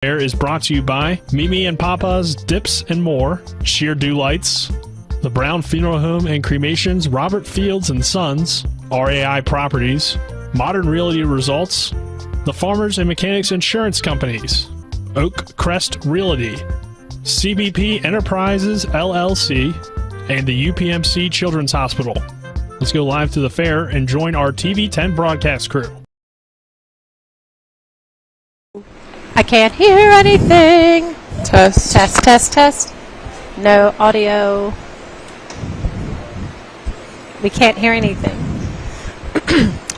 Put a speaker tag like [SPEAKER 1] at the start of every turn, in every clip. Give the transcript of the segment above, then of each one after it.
[SPEAKER 1] Fair is brought to you by Mimi and Papa's Dips and More, Sheer Dew Lights, the Brown Funeral Home and Cremations, Robert Fields and Sons, RAI Properties, Modern Realty Results, the Farmers and Mechanics Insurance Companies, Oak Crest Realty, CBP Enterprises LLC, and the UPMC Children's Hospital. Let's go live to the fair and join our TV10 broadcast crew.
[SPEAKER 2] I can't hear anything.
[SPEAKER 3] Test.
[SPEAKER 2] Test, test, test. No audio. We can't hear anything.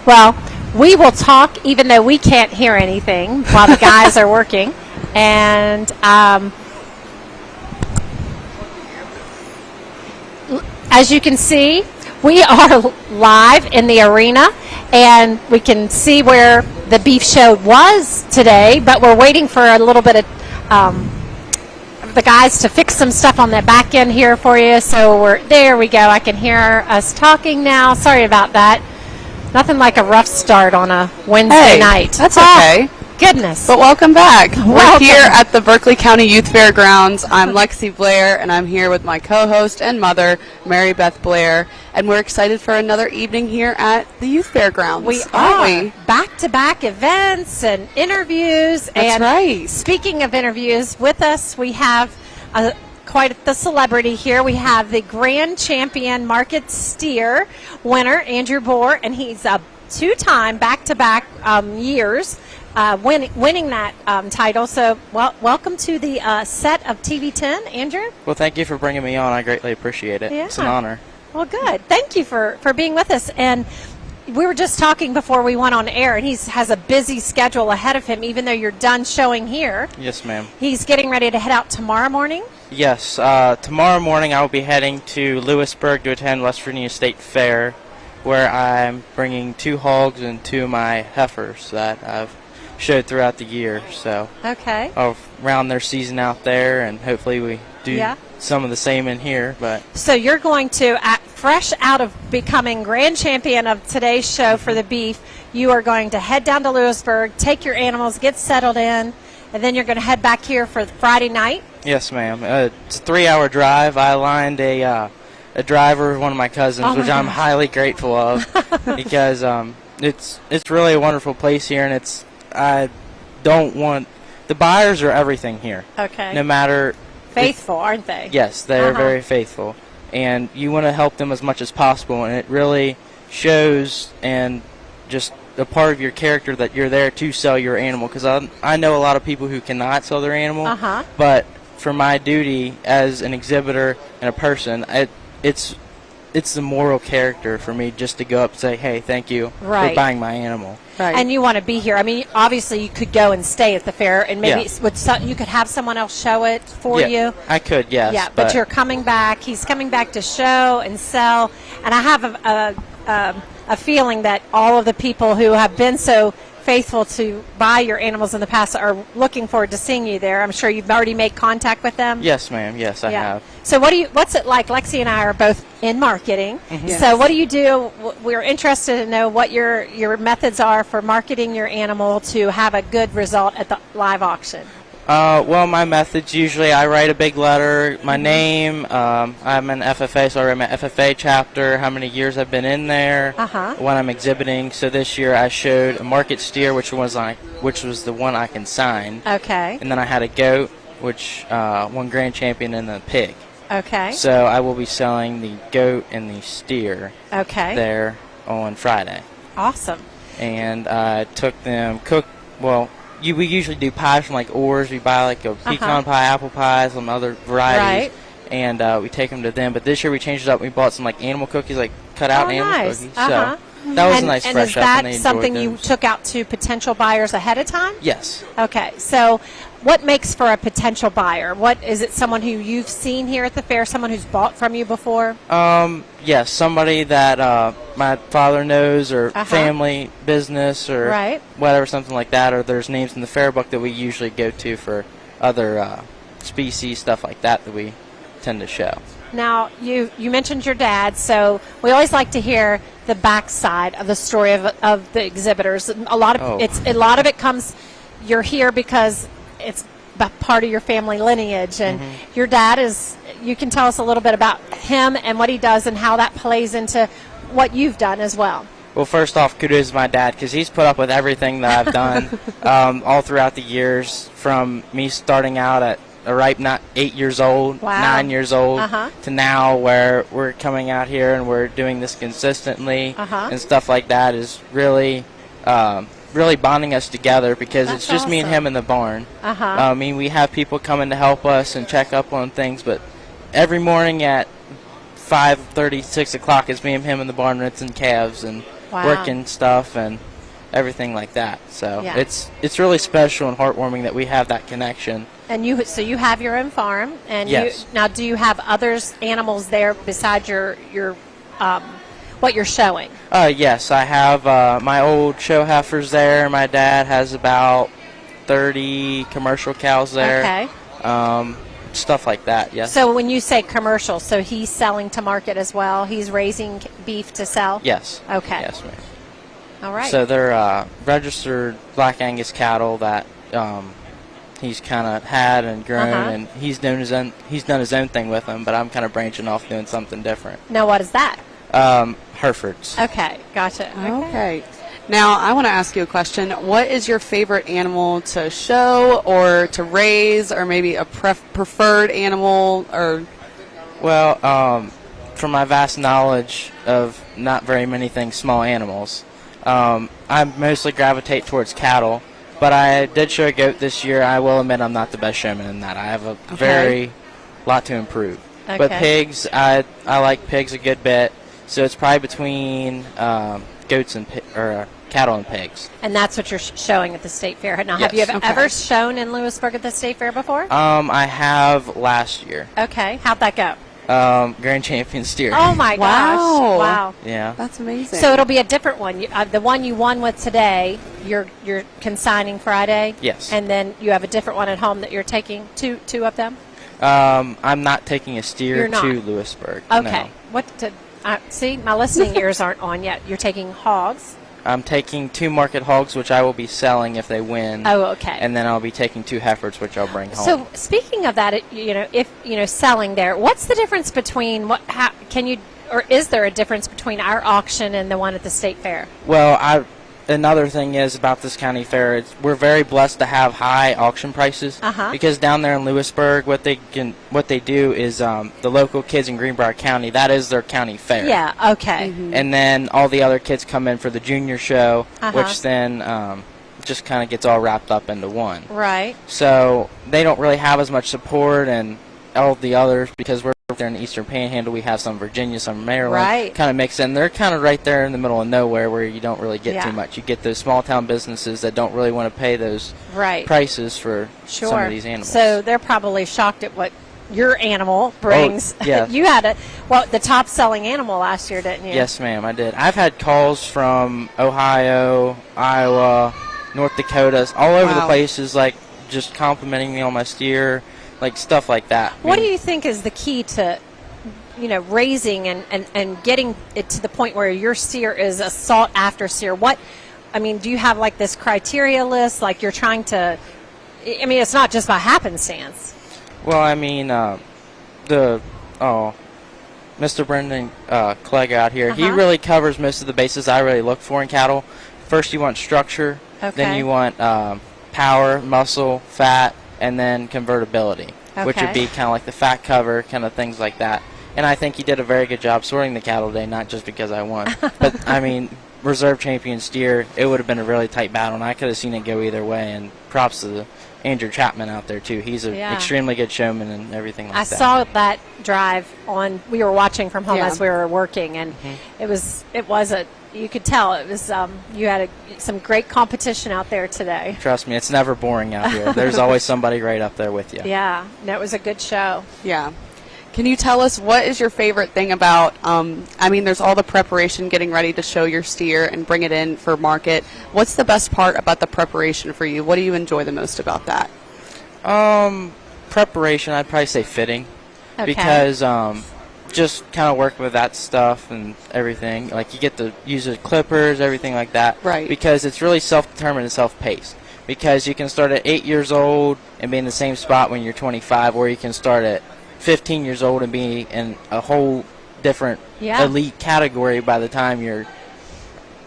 [SPEAKER 2] Well, we will talk even though we can't hear anything while the guys are working. And as you can see, we are live in the arena, and we can see where the beef show was today, but we're waiting for a little bit of the guys to fix some stuff on the back end here for you. So there we go. I can hear us talking now. Sorry about that. Nothing like a rough start on a Wednesday night.
[SPEAKER 3] That's okay.
[SPEAKER 2] Goodness.
[SPEAKER 3] But welcome back.
[SPEAKER 2] Welcome.
[SPEAKER 3] We're here at the Berkeley County Youth Fairgrounds. I'm Lexi Blair, and I'm here with my co-host and mother, Mary Beth Blair, and we're excited for another evening here at the Youth Fairgrounds.
[SPEAKER 2] We
[SPEAKER 3] aren't
[SPEAKER 2] are.
[SPEAKER 3] We?
[SPEAKER 2] Back-to-back events and interviews.
[SPEAKER 3] That's
[SPEAKER 2] and
[SPEAKER 3] right.
[SPEAKER 2] Speaking of interviews, with us we have quite the celebrity here. We have the Grand Champion Market Steer winner, Andrew Bohr, and he's a two-time back-to-back years winning that title. So, welcome to the set of TV10, Andrew.
[SPEAKER 4] Well, thank you for bringing me on. I greatly appreciate it.
[SPEAKER 2] Yeah.
[SPEAKER 4] It's an honor.
[SPEAKER 2] Well, good. Thank you for being with us. And we were just talking before we went on air, and he has a busy schedule ahead of him, even though you're done showing here.
[SPEAKER 4] Yes, ma'am.
[SPEAKER 2] He's getting ready to head out tomorrow morning.
[SPEAKER 4] Yes. Tomorrow morning I will be heading to Lewisburg to attend West Virginia State Fair, where I'm bringing 2 hogs and 2 of my heifers that I've showed throughout the year. So
[SPEAKER 2] Okay.
[SPEAKER 4] I'll round their season out there, and hopefully we do some of the same in here. But
[SPEAKER 2] So you're going to, fresh out of becoming grand champion of today's show for the beef, you are going to head down to Lewisburg, take your animals, get settled in, and then you're going to head back here for Friday night.
[SPEAKER 4] yes, ma'am. It's a 3-hour drive. I aligned a driver, one of my cousins, which I'm highly grateful of because it's really a wonderful place here, and I don't want the buyers are everything here.
[SPEAKER 2] Okay.
[SPEAKER 4] No matter
[SPEAKER 2] Faithful, aren't they?
[SPEAKER 4] yes, they're very faithful, and you want to help them as much as possible, and it really shows and just a part of your character that you're there to sell your animal, because I know a lot of people who cannot sell their animal, but for my duty as an exhibitor and a person, it's the moral character for me just to go up and say, hey, thank you for buying my animal.
[SPEAKER 3] Right.
[SPEAKER 2] And you want to be here. I mean, obviously you could go and stay at the fair, and maybe you could have someone else show it for you.
[SPEAKER 4] I could, yes.
[SPEAKER 2] Yeah, but you're coming back. He's coming back to show and sell. And I have a feeling that all of the people who have been so faithful to buy your animals in the past are looking forward to seeing you there. I'm sure you've already made contact with them.
[SPEAKER 4] Yes, ma'am. Yes, I have.
[SPEAKER 2] So what's it like? Lexi and I are both in marketing.
[SPEAKER 3] Yes.
[SPEAKER 2] So what do you do? We're interested to know what your methods are for marketing your animal to have a good result at the live auction.
[SPEAKER 4] Well, my methods, usually I write a big letter, my name, I'm an FFA, so I write my FFA chapter, how many years I've been in there, when I'm exhibiting. So this year I showed a market steer, which was the one I consigned.
[SPEAKER 2] Okay.
[SPEAKER 4] And then I had a goat, which won grand champion, and a pig.
[SPEAKER 2] Okay.
[SPEAKER 4] So I will be selling the goat and the steer there on Friday.
[SPEAKER 2] Awesome.
[SPEAKER 4] And I took them we usually do pies from like Orr's. We buy like a pecan pie, apple pie, some other varieties, and we take them to them. But this year we changed it up. We bought some like animal cookies, like cut out animal cookies. So that was a nice fresh up.
[SPEAKER 2] And is that something you took out to potential buyers ahead of time?
[SPEAKER 4] Yes.
[SPEAKER 2] Okay. So what makes for a potential buyer? What is it? Someone who you've seen here at the fair? Someone who's bought from you before?
[SPEAKER 4] Yes, somebody that my father knows, or family business, or whatever, something like that. Or there's names in the fair book that we usually go to for other species, stuff like that we tend to show.
[SPEAKER 2] Now, you mentioned your dad, so we always like to hear the backside of the story of the exhibitors. A lot of it comes. You're here because it's part of your family lineage. And your dad is, you can tell us a little bit about him and what he does and how that plays into what you've done as well.
[SPEAKER 4] Well, first off, kudos to my dad because he's put up with everything that I've done all throughout the years, from me starting out at a ripe 8 years old,
[SPEAKER 2] Wow.
[SPEAKER 4] 9 years old, to now where we're coming out here and we're doing this consistently and stuff like that is really really bonding us together because
[SPEAKER 2] That's
[SPEAKER 4] it's just me and
[SPEAKER 2] awesome.
[SPEAKER 4] him in the barn. I mean, we have people coming to help us and check up on things, but every morning at 5:30, 6 o'clock, it's me and him in the barn rinsing calves and
[SPEAKER 2] Wow.
[SPEAKER 4] working stuff and everything like that. So
[SPEAKER 2] Yeah.
[SPEAKER 4] it's really special and heartwarming that we have that connection.
[SPEAKER 2] And so you have your own farm, and
[SPEAKER 4] Yes.
[SPEAKER 2] now do you have animals there besides your what you're showing?
[SPEAKER 4] Yes, I have my old show heifers there. My dad has about 30 commercial cows there.
[SPEAKER 2] Okay.
[SPEAKER 4] Stuff like that, yes.
[SPEAKER 2] So when you say commercial, so he's selling to market as well? He's raising beef to sell?
[SPEAKER 4] Yes.
[SPEAKER 2] Okay.
[SPEAKER 4] Yes, ma'am.
[SPEAKER 2] All right.
[SPEAKER 4] So they're registered Black Angus cattle that he's kind of had and grown, and he's done his own thing with them. But I'm kind of branching off doing something different.
[SPEAKER 2] Now, what is that?
[SPEAKER 4] Herefords.
[SPEAKER 2] Okay, gotcha.
[SPEAKER 3] Okay. Now, I want to ask you a question. What is your favorite animal to show or to raise, or maybe a preferred animal? Or
[SPEAKER 4] Well, from my vast knowledge of not very many things, small animals, I mostly gravitate towards cattle. But I did show a goat this year. I will admit I'm not the best showman in that. I have a very lot to improve. But
[SPEAKER 2] Okay.
[SPEAKER 4] pigs, I like pigs a good bit. So it's probably between goats and cattle and pigs.
[SPEAKER 2] And that's what you're showing at the State Fair. Now, have
[SPEAKER 4] Yes.
[SPEAKER 2] you ever shown in Lewisburg at the State Fair before?
[SPEAKER 4] I have last year.
[SPEAKER 2] Okay. How'd that go?
[SPEAKER 4] Grand champion steer.
[SPEAKER 2] Oh, my gosh.
[SPEAKER 3] Wow.
[SPEAKER 2] Wow.
[SPEAKER 4] Yeah.
[SPEAKER 3] that's amazing.
[SPEAKER 2] So it'll be a different one. The one you won with today, you're consigning Friday?
[SPEAKER 4] Yes.
[SPEAKER 2] And then you have a different one at home that you're taking two of them?
[SPEAKER 4] I'm not taking a steer
[SPEAKER 2] You're not.
[SPEAKER 4] to Lewisburg.
[SPEAKER 2] Okay.
[SPEAKER 4] No.
[SPEAKER 2] See, my listening ears aren't on yet. You're taking hogs?
[SPEAKER 4] I'm taking 2 market hogs, which I will be selling if they win.
[SPEAKER 2] Oh, okay.
[SPEAKER 4] And then I'll be taking 2 heifers, which I'll bring home.
[SPEAKER 2] So speaking of that, if selling there, what's the difference between is there a difference between our auction and the one at the State Fair?
[SPEAKER 4] Well, another thing is about this county fair, we're very blessed to have high auction prices because down there in Lewisburg, what they do is the local kids in Greenbrier County, that is their county fair.
[SPEAKER 2] Yeah. Okay.
[SPEAKER 4] And then all the other kids come in for the junior show, which then just kind of gets all wrapped up into one.
[SPEAKER 2] Right.
[SPEAKER 4] So they don't really have as much support, and all the others, because we're there in the Eastern Panhandle, we have some in Virginia, some in Maryland,
[SPEAKER 2] Right.
[SPEAKER 4] kind of mix in. They're kind of right there in the middle of nowhere where you don't really get
[SPEAKER 2] Yeah.
[SPEAKER 4] too much. You get those small town businesses that don't really want to pay those
[SPEAKER 2] Right.
[SPEAKER 4] prices for
[SPEAKER 2] Sure.
[SPEAKER 4] some of these animals.
[SPEAKER 2] So they're probably shocked at what your animal brings.
[SPEAKER 4] yeah.
[SPEAKER 2] You had the top selling animal last year, didn't you?
[SPEAKER 4] Yes, ma'am, I did. I've had calls from Ohio, Iowa, North Dakota, all over the places, like just complimenting me on my steer, like stuff like that.
[SPEAKER 2] What do you think is the key to, raising and getting it to the point where your steer is a sought after steer? Do you have like this criteria list, like you're trying to, it's not just by happenstance.
[SPEAKER 4] Well, Mr. Brendan Clegg out here, he really covers most of the bases I really look for in cattle. First you want structure, then you want power, muscle, fat, and then convertibility, which would be kind of like the fat cover, kind of things like that. And I think he did a very good job sorting the cattle today, not just because I won. But, reserve champion steer, it would have been a really tight battle, and I could have seen it go either way. And props to Andrew Chapman out there, too. He's an extremely good showman and everything like that.
[SPEAKER 2] I saw that drive we were watching from home as we were working, and you could tell it was, you had some great competition out there today.
[SPEAKER 4] Trust me, it's never boring out here. There's always somebody right up there with you.
[SPEAKER 2] Yeah, that was a good show.
[SPEAKER 3] Yeah. Can you tell us what is your favorite thing about, there's all the preparation, getting ready to show your steer and bring it in for market. What's the best part about the preparation for you? What do you enjoy the most about that?
[SPEAKER 4] Preparation, I'd probably say fitting.
[SPEAKER 2] Okay.
[SPEAKER 4] Because just kind of working with that stuff and everything. Like you get to use the clippers, everything like that.
[SPEAKER 3] Right.
[SPEAKER 4] Because it's really self-determined and self-paced. because you can start at 8 years old and be in the same spot when you're 25, or you can start at 15 years old and be in a whole different elite category by the time you're,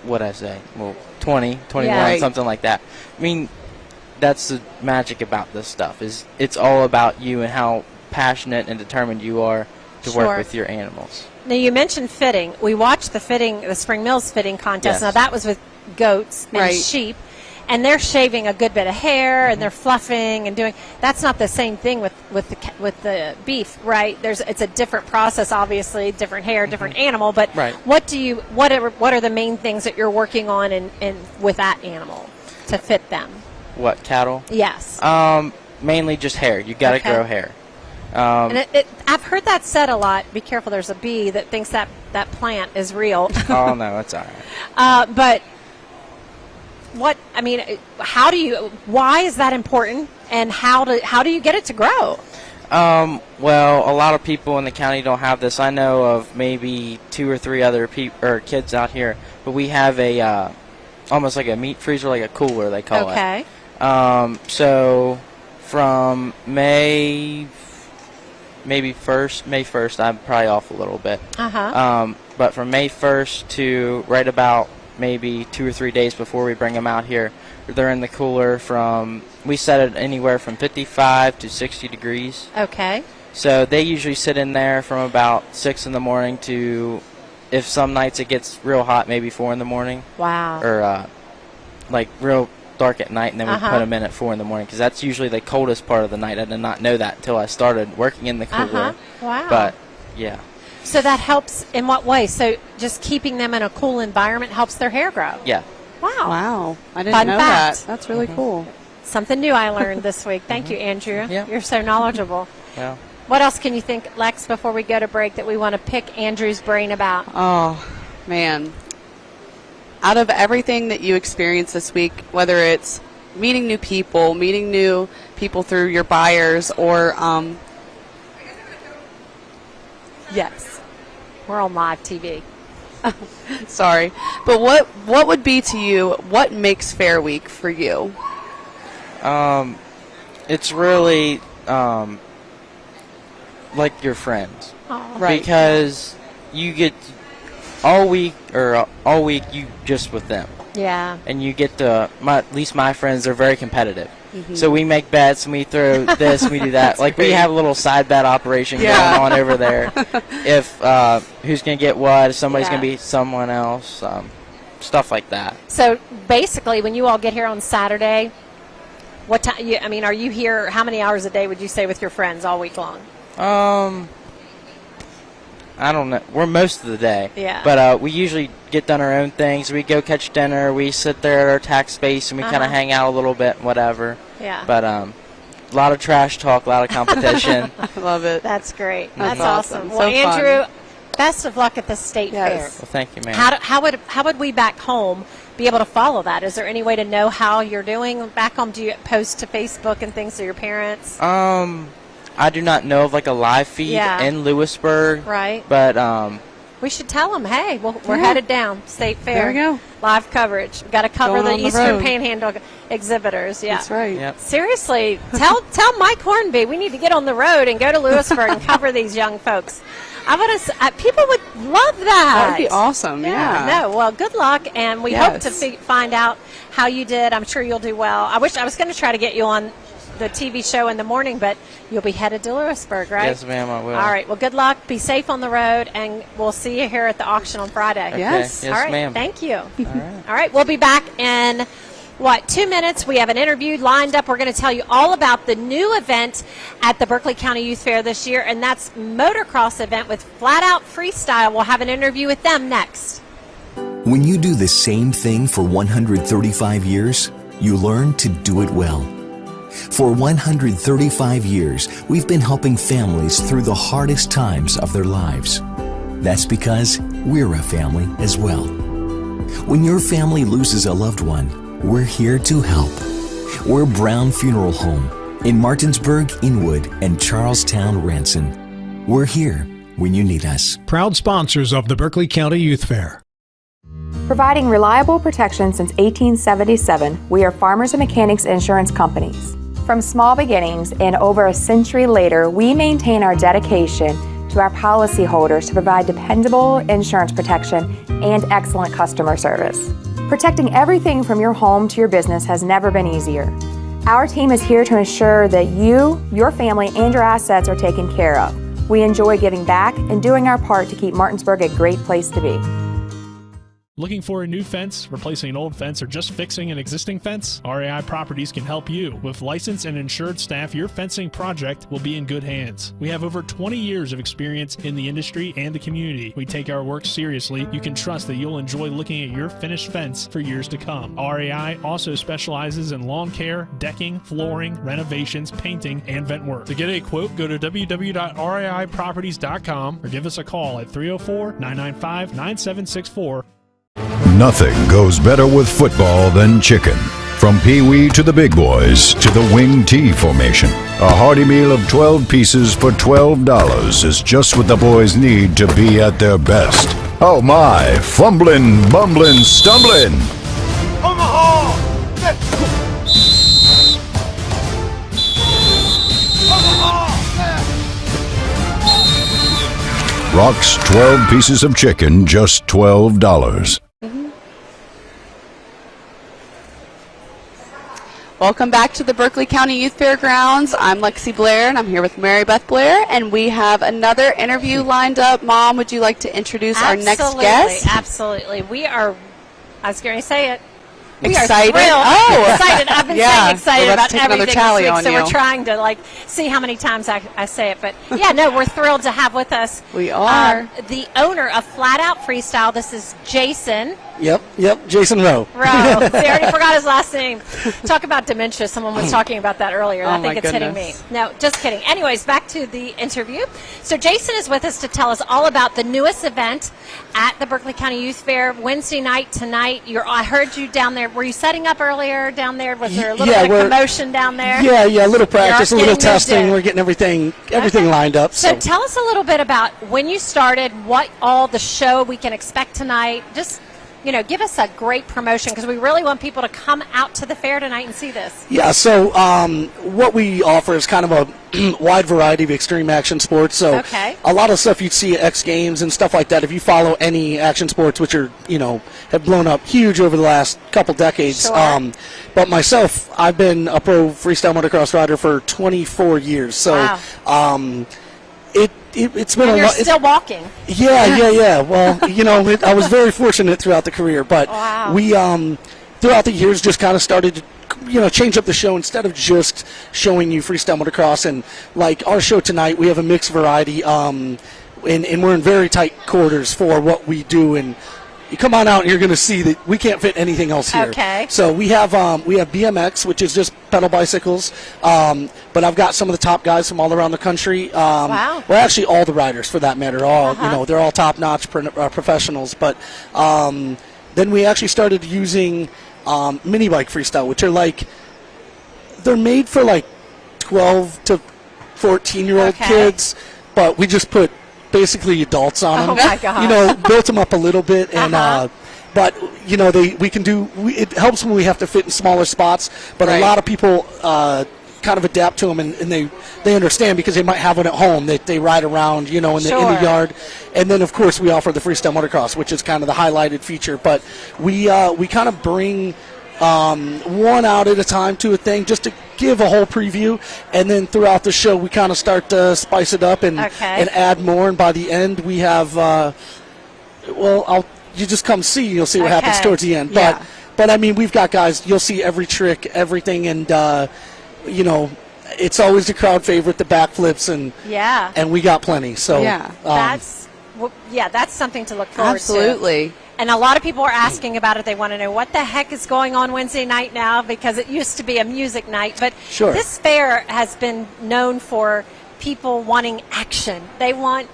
[SPEAKER 4] 20, 21, something like that. I mean, that's the magic about this stuff, is it's all about you and how passionate and determined you are to work with your animals.
[SPEAKER 2] Now, you mentioned fitting. We watched the Spring Mills fitting contest.
[SPEAKER 4] Yes.
[SPEAKER 2] Now, that was with goats and sheep, and they're shaving a good bit of hair, and they're fluffing and doing. That's not the same thing with the beef, right? It's a different process, obviously, different hair, different animal. But what are the main things that you're working on in with that animal to fit them?
[SPEAKER 4] What, cattle?
[SPEAKER 2] Yes.
[SPEAKER 4] Mainly just hair. You got to grow hair.
[SPEAKER 2] And I've heard that said a lot. Be careful, there's a bee that thinks that plant is real.
[SPEAKER 4] Oh, no, it's all right.
[SPEAKER 2] But why is that important, and how do you get it to grow?
[SPEAKER 4] Well, a lot of people in the county don't have this. I know of maybe 2 or 3 other kids out here, but we have a almost like a meat freezer, like a cooler, they call it.
[SPEAKER 2] Okay.
[SPEAKER 4] So from May 1st, I'm probably off a little bit. But from May 1st to right about maybe 2 or 3 days before we bring them out here, they're in the cooler we set it anywhere from 55 to 60 degrees.
[SPEAKER 2] Okay.
[SPEAKER 4] So they usually sit in there from about 6 in the morning to, if some nights it gets real hot, maybe 4 in the morning.
[SPEAKER 2] Wow.
[SPEAKER 4] Or like real dark at night, and then we put them in at 4 in the morning, because that's usually the coldest part of the night. I did not know that until I started working in the cooler.
[SPEAKER 2] Wow.
[SPEAKER 4] But yeah.
[SPEAKER 2] So that helps in what way? So just keeping them in a cool environment helps their hair grow?
[SPEAKER 4] Yeah.
[SPEAKER 3] Wow. I didn't
[SPEAKER 2] Fun
[SPEAKER 3] know
[SPEAKER 2] fact.
[SPEAKER 3] that. That's really cool.
[SPEAKER 2] Something new I learned this week. Thank you, Andrew.
[SPEAKER 4] Yeah.
[SPEAKER 2] You're so knowledgeable.
[SPEAKER 4] Well.
[SPEAKER 2] What else can you think, Lex, before we go to break, that we want to pick Andrew's brain about?
[SPEAKER 3] Oh, man. Out of everything that you experienced this week, whether it's meeting new people through your buyers, or yes,
[SPEAKER 2] We're on live TV.
[SPEAKER 3] sorry, but what would be to you, what makes Fair Week for you?
[SPEAKER 4] It's really like your friends.
[SPEAKER 2] Oh.
[SPEAKER 3] Right.
[SPEAKER 4] Because you get all week you just with them.
[SPEAKER 2] Yeah.
[SPEAKER 4] And you get at least my friends are very competitive. So we make bets and we throw this and we do that. Like, we have a little side bet operation going on over there. If who's going to get what, if somebody's going to beat someone else, stuff like that.
[SPEAKER 2] So basically, when you all get here on Saturday, what time? Are you here? How many hours a day would you say with your friends all week long?
[SPEAKER 4] I don't know. We're most of the day.
[SPEAKER 2] Yeah.
[SPEAKER 4] But we usually get done our own things. We go catch dinner. We sit there at our tax space and we kind of hang out a little bit and whatever.
[SPEAKER 2] Yeah.
[SPEAKER 4] But a lot of trash talk, a lot of competition.
[SPEAKER 3] I love it.
[SPEAKER 2] That's great.
[SPEAKER 3] That's
[SPEAKER 2] That's awesome.
[SPEAKER 3] awesome.
[SPEAKER 2] Well,
[SPEAKER 3] So fun.
[SPEAKER 2] Andrew, best of luck at the state fair.
[SPEAKER 3] Yes.
[SPEAKER 4] Well, thank you, ma'am.
[SPEAKER 2] How would we back home be able to follow that? Is there any way to know how you're doing back home? Do you post to Facebook and things to your parents?
[SPEAKER 4] I do not know of like a live feed in Lewisburg.
[SPEAKER 2] Right.
[SPEAKER 4] But
[SPEAKER 2] we should tell them, hey, we're headed down, State Fair.
[SPEAKER 3] There we go.
[SPEAKER 2] Live coverage. We've got to cover
[SPEAKER 3] Going
[SPEAKER 2] the
[SPEAKER 3] on the
[SPEAKER 2] Eastern
[SPEAKER 3] road.
[SPEAKER 2] Panhandle exhibitors. Yeah.
[SPEAKER 3] That's right.
[SPEAKER 4] Yep.
[SPEAKER 2] Seriously, tell Mike Hornby we need to get on the road and go to Lewisburg and cover these young folks. People would love that.
[SPEAKER 3] That would be awesome. Yeah.
[SPEAKER 2] No. Well, good luck, and we hope to find out how you did. I'm sure you'll do well. I was going to try to get you on the TV show in the morning, but you'll be headed to Lewisburg, right?
[SPEAKER 4] Yes, ma'am, I will.
[SPEAKER 2] All right. Well, good luck. Be safe on the road, and we'll see you here at the auction on Friday.
[SPEAKER 4] Okay.
[SPEAKER 3] Yes.
[SPEAKER 4] Yes,
[SPEAKER 2] All right.
[SPEAKER 4] ma'am.
[SPEAKER 2] Thank you.
[SPEAKER 4] All right.
[SPEAKER 2] All right. We'll be back in 2 minutes. We have an interview lined up. We're going to tell you all about the new event at the Berkeley County Youth Fair this year, and that's motocross event with Flat Out Freestyle. We'll have an interview with them next.
[SPEAKER 5] When you do the same thing for 135 years, you learn to do it well. For 135 years, we've been helping families through the hardest times of their lives. That's because we're a family as well. When your family loses a loved one, we're here to help. We're Brown Funeral Home in Martinsburg, Inwood, and Charlestown, Ranson. We're here when you need us.
[SPEAKER 6] Proud sponsors of the Berkeley County Youth Fair. Providing reliable protection since 1877, we are Farmers and Mechanics Insurance Companies. From small beginnings and over a century later, we maintain our dedication to our policyholders to provide dependable insurance protection and excellent customer service. Protecting everything from your home to your business has never been easier. Our team is here to ensure that you, your family, and your assets are taken care of. We enjoy giving back and doing our part to keep Martinsburg a great place to be.
[SPEAKER 1] Looking for a new fence, replacing an old fence, or just fixing an existing fence? RAI Properties can help you. With licensed and insured staff, your fencing project will be in good hands. We have over 20 years of experience in the industry and the community. We take our work seriously. You can trust that you'll enjoy looking at your finished fence for years to come. RAI also specializes in lawn care, decking, flooring, renovations, painting, and vent work. To get a quote, go to www.raiproperties.com or give us a call at 304-995-9764.
[SPEAKER 7] Nothing goes better with football than chicken. From pee-wee to the big boys to the wing T formation, a hearty meal of 12 pieces for $12 is just what the boys need to be at their best. Oh my, fumbling, bumbling, stumbling.
[SPEAKER 8] Omaha!
[SPEAKER 7] Rock's 12 pieces of chicken, just $12.
[SPEAKER 3] Welcome back to the Berkeley County Youth Fairgrounds. I'm Lexi Blair, and I'm here with Mary Beth Blair, and we have another interview lined up. Mom, would you like to introduce our next guest?
[SPEAKER 2] Absolutely. We are, I was going to say it. We
[SPEAKER 3] Excited?
[SPEAKER 2] Are thrilled.
[SPEAKER 3] Oh,
[SPEAKER 2] excited. I've been
[SPEAKER 3] yeah,
[SPEAKER 2] saying excited
[SPEAKER 3] we're about
[SPEAKER 2] about
[SPEAKER 3] to take another
[SPEAKER 2] everything
[SPEAKER 3] tally
[SPEAKER 2] this week,
[SPEAKER 3] on
[SPEAKER 2] so
[SPEAKER 3] you.
[SPEAKER 2] we're trying to see how many times I say it. But yeah, no, we're thrilled to have with us.
[SPEAKER 3] We are.
[SPEAKER 2] The owner of Flat Out Freestyle. This is Jason.
[SPEAKER 9] Yep, Jason Rowe.
[SPEAKER 2] See, I already forgot his last name. Talk about dementia. Someone was talking about that earlier. I think it's hitting me. No, just kidding. Anyways, back to the interview. So Jason is with us to tell us all about the newest event at the Berkeley County Youth Fair Wednesday night tonight. I heard you down there. Were you setting up earlier down there? Was there a little bit of commotion down there?
[SPEAKER 9] Yeah, a little practice, a little testing. We're getting everything lined up.
[SPEAKER 2] So tell us a little bit about when you started, what all the show we can expect tonight. Just give us a great promotion because we really want people to come out to the fair tonight and see this.
[SPEAKER 9] Yeah, so what we offer is kind of a wide variety of extreme action sports. So a lot of stuff you'd see at X Games and stuff like that. If you follow any action sports, which are, have blown up huge over the last couple decades.
[SPEAKER 2] Sure.
[SPEAKER 9] But myself, I've been a pro freestyle motocross rider for 24 years. So
[SPEAKER 2] wow.
[SPEAKER 9] It's been
[SPEAKER 2] and
[SPEAKER 9] a
[SPEAKER 2] you're
[SPEAKER 9] lot.
[SPEAKER 2] Still walking.
[SPEAKER 9] Yeah. Well, I was very fortunate throughout the career, but we throughout the years just kind of started to change up the show instead of just showing you freestyle motocross. And like our show tonight, we have a mixed variety, and we're in very tight quarters for what we do. And you come on out and you're going to see that we can't fit anything else here.
[SPEAKER 2] Okay.
[SPEAKER 9] So we have BMX, which is just pedal bicycles. But I've got some of the top guys from all around the country.
[SPEAKER 2] Wow.
[SPEAKER 9] Well, actually, all the riders for that matter. They're all top-notch professionals. But then we actually started using mini bike freestyle, which are they're made for 12 to 14-year-old kids, but we just put basically adults on them.
[SPEAKER 2] Oh my God.
[SPEAKER 9] Built them up a little bit, and but we can do. It helps when we have to fit in smaller spots, but a lot of people kind of adapt to them, and they understand because they might have one at home that they ride around, in the yard. And then of course we offer the freestyle motocross, which is kind of the highlighted feature. But we kind of bring one out at a time to a thing just to give a whole preview, and then throughout the show we kind of start to spice it up and add more. And by the end we have you just come see, you'll see what happens towards the end.
[SPEAKER 2] Yeah.
[SPEAKER 9] But I mean, we've got guys, you'll see every trick, everything, and it's always the crowd favorite, the backflips, and we got plenty. So
[SPEAKER 2] that's something to look forward to.
[SPEAKER 3] Absolutely.
[SPEAKER 2] And a lot of people are asking about it. They want to know what the heck is going on Wednesday night now, because it used to be a music night. But this fair has been known for people wanting action. They want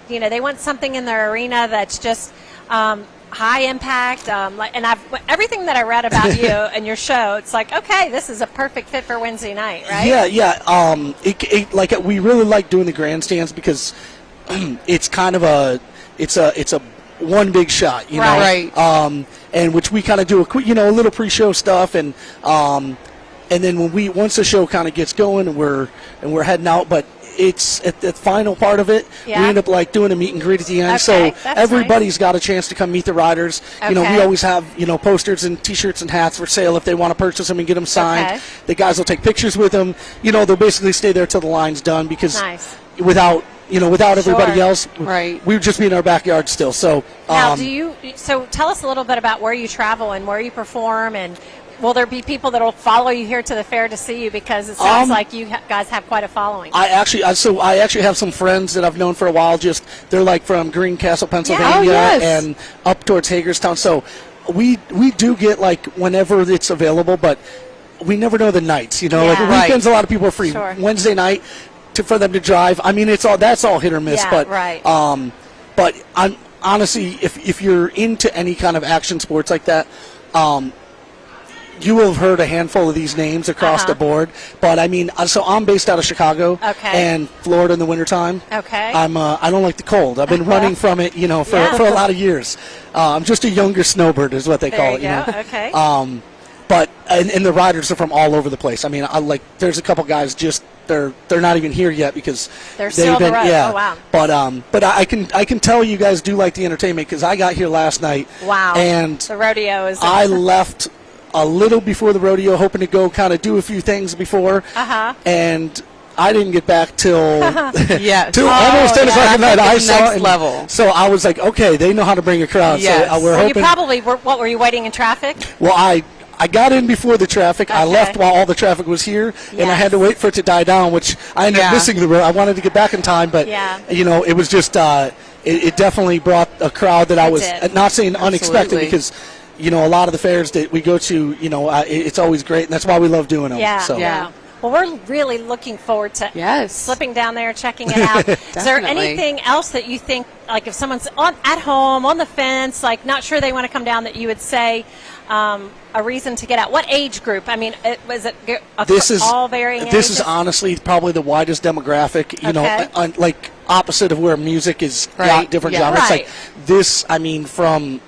[SPEAKER 2] something in their arena that's just high impact. And everything that I read about you and your show, it's okay, this is a perfect fit for Wednesday night, right?
[SPEAKER 9] Yeah. We really like doing the grandstands because it's kind of it's a one big shot, you know.
[SPEAKER 3] Right.
[SPEAKER 9] And which we kind of do a little pre-show stuff, and then once the show kind of gets going and we're heading out, but it's at the final part of it.
[SPEAKER 2] Yeah.
[SPEAKER 9] We end up like doing a meet and greet at the end,
[SPEAKER 2] Okay,
[SPEAKER 9] so
[SPEAKER 2] that's
[SPEAKER 9] everybody's got a chance to come meet the riders. You know, we
[SPEAKER 2] Okay.
[SPEAKER 9] always have posters and T-shirts and hats for sale if they want to purchase them and get them signed.
[SPEAKER 2] Okay.
[SPEAKER 9] The guys will take pictures with them. You know, they'll basically stay there till the line's done because
[SPEAKER 2] Nice.
[SPEAKER 9] without everybody
[SPEAKER 2] Sure.
[SPEAKER 9] else,
[SPEAKER 3] Right.
[SPEAKER 9] we would just be in our backyard still. So
[SPEAKER 2] Now, so tell us a little bit about where you travel and where you perform, and will there be people that will follow you here to the fair to see you, because it sounds like you guys have quite a following?
[SPEAKER 9] I actually have some friends that I've known for a while. Just they're like from Greencastle, Pennsylvania,
[SPEAKER 3] Oh, yes.
[SPEAKER 9] and up towards Hagerstown. So we do get like whenever it's available, but we never know the nights. You know,
[SPEAKER 2] Yeah.
[SPEAKER 9] like weekends, a lot of people are free.
[SPEAKER 2] Sure.
[SPEAKER 9] Wednesday night for them to drive. I mean, that's all hit or miss.
[SPEAKER 2] Yeah,
[SPEAKER 9] but
[SPEAKER 2] right.
[SPEAKER 9] but I'm honestly, if you're into any kind of action sports like that, you will have heard a handful of these names across the board. But I mean, so I'm based out of Chicago and Florida in the wintertime.
[SPEAKER 2] Okay.
[SPEAKER 9] I don't like the cold. I've been running from it, for a lot of years. I'm just a younger snowbird is what they
[SPEAKER 2] There
[SPEAKER 9] call
[SPEAKER 2] you
[SPEAKER 9] it.
[SPEAKER 2] go.
[SPEAKER 9] know.
[SPEAKER 2] Okay.
[SPEAKER 9] But and the riders are from all over the place. I mean, there's a couple guys just they're not even here yet because
[SPEAKER 2] They're still on the road.
[SPEAKER 9] Yeah.
[SPEAKER 2] Oh, wow.
[SPEAKER 9] But I can tell you guys do like the entertainment because I got here last night.
[SPEAKER 2] Wow.
[SPEAKER 9] And
[SPEAKER 2] the rodeo is.
[SPEAKER 9] I left a little before the rodeo, hoping to go kind of do a few things before. And I didn't get back till
[SPEAKER 3] Yes.
[SPEAKER 9] till almost 10 o'clock at night. I saw
[SPEAKER 3] next
[SPEAKER 9] it,
[SPEAKER 3] level.
[SPEAKER 9] So I was like, okay, they know how to bring a crowd.
[SPEAKER 3] Yes.
[SPEAKER 9] So we're
[SPEAKER 2] Well, you
[SPEAKER 9] hoping.
[SPEAKER 2] probably were. What were you waiting in traffic?
[SPEAKER 9] Well, I got in before the traffic. I
[SPEAKER 2] Okay.
[SPEAKER 9] left while all the traffic was here, and I had to wait for it to die down, which I ended up missing the road. I wanted to get back in time, but it was just it definitely brought a crowd that I was not saying unexpected because a lot of the fairs that we go to, it's always great, and that's why we love doing them.
[SPEAKER 2] Yeah.
[SPEAKER 9] So.
[SPEAKER 2] Yeah. Well, we're really looking forward to slipping down there, checking it out. Is there anything else that you think, like if someone's at home, on the fence, like not sure they want to come down, that you would say a reason to get out? What age group? I mean, all varying ages?
[SPEAKER 9] This is honestly probably the widest demographic, like opposite of where music is got different genres.
[SPEAKER 2] Right.
[SPEAKER 9] Like this, I mean, from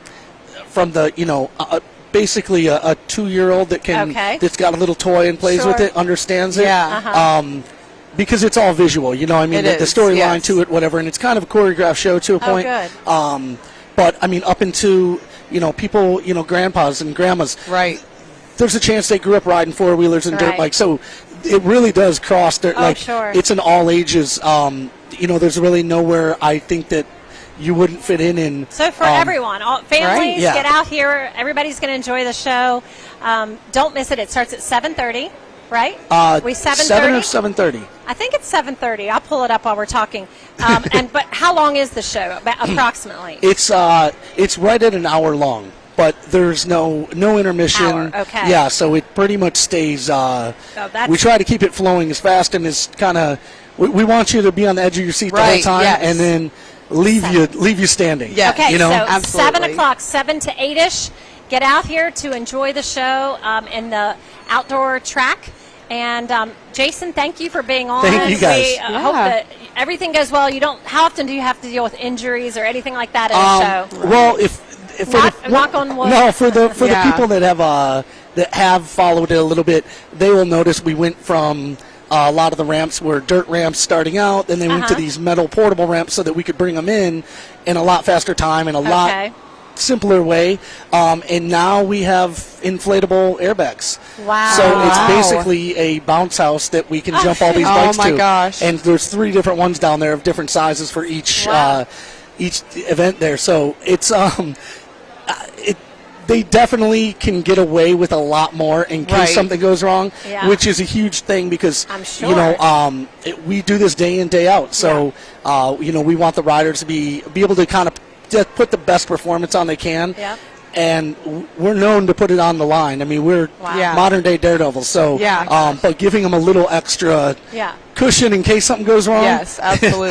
[SPEAKER 9] the, basically a 2-year-old that can that's got a little toy and plays with it, understands it. Because it's all visual, I mean, the storyline to it, whatever, and it's kind of a choreographed show to a point.
[SPEAKER 2] Oh, good.
[SPEAKER 9] But I mean, up into people, grandpas and grandmas.
[SPEAKER 3] Right.
[SPEAKER 9] There's a chance they grew up riding four-wheelers and dirt bikes, so it really does cross. It's an all ages. There's really nowhere I think that you wouldn't fit in.
[SPEAKER 2] So for everyone, all families, get out here. Everybody's going to enjoy the show. Don't miss it. It starts at 7:30, right? We 7:30.
[SPEAKER 9] 7 or 7:30.
[SPEAKER 2] I think it's 7:30. I'll pull it up while we're talking. But how long is the show? Approximately.
[SPEAKER 9] It's right at an hour long, but there's no intermission.
[SPEAKER 2] Hour, okay.
[SPEAKER 9] Yeah, so it pretty much stays. We try to keep it flowing as fast and as kind of. We want you to be on the edge of your seat the whole time, and then leave you standing.
[SPEAKER 3] Yeah.
[SPEAKER 2] Okay. So
[SPEAKER 3] absolutely.
[SPEAKER 2] 7 o'clock, 7 to 8ish. Get out here to enjoy the show in the outdoor track. And Jason, thank you for being on.
[SPEAKER 9] Thank you guys.
[SPEAKER 2] We hope that everything goes well. How often do you have to deal with injuries or anything like that in a show?
[SPEAKER 9] Well, if
[SPEAKER 2] knock on wood.
[SPEAKER 9] No, for the people that have followed it a little bit, they will notice we went from a lot of the ramps were dirt ramps starting out, then they went to these metal portable ramps so that we could bring them in a lot faster time and a lot simpler way. And now we have inflatable airbags.
[SPEAKER 2] Wow.
[SPEAKER 9] So it's basically a bounce house that we can jump all these bikes to.
[SPEAKER 3] Oh my gosh.
[SPEAKER 9] And there's 3 different ones down there of different sizes for each event there. So it's they definitely can get away with a lot more in case something goes wrong, which is a huge thing because
[SPEAKER 2] I'm sure.
[SPEAKER 9] we do this day in, day out. So we want the riders to be able to kind of just put the best performance on they can.
[SPEAKER 2] Yeah.
[SPEAKER 9] And we're known to put it on the line. I mean, we're modern day daredevils. So, but giving them a little extra cushion in case something goes wrong.
[SPEAKER 3] Yes, absolutely.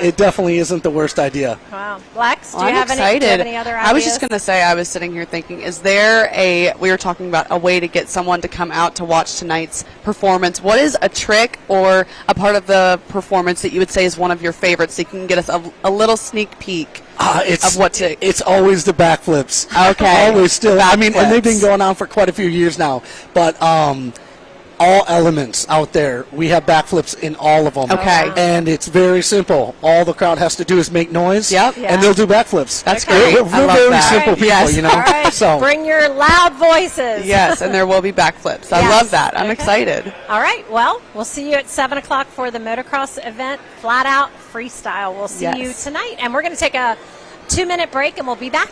[SPEAKER 9] It definitely isn't the worst idea.
[SPEAKER 2] Wow. Lex, do
[SPEAKER 3] Well,
[SPEAKER 2] you have
[SPEAKER 3] excited.
[SPEAKER 2] any other ideas?
[SPEAKER 3] I was just going to say, I was sitting here thinking, is there we were talking about a way to get someone to come out to watch tonight's performance. What is a trick or a part of the performance that you would say is one of your favorites so you can get us a little sneak peek of what to...
[SPEAKER 9] It's always the backflips.
[SPEAKER 3] Okay.
[SPEAKER 9] Always still. I mean, and they've been
[SPEAKER 3] Backflips.
[SPEAKER 9] going on for quite a few years now. But all elements out there, we have backflips in all of them.
[SPEAKER 3] Okay.
[SPEAKER 9] And it's very simple. All the crowd has to do is make noise.
[SPEAKER 3] Yep.
[SPEAKER 2] Yeah.
[SPEAKER 9] And they'll do backflips.
[SPEAKER 3] That's
[SPEAKER 2] Okay.
[SPEAKER 3] great.
[SPEAKER 9] We're
[SPEAKER 3] I love
[SPEAKER 9] very
[SPEAKER 3] that.
[SPEAKER 9] simple people,
[SPEAKER 3] Yes.
[SPEAKER 9] you know.
[SPEAKER 2] All right.
[SPEAKER 9] So
[SPEAKER 2] Bring your loud voices.
[SPEAKER 3] Yes, and there will be backflips. I
[SPEAKER 2] Yes.
[SPEAKER 3] love that. I'm
[SPEAKER 2] Okay.
[SPEAKER 3] excited.
[SPEAKER 2] All right. Well, we'll see you at 7 o'clock for the motocross event, Flat Out Freestyle. We'll see
[SPEAKER 3] Yes.
[SPEAKER 2] you tonight. And we're going to take a 2-minute break, and we'll be back.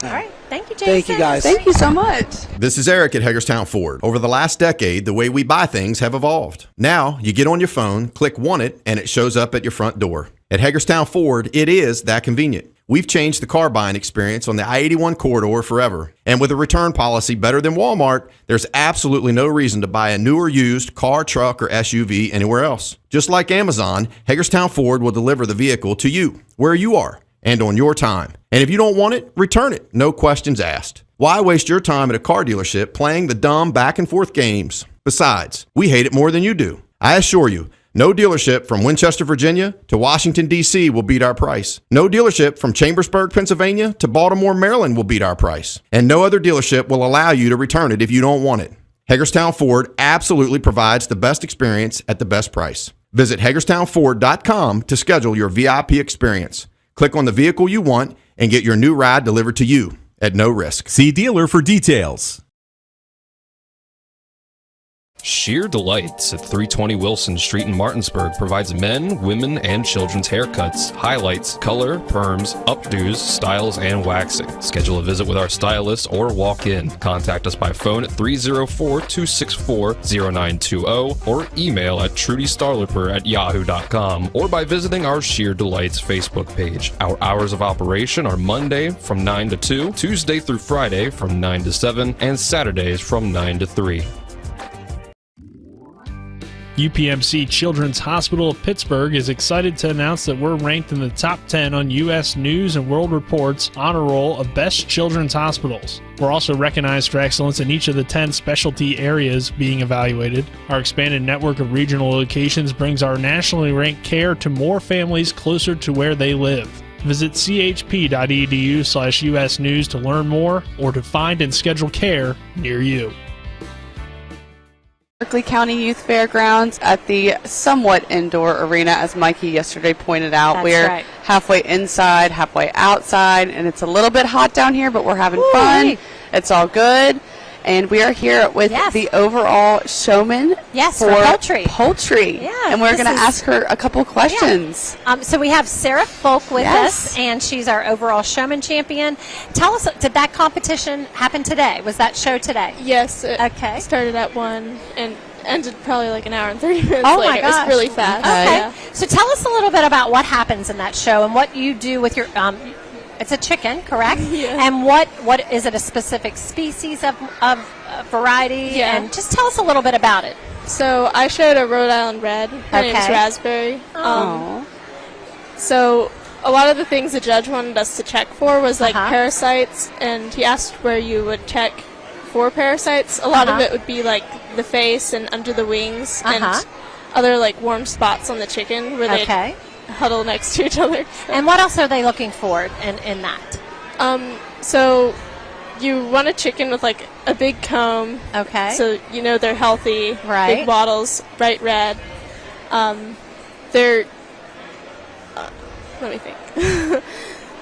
[SPEAKER 2] All right. Thank you, Jason.
[SPEAKER 9] Thank you, guys.
[SPEAKER 3] Thank you so much.
[SPEAKER 10] This is Eric at Hagerstown Ford. Over the last decade, the way we buy things have evolved. Now, you get on your phone, click Want It, and it shows up at your front door. At Hagerstown Ford, it is that convenient. We've changed the car buying experience on the I-81 corridor forever. And with a return policy better than Walmart, there's absolutely no reason to buy a new or used car, truck, or SUV anywhere else. Just like Amazon, Hagerstown Ford will deliver the vehicle to you, where you are, and on your time. And if you don't want it, return it. No questions asked. Why waste your time at a car dealership playing the dumb back and forth games? Besides, we hate it more than you do. I assure you, no dealership from Winchester, Virginia to Washington, D.C. will beat our price. No dealership from Chambersburg, Pennsylvania to Baltimore, Maryland will beat our price. And no other dealership will allow you to return it if you don't want it. Hagerstown Ford absolutely provides the best experience at the best price. Visit HagerstownFord.com to schedule your VIP experience. Click on the vehicle you want and get your new ride delivered to you at no risk.
[SPEAKER 11] See dealer for details.
[SPEAKER 12] Sheer Delights at 320 Wilson Street in Martinsburg provides men, women, and children's haircuts, highlights, color, perms, updos, styles, and waxing. Schedule a visit with our stylist or walk in. Contact us by phone at 304-264-0920 or email at trudystarliper@yahoo.com or by visiting our Sheer Delights Facebook page. Our hours of operation are Monday from 9 to 2, Tuesday through Friday from 9 to 7, and Saturdays from 9 to 3.
[SPEAKER 1] UPMC Children's Hospital of Pittsburgh is excited to announce that we're ranked in the top 10 on U.S. News and World Report's honor roll of best children's hospitals. We're also recognized for excellence in each of the 10 specialty areas being evaluated. Our expanded network of regional locations brings our nationally ranked care to more families closer to where they live. Visit chp.edu/US News to learn more or to find and schedule care near you.
[SPEAKER 3] Berkeley County Youth Fairgrounds at the somewhat indoor arena, as Mikey yesterday pointed out.
[SPEAKER 2] That's
[SPEAKER 3] We're
[SPEAKER 2] right.
[SPEAKER 3] halfway inside, halfway outside, and it's a little bit hot down here, but we're having fun. It's all good. And we are here with the overall showman
[SPEAKER 2] for poultry.
[SPEAKER 3] Poultry.
[SPEAKER 2] Yeah,
[SPEAKER 3] And we're
[SPEAKER 2] this
[SPEAKER 3] going to
[SPEAKER 2] is-
[SPEAKER 3] ask her a couple questions.
[SPEAKER 2] So we have Sarah Folk with
[SPEAKER 3] Yes.
[SPEAKER 2] us, and she's our overall showman champion. Tell us, did that competition happen today? Was that show today?
[SPEAKER 13] Yes. It
[SPEAKER 2] Okay.
[SPEAKER 13] started at 1 and ended probably like an hour and 30 minutes
[SPEAKER 2] Oh
[SPEAKER 13] later.
[SPEAKER 2] my gosh.
[SPEAKER 13] It was really fast.
[SPEAKER 2] Okay.
[SPEAKER 13] Yeah.
[SPEAKER 2] So tell us a little bit about what happens in that show and what you do with your it's a chicken, correct?
[SPEAKER 13] Yeah.
[SPEAKER 2] And what is it, a specific species of variety?
[SPEAKER 13] Yeah.
[SPEAKER 2] And just tell us a little bit about it.
[SPEAKER 13] So I showed a Rhode Island Red. Her name's
[SPEAKER 2] Okay.
[SPEAKER 13] Raspberry.
[SPEAKER 3] Oh.
[SPEAKER 13] So a lot of the things the judge wanted us to check for was like
[SPEAKER 2] Uh-huh.
[SPEAKER 13] parasites, and he asked where you would check for parasites. A lot of
[SPEAKER 2] Uh-huh.
[SPEAKER 13] it would be like the face and under the wings
[SPEAKER 2] Uh-huh.
[SPEAKER 13] and other like warm spots on the chicken where they
[SPEAKER 2] Okay.
[SPEAKER 13] huddle next to each other.
[SPEAKER 2] And what else are they looking for in that?
[SPEAKER 13] So you want a chicken with like a big comb.
[SPEAKER 2] Okay.
[SPEAKER 13] So you know they're healthy.
[SPEAKER 2] Right.
[SPEAKER 13] Big wattles, bright red. They're. Let me think.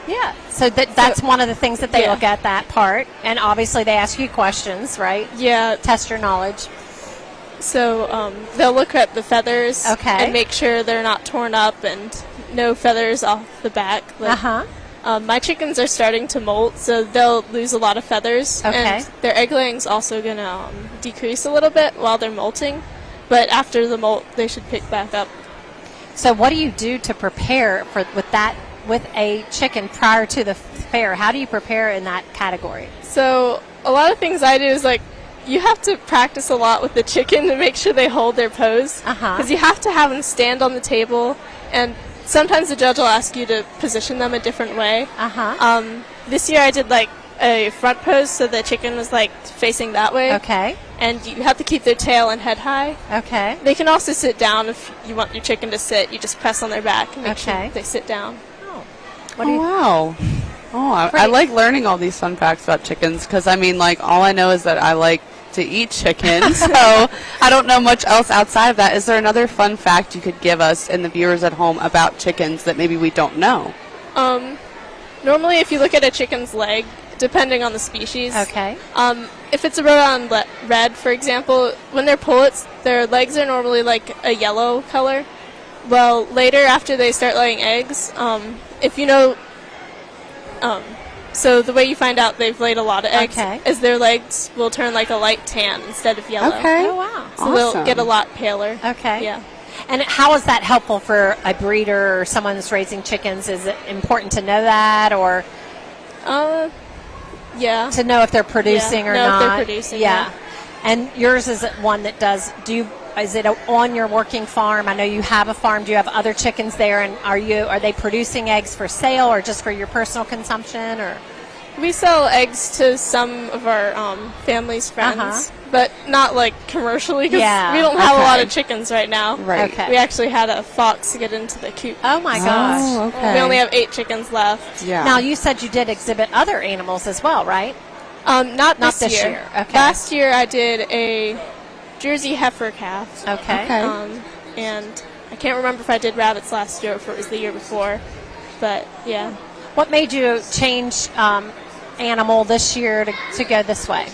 [SPEAKER 2] Yeah. So that's one of the things that they
[SPEAKER 13] Yeah.
[SPEAKER 2] look at, that part. And obviously they ask you questions, right?
[SPEAKER 13] Yeah.
[SPEAKER 2] Test your knowledge.
[SPEAKER 13] So they'll look at the feathers.
[SPEAKER 2] Okay.
[SPEAKER 13] And make sure they're not torn up and no feathers off the back. Like, my chickens are starting to molt, so they'll lose a lot of feathers.
[SPEAKER 2] Okay.
[SPEAKER 13] And their egg laying's also going to decrease a little bit while they're molting. But after the molt, they should pick back up.
[SPEAKER 2] So what do you do to prepare with a chicken prior to the fair? How do you prepare in that category?
[SPEAKER 13] So a lot of things I do is like you have to practice a lot with the chicken to make sure they hold their pose. Because you have to have them stand on the table, and sometimes the judge will ask you to position them a different way. This year I did like a front pose, so the chicken was like facing that way.
[SPEAKER 2] Okay.
[SPEAKER 13] And you have to keep their tail and head high.
[SPEAKER 2] Okay.
[SPEAKER 13] They can also sit down if you want your chicken to sit. You just press on their back and make sure they sit down.
[SPEAKER 3] Wow. Oh, I like learning all these fun facts about chickens because, I mean, like, all I know is that I like to eat chicken, so I don't know much else outside of that. Is there another fun fact you could give us and the viewers at home about chickens that maybe we don't know?
[SPEAKER 13] Normally, if you look at a chicken's leg, depending on the species, if it's a rhode red, for example, when they're pullets, their legs are normally like a yellow color. Well, later after they start laying eggs, if you know, so the way you find out they've laid a lot of eggs is their legs will turn like a light tan instead of yellow.
[SPEAKER 2] Okay. Oh, wow.
[SPEAKER 13] So they'll get a lot paler.
[SPEAKER 2] Okay.
[SPEAKER 13] Yeah.
[SPEAKER 2] And how is that helpful for a breeder or someone that's raising chickens? Is it important to know that, or
[SPEAKER 13] yeah,
[SPEAKER 2] to know if they're producing or
[SPEAKER 13] know
[SPEAKER 2] not?
[SPEAKER 13] if they're producing, yeah.
[SPEAKER 2] And yours is one that does. Is it on your working farm? I know you have a farm. Do you have other chickens there? And are they producing eggs for sale or just for your personal consumption? Or
[SPEAKER 13] we sell eggs to some of our family's friends, but not like commercially because we don't have a lot of chickens right now.
[SPEAKER 3] Right.
[SPEAKER 2] Okay.
[SPEAKER 13] We actually had a fox get into the coop.
[SPEAKER 2] Oh my gosh.
[SPEAKER 3] Oh, okay.
[SPEAKER 13] We only have 8 chickens left.
[SPEAKER 3] Yeah.
[SPEAKER 2] Now you said you did exhibit other animals as well, right?
[SPEAKER 13] Not this year.
[SPEAKER 2] Okay.
[SPEAKER 13] Last year I did a Jersey heifer calf.
[SPEAKER 2] Okay.
[SPEAKER 13] And I can't remember if I did rabbits last year or if it was the year before, but yeah.
[SPEAKER 2] What made you change animal this year to go this way?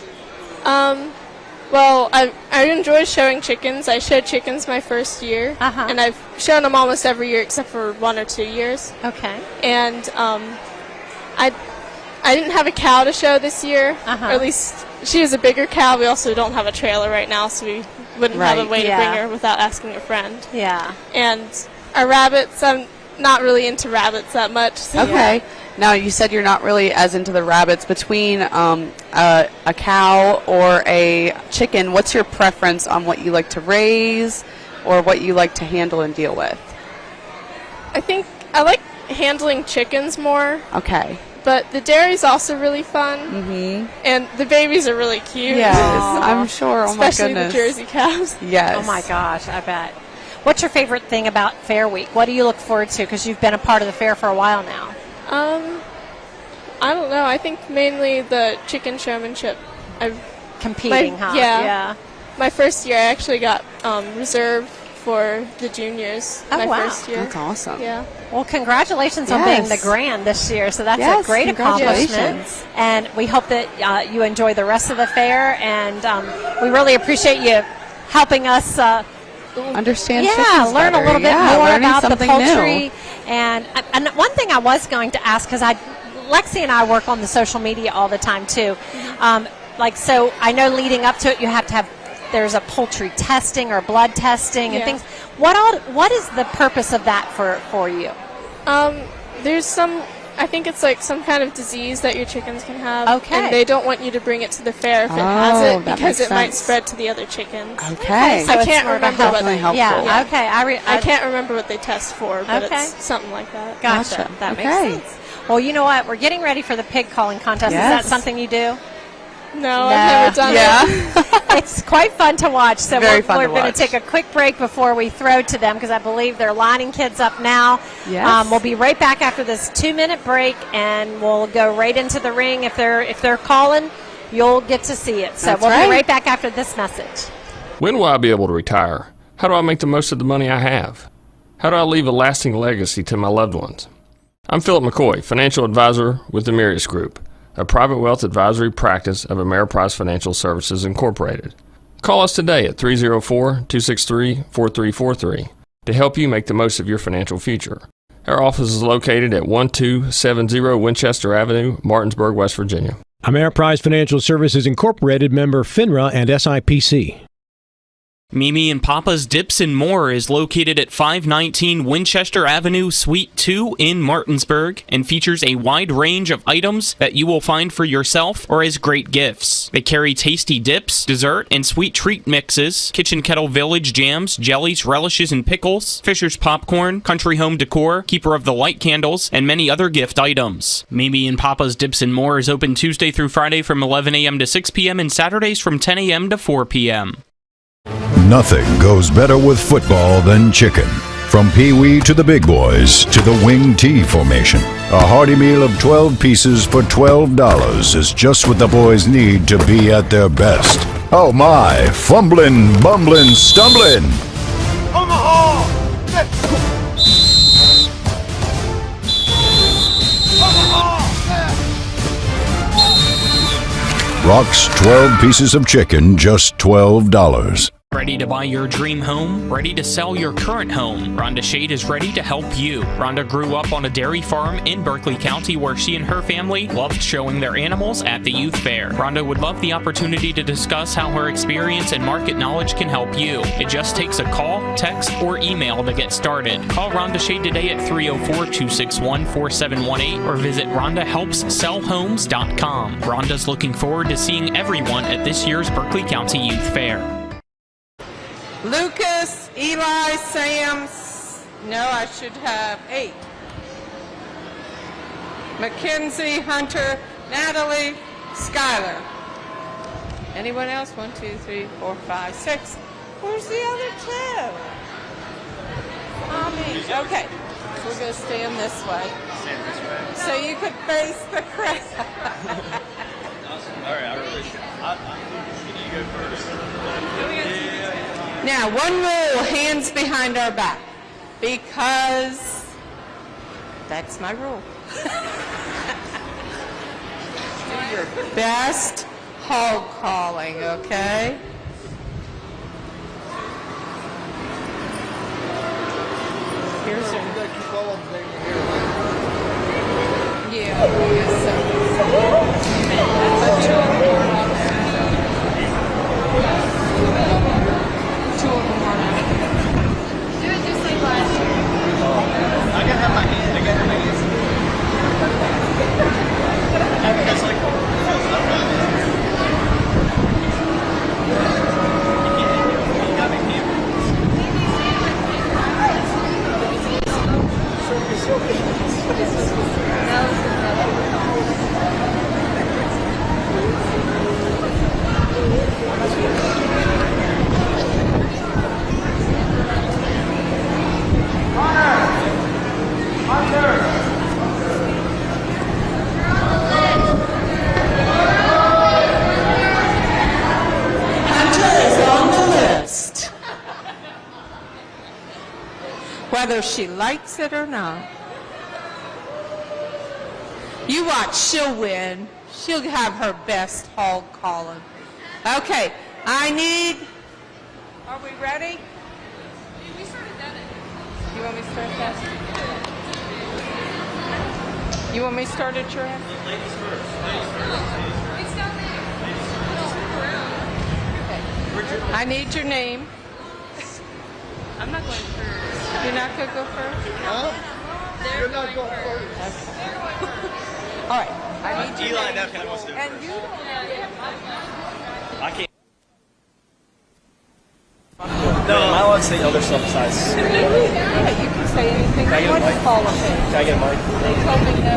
[SPEAKER 13] Well, I enjoy showing chickens. I showed chickens my first year, and I've shown them almost every year except for 1 or 2 years.
[SPEAKER 2] Okay.
[SPEAKER 13] And I didn't have a cow to show this year, or at least she was a bigger cow. We also don't have a trailer right now, so we wouldn't have a way to bring her without asking a friend.
[SPEAKER 2] Yeah.
[SPEAKER 13] And our rabbits, I'm not really into rabbits that much. So
[SPEAKER 3] Okay. Now, you said you're not really as into the rabbits. Between a cow or a chicken, what's your preference on what you like to raise or what you like to handle and deal with?
[SPEAKER 13] I think I like handling chickens more.
[SPEAKER 3] Okay.
[SPEAKER 13] But the dairy's also really fun. And the babies are really cute.
[SPEAKER 3] Yes, I'm sure. Oh, my goodness.
[SPEAKER 13] Especially the Jersey cows.
[SPEAKER 3] Yes.
[SPEAKER 2] Oh, my gosh, I bet. What's your favorite thing about Fair Week? What do you look forward to? Because you've been a part of the fair for a while now.
[SPEAKER 13] I don't know. I think mainly the chicken showmanship.
[SPEAKER 2] Competing, huh?
[SPEAKER 13] Yeah. My first year, I actually got reserved for the juniors.
[SPEAKER 2] Oh,
[SPEAKER 13] my
[SPEAKER 2] wow.
[SPEAKER 13] first year.
[SPEAKER 3] That's awesome.
[SPEAKER 13] Yeah.
[SPEAKER 2] Well, congratulations on being the grand this year. So that's a great accomplishment. And we hope that you enjoy the rest of the fair. And we really appreciate you helping us
[SPEAKER 3] understand
[SPEAKER 2] chickens learn
[SPEAKER 3] better.
[SPEAKER 2] a little bit more about the poultry.
[SPEAKER 3] New.
[SPEAKER 2] And one thing I was going to ask, because Lexi and I work on the social media all the time too. So I know leading up to it, you have to have, there's a poultry testing or blood testing and things. What is the purpose of that for you?
[SPEAKER 13] There's some, I think it's like some kind of disease that your chickens can have.
[SPEAKER 2] Okay.
[SPEAKER 13] And they don't want you to bring it to the fair if it has it because it might spread to the other chickens.
[SPEAKER 3] Okay.
[SPEAKER 2] So
[SPEAKER 13] I
[SPEAKER 2] it's
[SPEAKER 13] can't
[SPEAKER 2] more
[SPEAKER 13] remember what
[SPEAKER 3] definitely helpful.
[SPEAKER 2] Yeah. Okay.
[SPEAKER 13] I can't remember what they test for, but it's something like that.
[SPEAKER 2] Gotcha. That makes sense. Well, you know what? We're getting ready for the pig calling contest.
[SPEAKER 3] Yes.
[SPEAKER 2] Is that something you do?
[SPEAKER 13] No, I've never done it.
[SPEAKER 2] It's quite fun to watch. So
[SPEAKER 3] Very
[SPEAKER 2] we're
[SPEAKER 3] fun to
[SPEAKER 2] going to
[SPEAKER 3] watch.
[SPEAKER 2] take a quick break before we throw to them because I believe they're lining kids up now.
[SPEAKER 3] Yes.
[SPEAKER 2] We'll be right back after this 2-minute break, and we'll go right into the ring. If they're calling, you'll get to see it. So
[SPEAKER 3] That's
[SPEAKER 2] we'll
[SPEAKER 3] right.
[SPEAKER 2] be right back after this message.
[SPEAKER 12] When will I be able to retire? How do I make the most of the money I have? How do I leave a lasting legacy to my loved ones? I'm Philip McCoy, financial advisor with the Mirius Group, a private wealth advisory practice of Ameriprise Financial Services Incorporated. Call us today at 304-263-4343 to help you make the most of your financial future. Our office is located at 1270 Winchester Avenue, Martinsburg, West Virginia.
[SPEAKER 14] Ameriprise Financial Services Incorporated, member FINRA and SIPC. Mimi and Papa's Dips and More is located at 519 Winchester Avenue, Suite 2 in Martinsburg, and features a wide range of items that you will find for yourself or as great gifts. They carry tasty dips, dessert, and sweet treat mixes, Kitchen Kettle Village jams, jellies, relishes, and pickles, Fisher's popcorn, country home decor, Keeper of the Light candles, and many other gift items. Mimi and Papa's Dips and More is open Tuesday through Friday from 11 a.m. to 6 p.m. and Saturdays from 10 a.m. to 4 p.m.
[SPEAKER 7] Nothing goes better with football than chicken. From Pee Wee to the big boys to the wing T formation, a hearty meal of 12 pieces for $12 is just what the boys need to be at their best. Oh my, fumbling, bumbling, stumbling.
[SPEAKER 8] Omaha!
[SPEAKER 7] Rock's 12 pieces of chicken, just $12.
[SPEAKER 14] Ready to buy your dream home? Ready to sell your current home? Rhonda Shade is ready to help you. Rhonda grew up on a dairy farm in Berkeley County where she and her family loved showing their animals at the youth fair. Rhonda would love the opportunity to discuss how her experience and market knowledge can help you. It just takes a call, text, or email to get started. Call Rhonda Shade today at 304-261-4718 or visit RhondaHelpsSellHomes.com. Rhonda's looking forward to seeing everyone at this year's Berkeley County Youth Fair.
[SPEAKER 15] Lucas, Eli, Sam, no, I should have 8. Mackenzie, Hunter, Natalie, Skylar. Anyone else? 1, 2, 3, 4, 5, 6. Where's the other 2? Mommy. Okay, we're going to stand this way.
[SPEAKER 16] Stand this way.
[SPEAKER 15] So you could face the crowd.
[SPEAKER 16] Awesome. All right, I really should. Can you go first?
[SPEAKER 15] Now, one rule, hands behind our back, because that's my rule. Do your best hog calling, okay? Here's your... Yeah, whether she likes it or not. You watch, she'll win. She'll have her best hog calling. Okay, I need... Are we ready? We started that. You want me to start that? You want me to start at your end?
[SPEAKER 16] Ladies first.
[SPEAKER 15] It's down there. Okay. I need your name.
[SPEAKER 13] I'm not going first.
[SPEAKER 15] You're not going to go first?
[SPEAKER 8] Huh? You're not going first.
[SPEAKER 15] Okay. All right. I need your
[SPEAKER 16] Eli
[SPEAKER 15] name.
[SPEAKER 16] definitely wants to do
[SPEAKER 15] And you don't have
[SPEAKER 16] I can't. No, I want to say other stuff besides.
[SPEAKER 15] Yeah, you can say anything
[SPEAKER 16] Can I
[SPEAKER 15] you
[SPEAKER 16] get a
[SPEAKER 15] want to
[SPEAKER 16] mic?
[SPEAKER 15] call them.
[SPEAKER 16] Can I get a mic?
[SPEAKER 15] They told me no.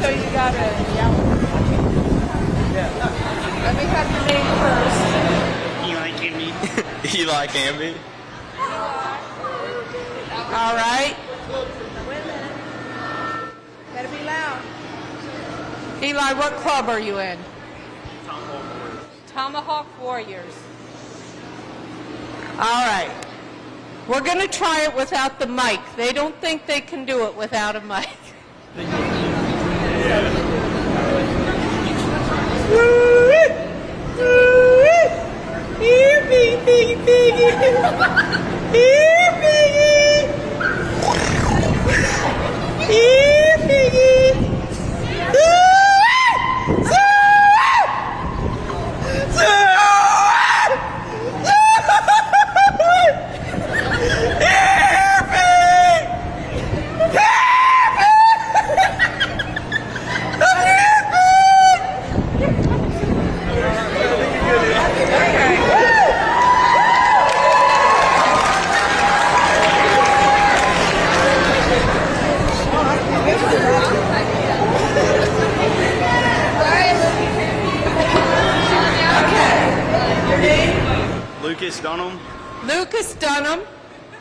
[SPEAKER 15] So you got to yell. Let me have your name first.
[SPEAKER 16] Eli Canby. Eli Canby.
[SPEAKER 15] All right. Better be loud. Eli, what club are you in? Tomahawk Warriors. All right. We're going to try it without the mic. They don't think they can do it without a mic. Here, piggy, piggy. Here, piggy. Here, piggy.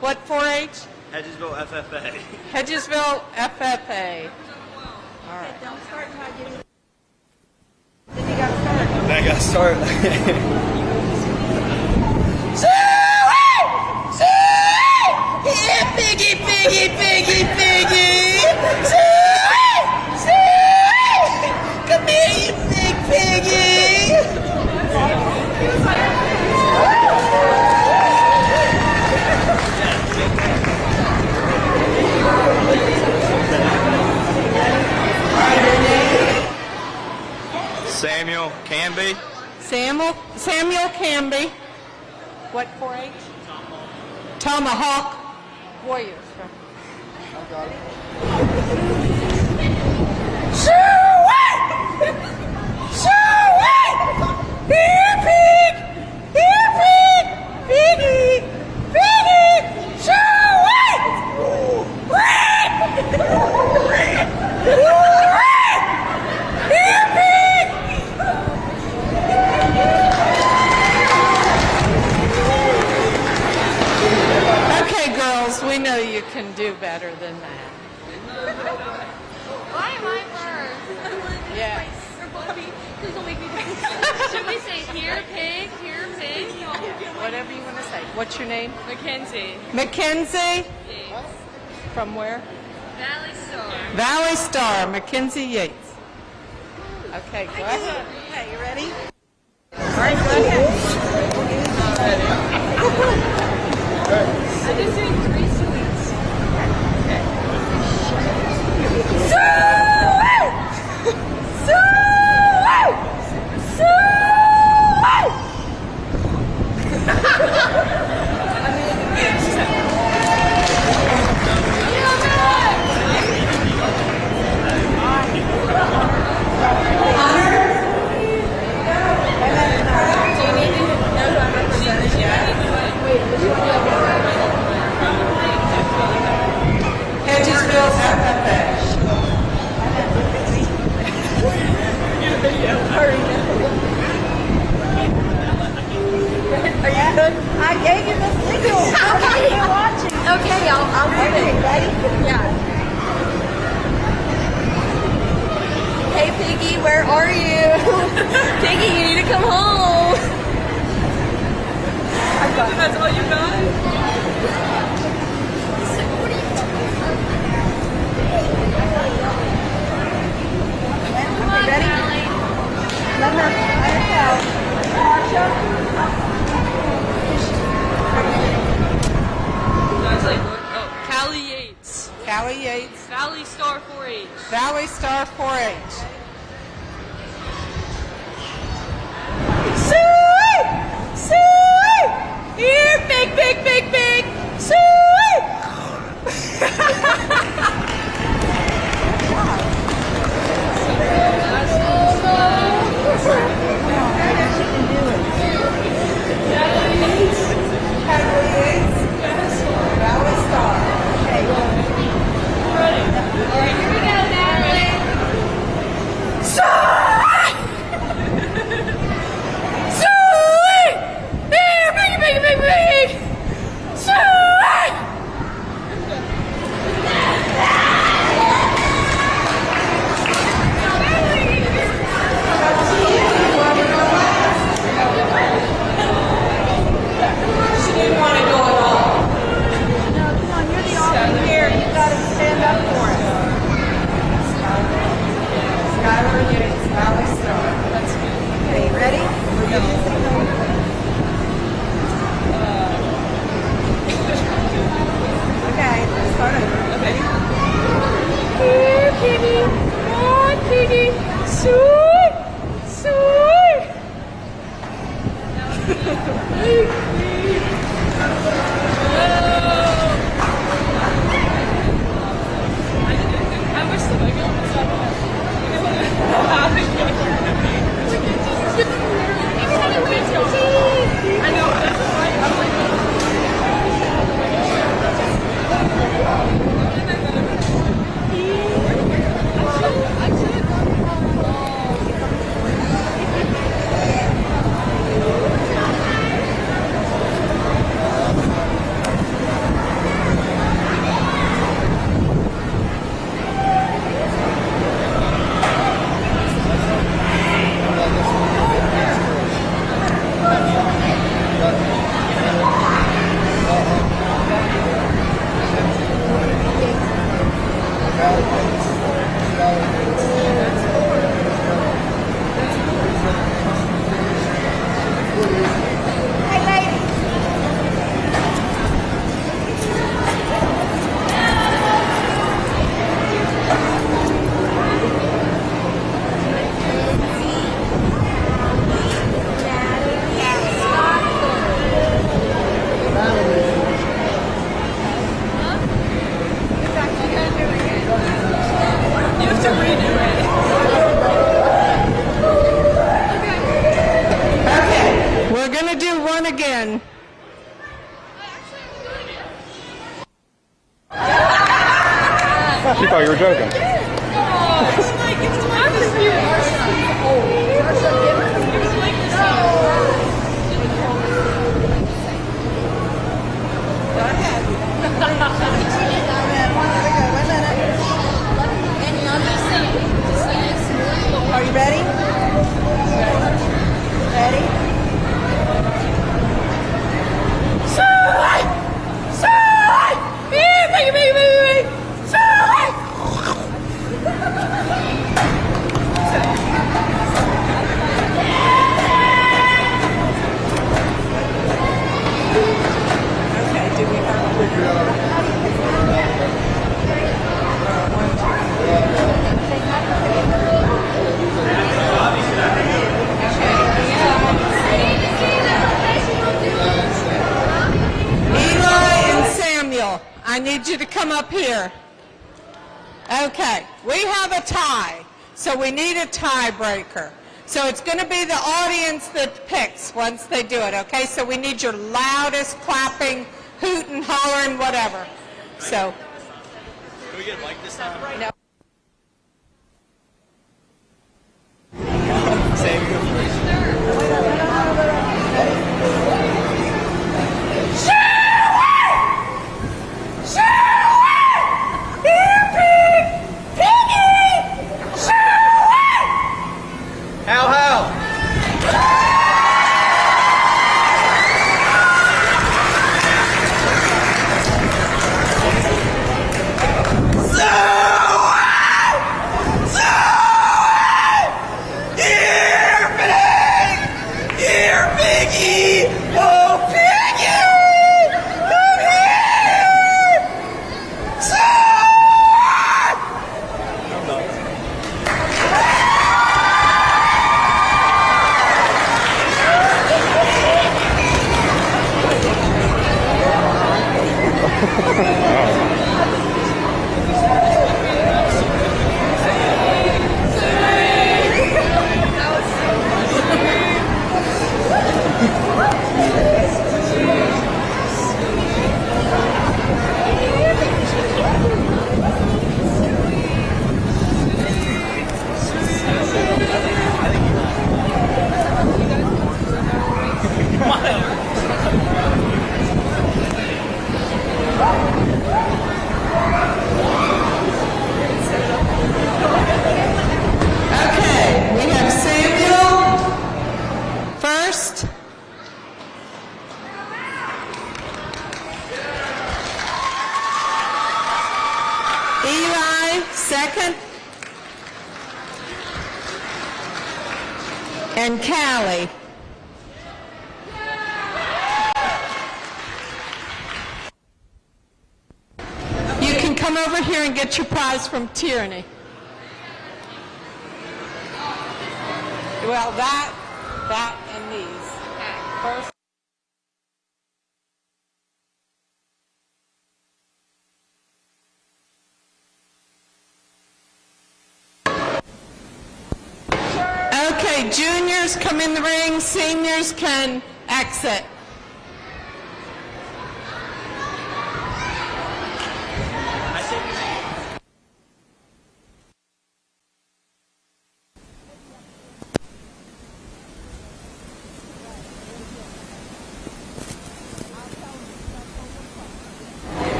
[SPEAKER 15] What 4-H?
[SPEAKER 16] Hedgesville FFA.
[SPEAKER 15] Hedgesville FFA. All right.
[SPEAKER 8] Don't start until I give you.
[SPEAKER 16] I got to start.
[SPEAKER 8] Yeah, piggy, piggy, piggy, piggy. Come here, you big piggy.
[SPEAKER 16] Samuel Canby.
[SPEAKER 15] Samuel Canby. What 4-H? Tomahawk Warriors.
[SPEAKER 8] I got it. Here, pig! Here, pig! Piggy! Piggy! Here, pig!
[SPEAKER 15] Okay, girls, we know you can do better than that.
[SPEAKER 17] Why am I first?
[SPEAKER 15] Yeah.
[SPEAKER 17] Please don't make me Should we say here, pig, here, pig?
[SPEAKER 15] Whatever you want to say. What's your name?
[SPEAKER 17] Mackenzie.
[SPEAKER 15] Mackenzie?
[SPEAKER 17] Yates.
[SPEAKER 15] From where?
[SPEAKER 17] Valley Star.
[SPEAKER 15] Valley Star, Mackenzie Yates. Okay, go ahead.
[SPEAKER 8] Okay, you ready? All right, go ahead.
[SPEAKER 17] I just doing 3 sweets.
[SPEAKER 15] Hedgesville FFA.
[SPEAKER 8] Are you good? I gave you the signal. Okay, you're watching. Okay, I'll do it. Ready? Yeah. Hey, Piggy, where are you? Piggy, you need to come home. That's all you got? Ready? Let her
[SPEAKER 17] Callie Yates.
[SPEAKER 15] Callie Yates.
[SPEAKER 17] Valley Star 4-H.
[SPEAKER 15] Valley Star 4-H.
[SPEAKER 8] Here, big, big, big, big.
[SPEAKER 15] Valley Star.
[SPEAKER 8] Here we go, Natalie. Here, big, big, big, big.
[SPEAKER 18] She thought you were joking.
[SPEAKER 8] Are you ready? Ready?
[SPEAKER 15] I need you to come up here. Okay, we have a tie, so we need a tiebreaker. So it's going to be the audience that picks once they do it, okay? So we need your loudest clapping, hooting, hollering, whatever. So.
[SPEAKER 16] Can we get a mic this time?
[SPEAKER 15] No. Second. And Callie. You can come over here and get your prize from Tyranny. Well, that, and these. First. Okay, juniors come in the ring, seniors can exit.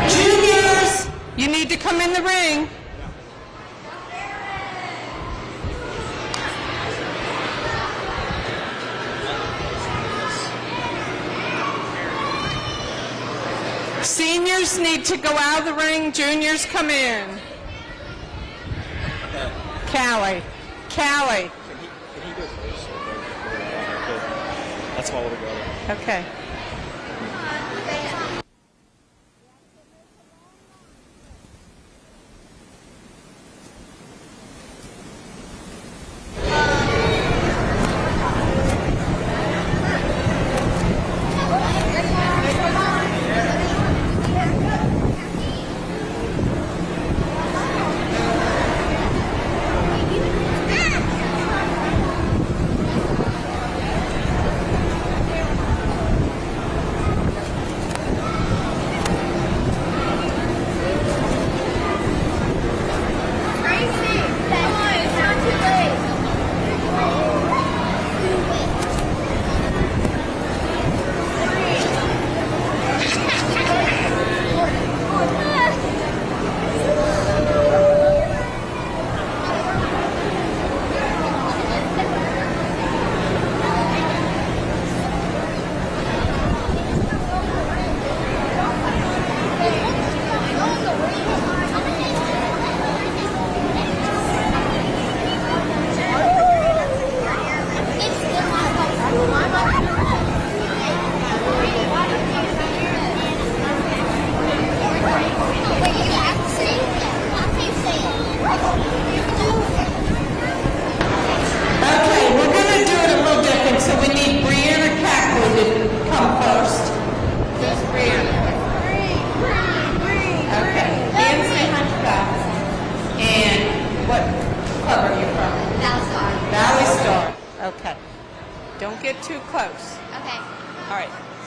[SPEAKER 15] Juniors, you need to come in the ring. Seniors need to go out of the ring. Juniors come in. Callie.
[SPEAKER 16] Can he go first? Let's follow together.
[SPEAKER 15] Okay.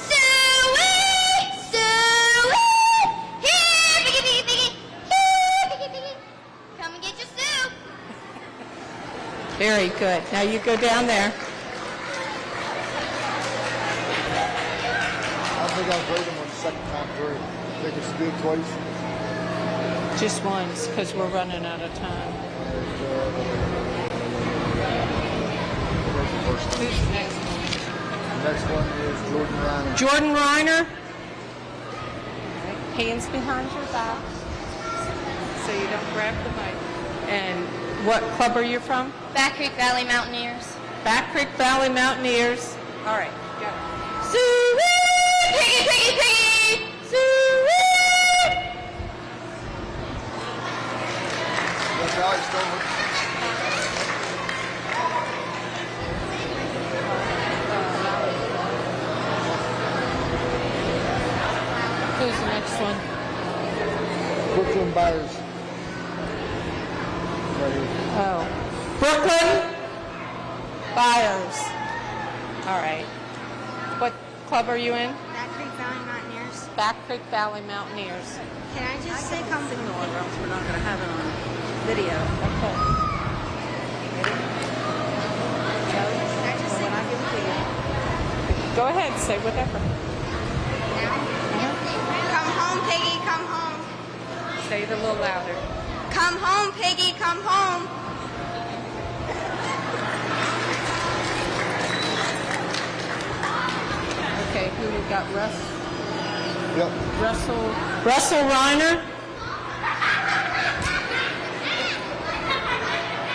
[SPEAKER 8] Suey! Suey! Here, piggy, piggy, piggy! Here, piggy, piggy! Come and get your soup!
[SPEAKER 15] Very good. Now you go down there.
[SPEAKER 18] I think I'll grade them on the second time through. Think it's good twice.
[SPEAKER 15] Just once, because we're running out of time. Who's the next one?
[SPEAKER 18] The next one is Jordan Reiner.
[SPEAKER 15] Jordan Reiner. Hands behind your back so you don't grab the mic. And what club are you from?
[SPEAKER 8] Back Creek Valley Mountaineers.
[SPEAKER 15] Back Creek Valley Mountaineers. All right, go.
[SPEAKER 8] Suey! Piggy, piggy, piggy! Suey!
[SPEAKER 18] That's Alex Stover.
[SPEAKER 15] Who's the next one?
[SPEAKER 18] Brooklyn Byers. Right here.
[SPEAKER 15] Oh. Brooklyn Byers. All right. What club are you in?
[SPEAKER 8] Back Creek Valley Mountaineers.
[SPEAKER 15] Back Creek Valley Mountaineers.
[SPEAKER 8] Can I just say come
[SPEAKER 19] signal or else we're not going to have it on video.
[SPEAKER 15] Okay.
[SPEAKER 19] When I give it to you.
[SPEAKER 15] Go ahead, say whatever.
[SPEAKER 8] Come home, Piggy, come home.
[SPEAKER 15] Say it a little louder.
[SPEAKER 8] Come home, Piggy, come home.
[SPEAKER 15] Okay, who we got? Russ?
[SPEAKER 18] Yep.
[SPEAKER 15] Russell Reiner?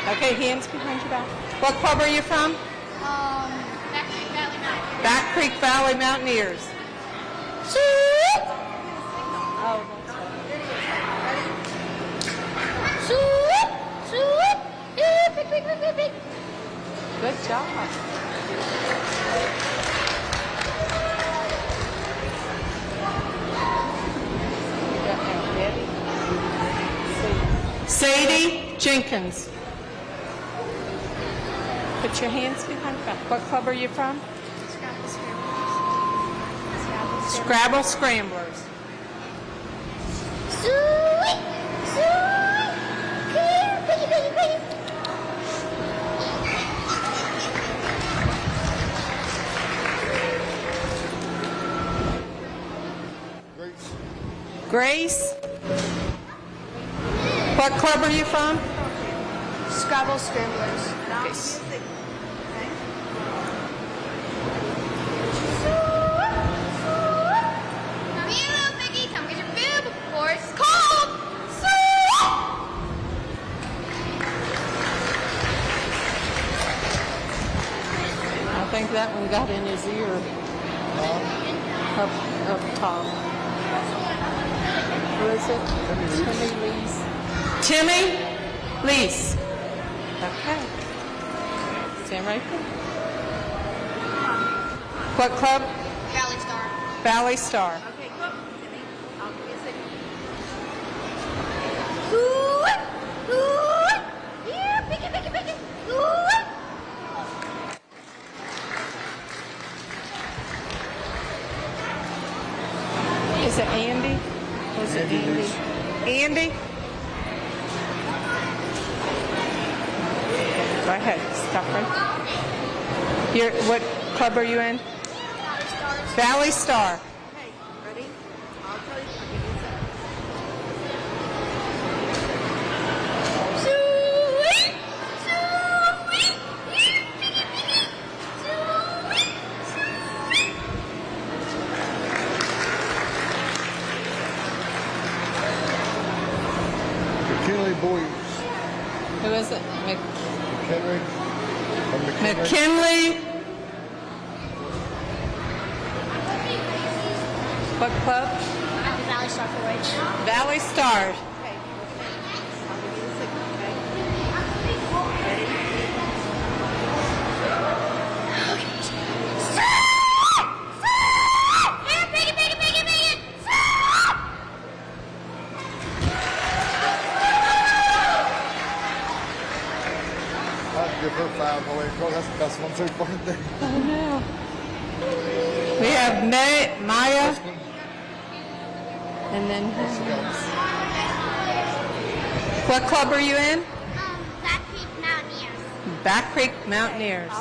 [SPEAKER 15] Okay, hands behind your back. What club are you from?
[SPEAKER 8] Back Creek Valley Mountaineers.
[SPEAKER 15] Back Creek Valley Mountaineers. Oh, that's
[SPEAKER 8] Swoop, swoop, pick, pick, pick, pick, pick.
[SPEAKER 15] good job. Sadie Jenkins. Put your hands behind your back. What club are you from? Scrabble Scramblers.
[SPEAKER 8] Swoop, swoop, here, piggy, piggy, piggy.
[SPEAKER 15] Grace. What club are you from?
[SPEAKER 8] Scrabble Scramblers.
[SPEAKER 15] Okay.
[SPEAKER 8] Come here, little piggy. Come get your food before it's cold. Swoop.
[SPEAKER 15] I think that one got in his ear. Up top. Who is it? Timmy Lees. Timmy Lees. Okay. Stand right there. What club?
[SPEAKER 8] Valley Star.
[SPEAKER 15] Valley Star.
[SPEAKER 19] Okay, come. Timmy, I'll give you a signal.
[SPEAKER 8] Swoop, swoop. Here, piggy, piggy, piggy. Swoop.
[SPEAKER 15] Is it Andy? Was it Andy? Andy? Go ahead. Stop right. What club are you in? Valley Star.
[SPEAKER 19] Okay, ready? I'll tell you. I'll give you a signal.
[SPEAKER 8] Swoop, swoop. Here, piggy, piggy. Swoop, swoop.
[SPEAKER 18] McKinley Boyers.
[SPEAKER 15] Who is it?
[SPEAKER 18] McHenry.
[SPEAKER 15] McKinley. What club?
[SPEAKER 8] Valley Star for Ridge.
[SPEAKER 15] Valley Star.
[SPEAKER 19] Okay, I'll give you the signal, okay? Ready?
[SPEAKER 8] Here, piggy, piggy, piggy, piggy. Swoop.
[SPEAKER 18] I have to give her 5 away. That's the best one so far.
[SPEAKER 15] Oh no. We have Maya. And then what club are you in?
[SPEAKER 8] Back Creek Mountaineers.
[SPEAKER 15] Back Creek Mountaineers.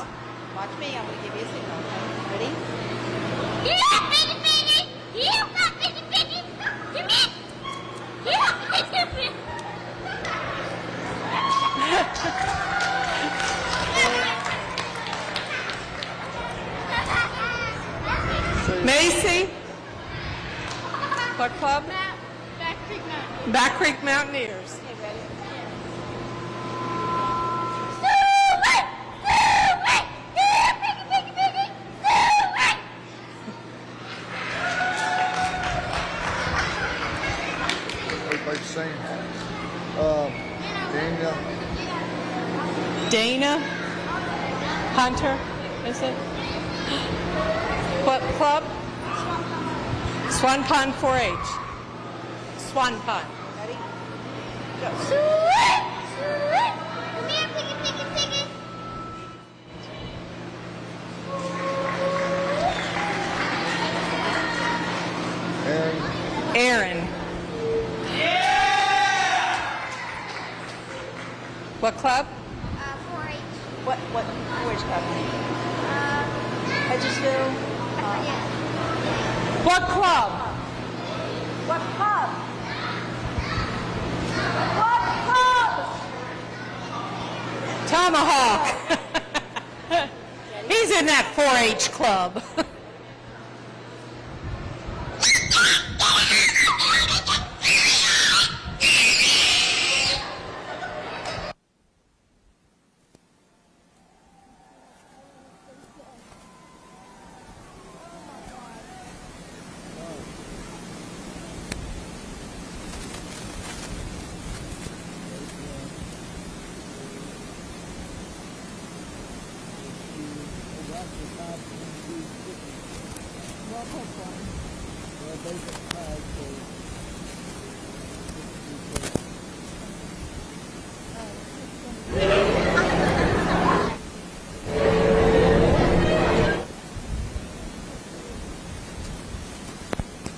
[SPEAKER 19] Watch me. I'm going to give you a signal. Okay? Ready?
[SPEAKER 8] Yeah, piggy, piggy. Yeah, piggy, piggy. Come here. Yeah, piggy, piggy.
[SPEAKER 15] Macy? What club?
[SPEAKER 8] Back Creek Mountaineers.
[SPEAKER 15] Back Creek Mountaineers.
[SPEAKER 18] Everybody's saying.
[SPEAKER 15] Dana? Hunter, is it? What club? Swan Pond 4-H. Swan Pond. Ready? Go.
[SPEAKER 8] Come here, piggy, piggy, piggy.
[SPEAKER 15] Aaron. What club?
[SPEAKER 8] 4-H.
[SPEAKER 19] What 4-H club? Hedgesville.
[SPEAKER 15] What club?
[SPEAKER 19] What club? What club?
[SPEAKER 15] Tomahawk. He's in that 4-H club.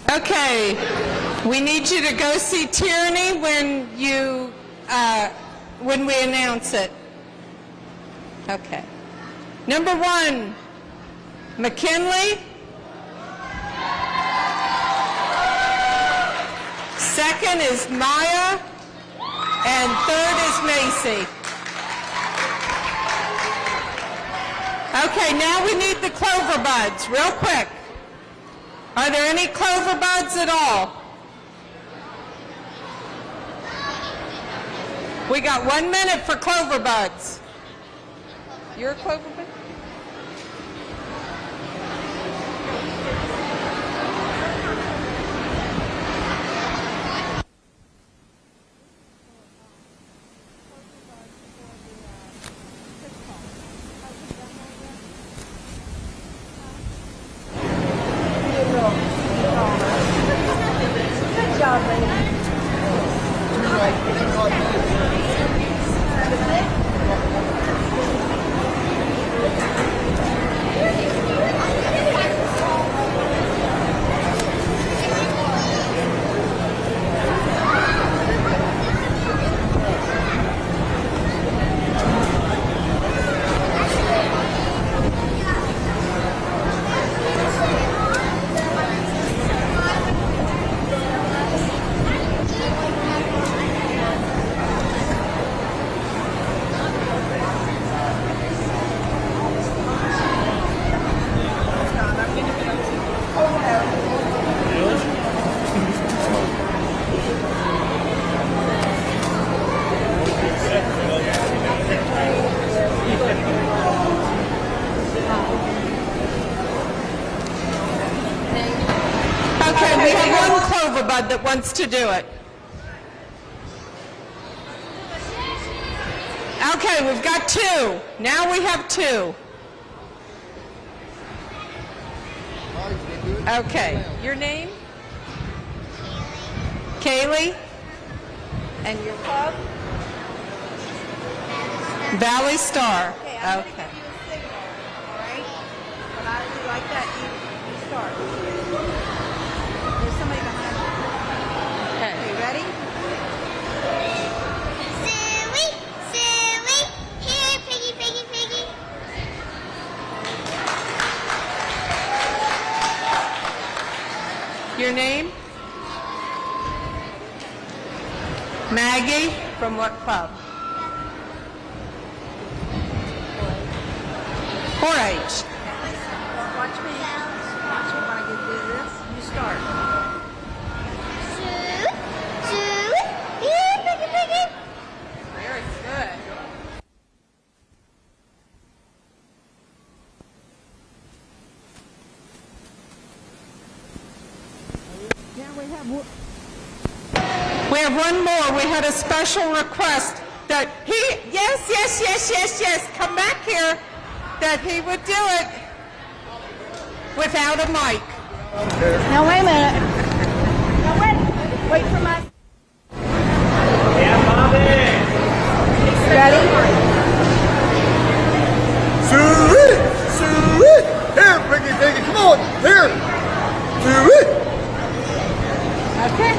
[SPEAKER 15] Okay, we need you to go see Tyranny when we announce it. Okay. Number 1, McKinley. Second is Maya, and third is Macy. Okay, now we need the clover buds, real quick. Are there any clover buds at all? We got 1 minute for clover buds. You're a clover bud?
[SPEAKER 19] Good job, lady. Okay, we have one clover bud that wants to do it. Okay, we've got 2. Now we have 2. Okay, your name? Kaylee? And your club? Valley Star. Okay, I'm going to give you a signal, all right? When I do like that, you start
[SPEAKER 15] start. There's somebody behind you. Okay, ready?
[SPEAKER 8] Silly, silly, here, piggy, piggy, piggy.
[SPEAKER 15] Your name? Maggie. From what club? 4-H. Watch me. Watch me when I get to do this. You start.
[SPEAKER 8] Silly, here, piggy, piggy.
[SPEAKER 15] Very good. We have one more. We had a special request that yes, come back here, that he would do it without a mic.
[SPEAKER 20] Now, wait a minute. Now, wait for my...
[SPEAKER 18] Yeah, Bobby.
[SPEAKER 20] Ready?
[SPEAKER 18] Sweet, sweet. Here, piggy, piggy, come on. Here. Sweet.
[SPEAKER 20] Okay.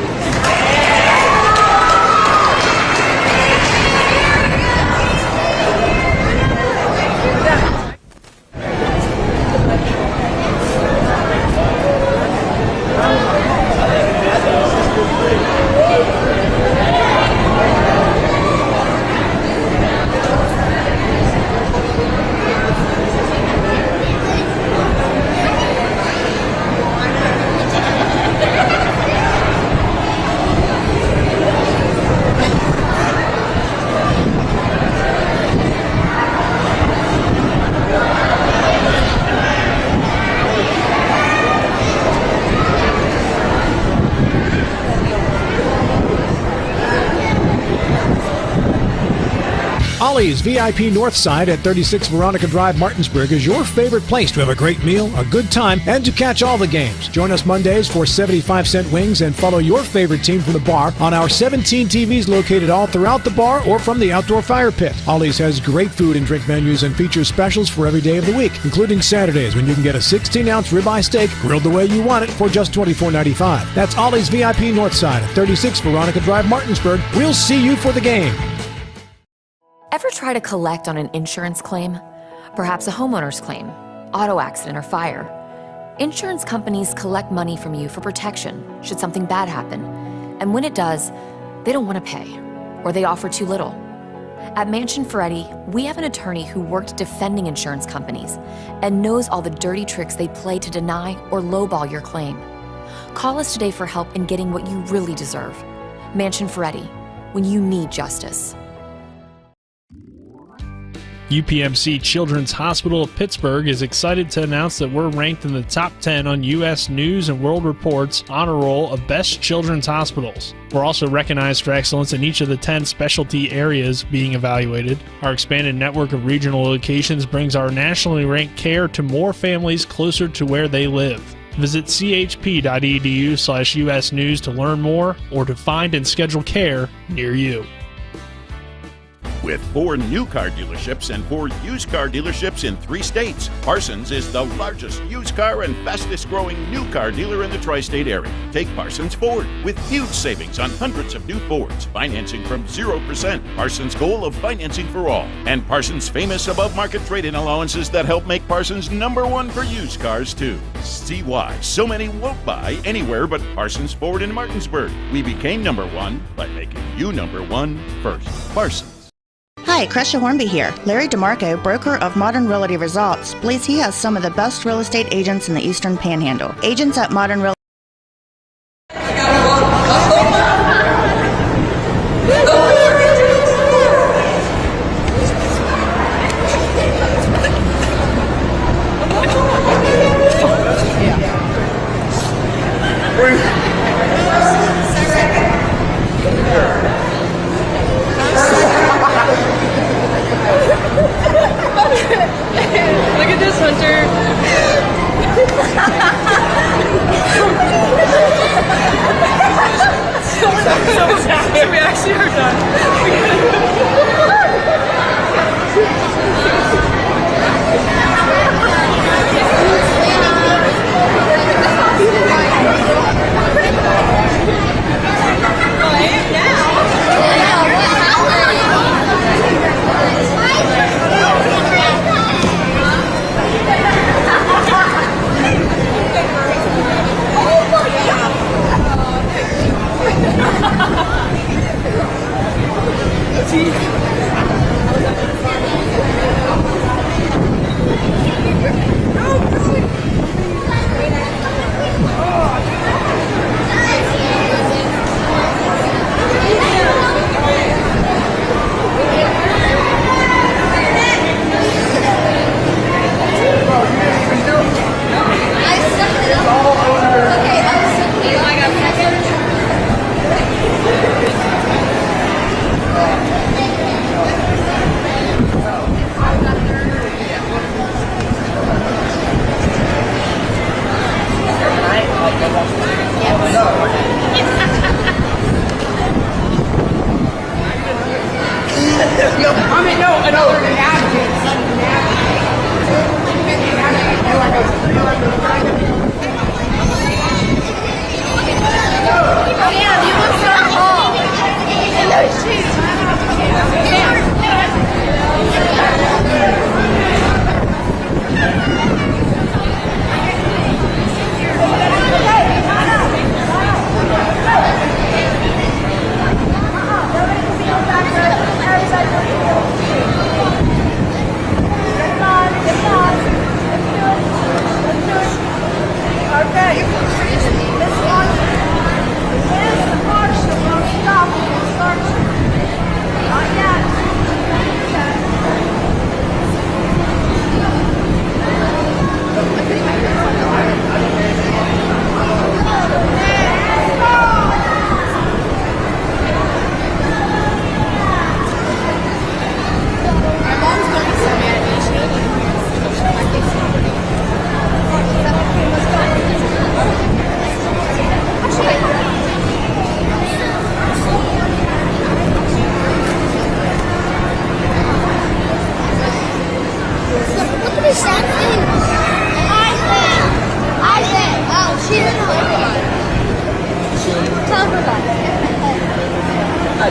[SPEAKER 21] Ollie's VIP Northside at 36 Veronica Drive, Martinsburg is your favorite place to have a great meal, a good time, and to catch all the games. Join us Mondays for 75-cent wings and follow your favorite team from the bar on our 17 TVs located all throughout the bar or from the outdoor fire pit. Ollie's has great food and drink menus and features specials for every day of the week, including Saturdays when you can get a 16-ounce ribeye steak grilled the way you want it for just $24.95. That's Ollie's VIP Northside at 36 Veronica Drive, Martinsburg. We'll see you for the game.
[SPEAKER 22] Ever try to collect on an insurance claim? Perhaps a homeowner's claim, auto accident, or fire. Insurance companies collect money from you for protection should something bad happen. And when it does, they don't want to pay, or they offer too little. At Mansion Ferretti, we have an attorney who worked defending insurance companies and knows all the dirty tricks they play to deny or lowball your claim. Call us today for help in getting what you really deserve. Mansion Ferretti, when you need justice.
[SPEAKER 1] UPMC Children's Hospital of Pittsburgh is excited to announce that we're ranked in the top 10 on U.S. News and World Report's honor roll of best children's hospitals. We're also recognized for excellence in each of the 10 specialty areas being evaluated. Our expanded network of regional locations brings our nationally ranked care to more families closer to where they live. Visit chp.edu/US News to learn more or to find and schedule care near you.
[SPEAKER 23] With 4 new car dealerships and 4 used car dealerships in 3 states, Parsons is the largest used car and fastest growing new car dealer in the tri-state area. Take Parsons Ford with huge savings on hundreds of new Fords, financing from 0%, Parsons' goal of financing for all, and Parsons' famous above-market trade-in allowances that help make Parsons #1 for used cars too. See why so many won't buy anywhere but Parsons Ford in Martinsburg. We became #1 by making you #1 first. Parsons.
[SPEAKER 24] Hi, Crescia Hornby here. Larry DeMarco, broker of Modern Realty Results, believes he has some of the best real estate agents in the Eastern Panhandle. Agents at Modern Realty.
[SPEAKER 17] Look at this, Hunter. So we actually are done.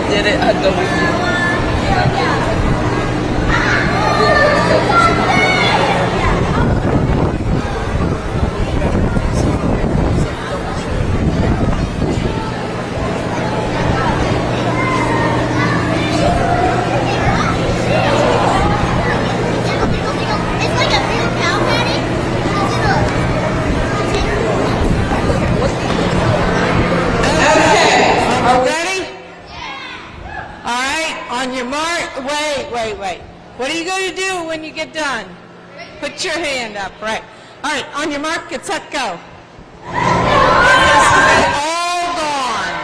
[SPEAKER 15] did it, I'd go with you. On your mark, wait. What are you going to do when you get done? Put your hand up, right. All right, on your mark, get set, go. All gone.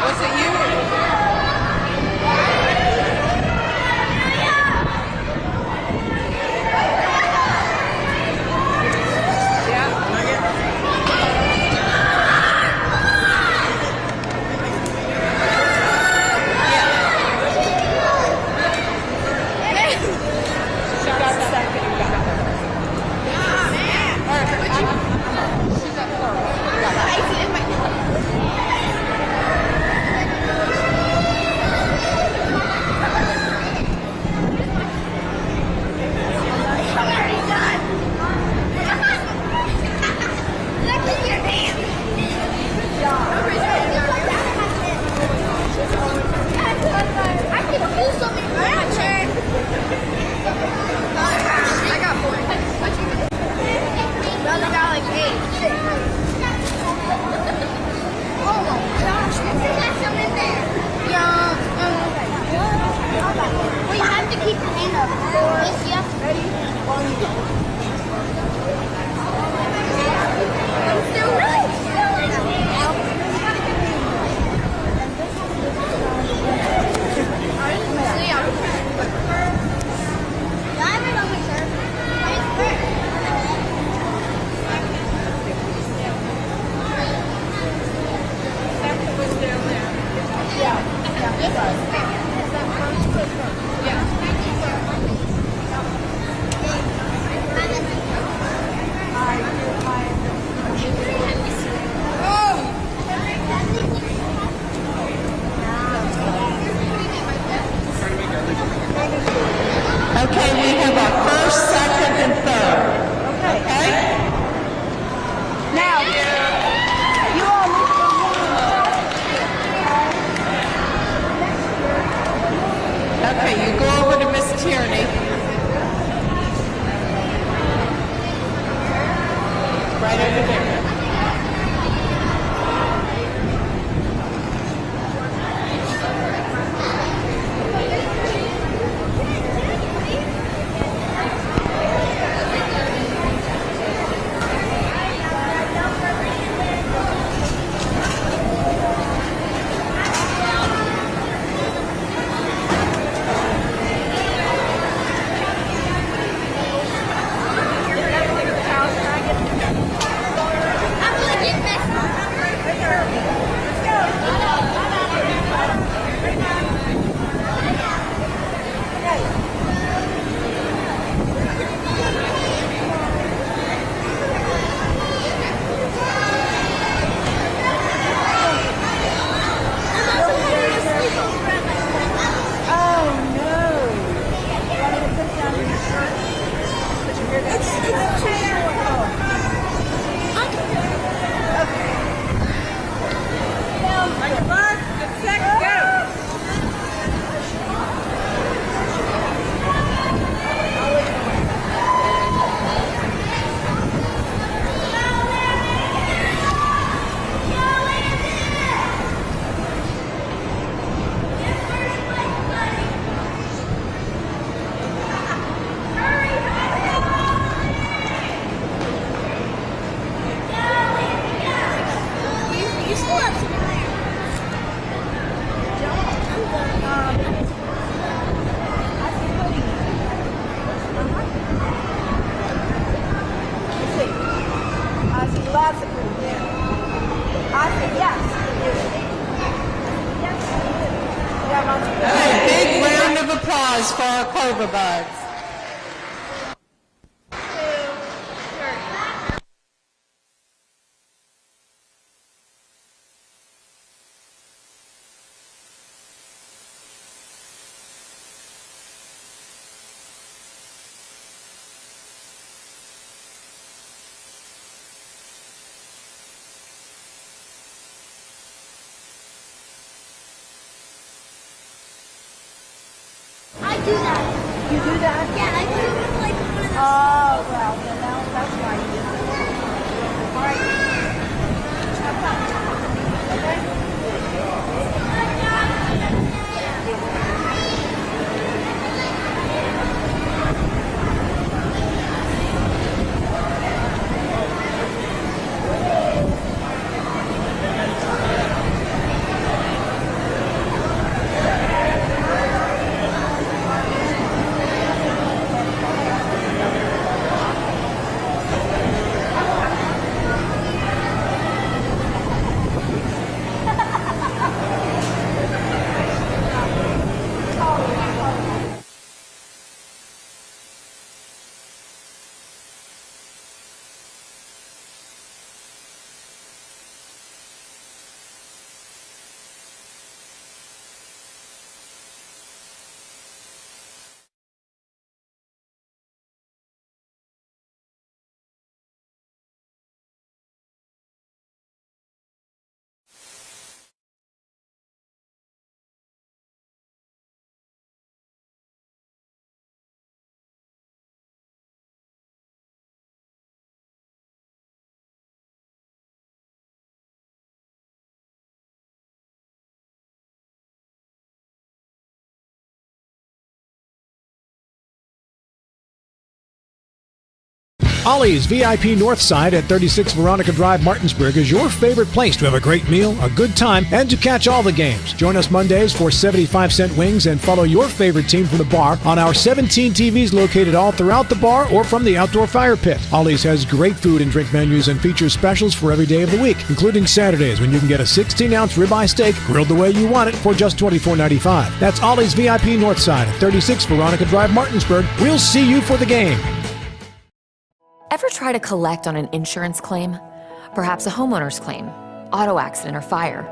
[SPEAKER 15] Was it you? Okay, we have our first, second, and third. Okay?
[SPEAKER 20] Now, you all
[SPEAKER 15] Okay, you go over to Miss Tierney. Right over there. A big round of applause for our Clover Buds.
[SPEAKER 8] do that.
[SPEAKER 20] You do that?
[SPEAKER 8] Yeah, I do like one of those.
[SPEAKER 20] Oh, well, then that's why you do it. All right. Have fun. Okay?
[SPEAKER 21] Ollie's VIP Northside at 36 Veronica Drive, Martinsburg is your favorite place to have a great meal, a good time, and to catch all the games. Join us Mondays for 75-cent wings and follow your favorite team from the bar on our 17 TVs located all throughout the bar or from the outdoor fire pit. Ollie's has great food and drink menus and features specials for every day of the week, including Saturdays when you can get a 16-ounce ribeye steak grilled the way you want it for just $24.95. That's Ollie's VIP Northside at 36 Veronica Drive, Martinsburg. We'll see you for the game.
[SPEAKER 22] Ever try to collect on an insurance claim? Perhaps a homeowner's claim, auto accident, or fire.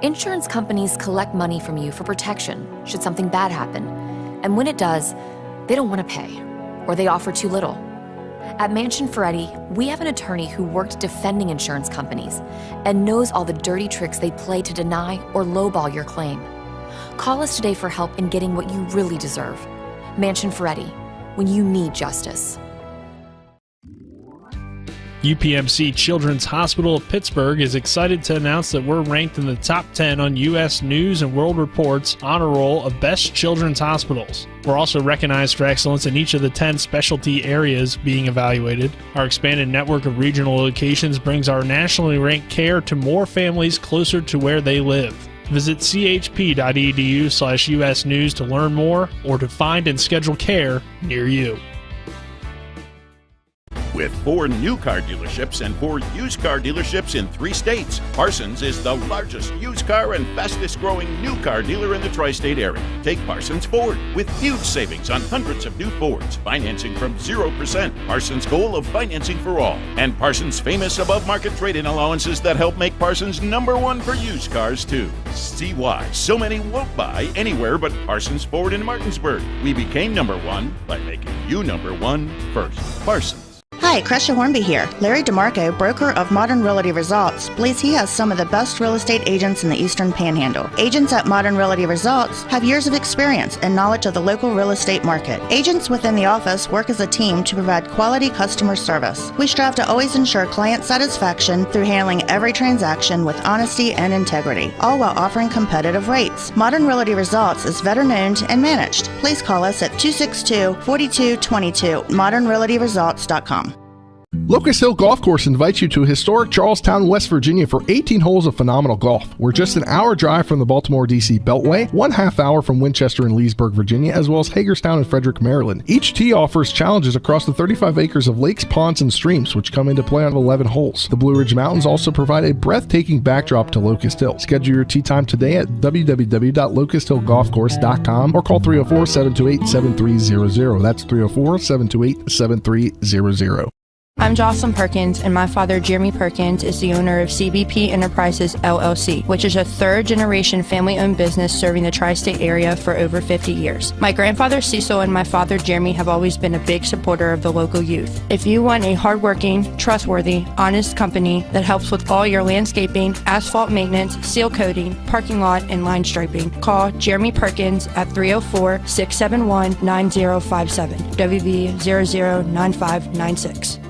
[SPEAKER 22] Insurance companies collect money from you for protection should something bad happen. And when it does, they don't want to pay, or they offer too little. At Mansion Ferretti, we have an attorney who worked defending insurance companies and knows all the dirty tricks they play to deny or lowball your claim. Call us today for help in getting what you really deserve. Mansion Ferretti, when you need justice.
[SPEAKER 1] UPMC Children's Hospital of Pittsburgh is excited to announce that we're ranked in the top 10 on U.S. News and World Report's honor roll of best children's hospitals. We're also recognized for excellence in each of the 10 specialty areas being evaluated. Our expanded network of regional locations brings our nationally ranked care to more families closer to where they live. Visit chp.edu/US News to learn more or to find and schedule care near you.
[SPEAKER 23] With 4 new car dealerships and 4 used car dealerships in 3 states, Parsons is the largest used car and fastest growing new car dealer in the tri-state area. Take Parsons Ford with huge savings on hundreds of new Fords, financing from 0%, Parsons' goal of financing for all, and Parsons' famous above-market trade-in allowances that help make Parsons #1 for used cars too. See why so many won't buy anywhere but Parsons Ford in Martinsburg. We became #1 by making you #1 first. Parsons.
[SPEAKER 24] Hi, Crescia Hornby here. Larry DeMarco, broker of Modern Realty Results, believes he has some of the best real estate agents in the Eastern Panhandle. Agents at Modern Realty Results have years of experience and knowledge of the local real estate market. Agents within the office work as a team to provide quality customer service. We strive to always ensure client satisfaction through handling every transaction with honesty and integrity, all while offering competitive rates. Modern Realty Results is veteran-owned and managed. Please call us at 262-4222, modernrealtyresults.com.
[SPEAKER 4] Locust Hill Golf Course invites you to historic Charlestown, West Virginia for 18 holes of phenomenal golf. We're just an hour drive from the Baltimore-D.C. Beltway, 1/2 hour from Winchester and Leesburg, Virginia, as well as Hagerstown and Frederick, Maryland. Each tee offers challenges across the 35 acres of lakes, ponds, and streams, which come into play on 11 holes. The Blue Ridge Mountains also provide a breathtaking backdrop to Locust Hill. Schedule your tee time today at www.locusthillgolfcourse.com or call 304-728-7300. That's 304-728-7300.
[SPEAKER 5] I'm Jocelyn Perkins, and my father, Jeremy Perkins, is the owner of CBP Enterprises, LLC, which is a third-generation family-owned business serving the tri-state area for over 50 years. My grandfather, Cecil, and my father, Jeremy, have always been a big supporter of the local youth. If you want a hardworking, trustworthy, honest company that helps with all your landscaping, asphalt maintenance, seal coating, parking lot, and line striping, call Jeremy Perkins at 304-671-9057, WV009596.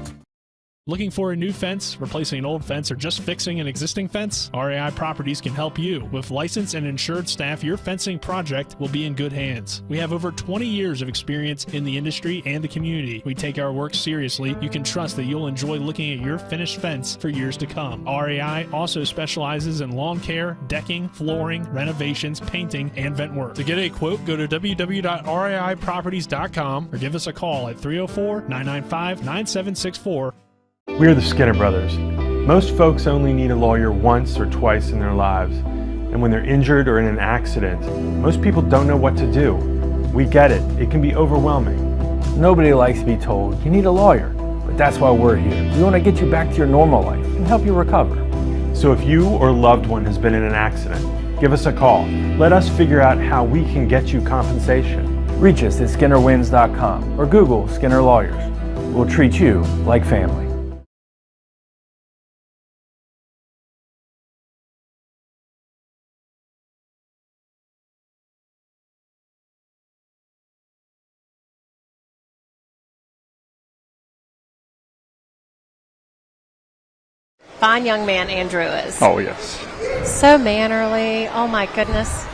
[SPEAKER 1] Looking for a new fence, replacing an old fence, or just fixing an existing fence? RAI Properties can help you. With licensed and insured staff, your fencing project will be in good hands. We have over 20 years of experience in the industry and the community. We take our work seriously. You can trust that you'll enjoy looking at your finished fence for years to come. RAI also specializes in lawn care, decking, flooring, renovations, painting, and vent work. To get a quote, go to www.raiproperties.com or give us a call at 304-995-9764.
[SPEAKER 6] We're the Skinner Brothers. Most folks only need a lawyer once or twice in their lives. And when they're injured or in an accident, most people don't know what to do. We get it. It can be overwhelming.
[SPEAKER 9] Nobody likes to be told, you need a lawyer. But that's why we're here. We want to get you back to your normal life and help you recover.
[SPEAKER 6] So if you or loved one has been in an accident, give us a call. Let us figure out how we can get you compensation.
[SPEAKER 9] Reach us at SkinnerWins.com or Google Skinner Lawyers. We'll treat you like family.
[SPEAKER 2] Fine young man Andrew is.
[SPEAKER 10] Oh, yes.
[SPEAKER 2] So mannerly. Oh, my goodness.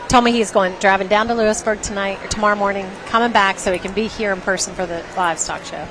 [SPEAKER 2] Told me he's driving down to Lewisburg tonight or tomorrow morning, coming back so he can be here in person for the livestock show.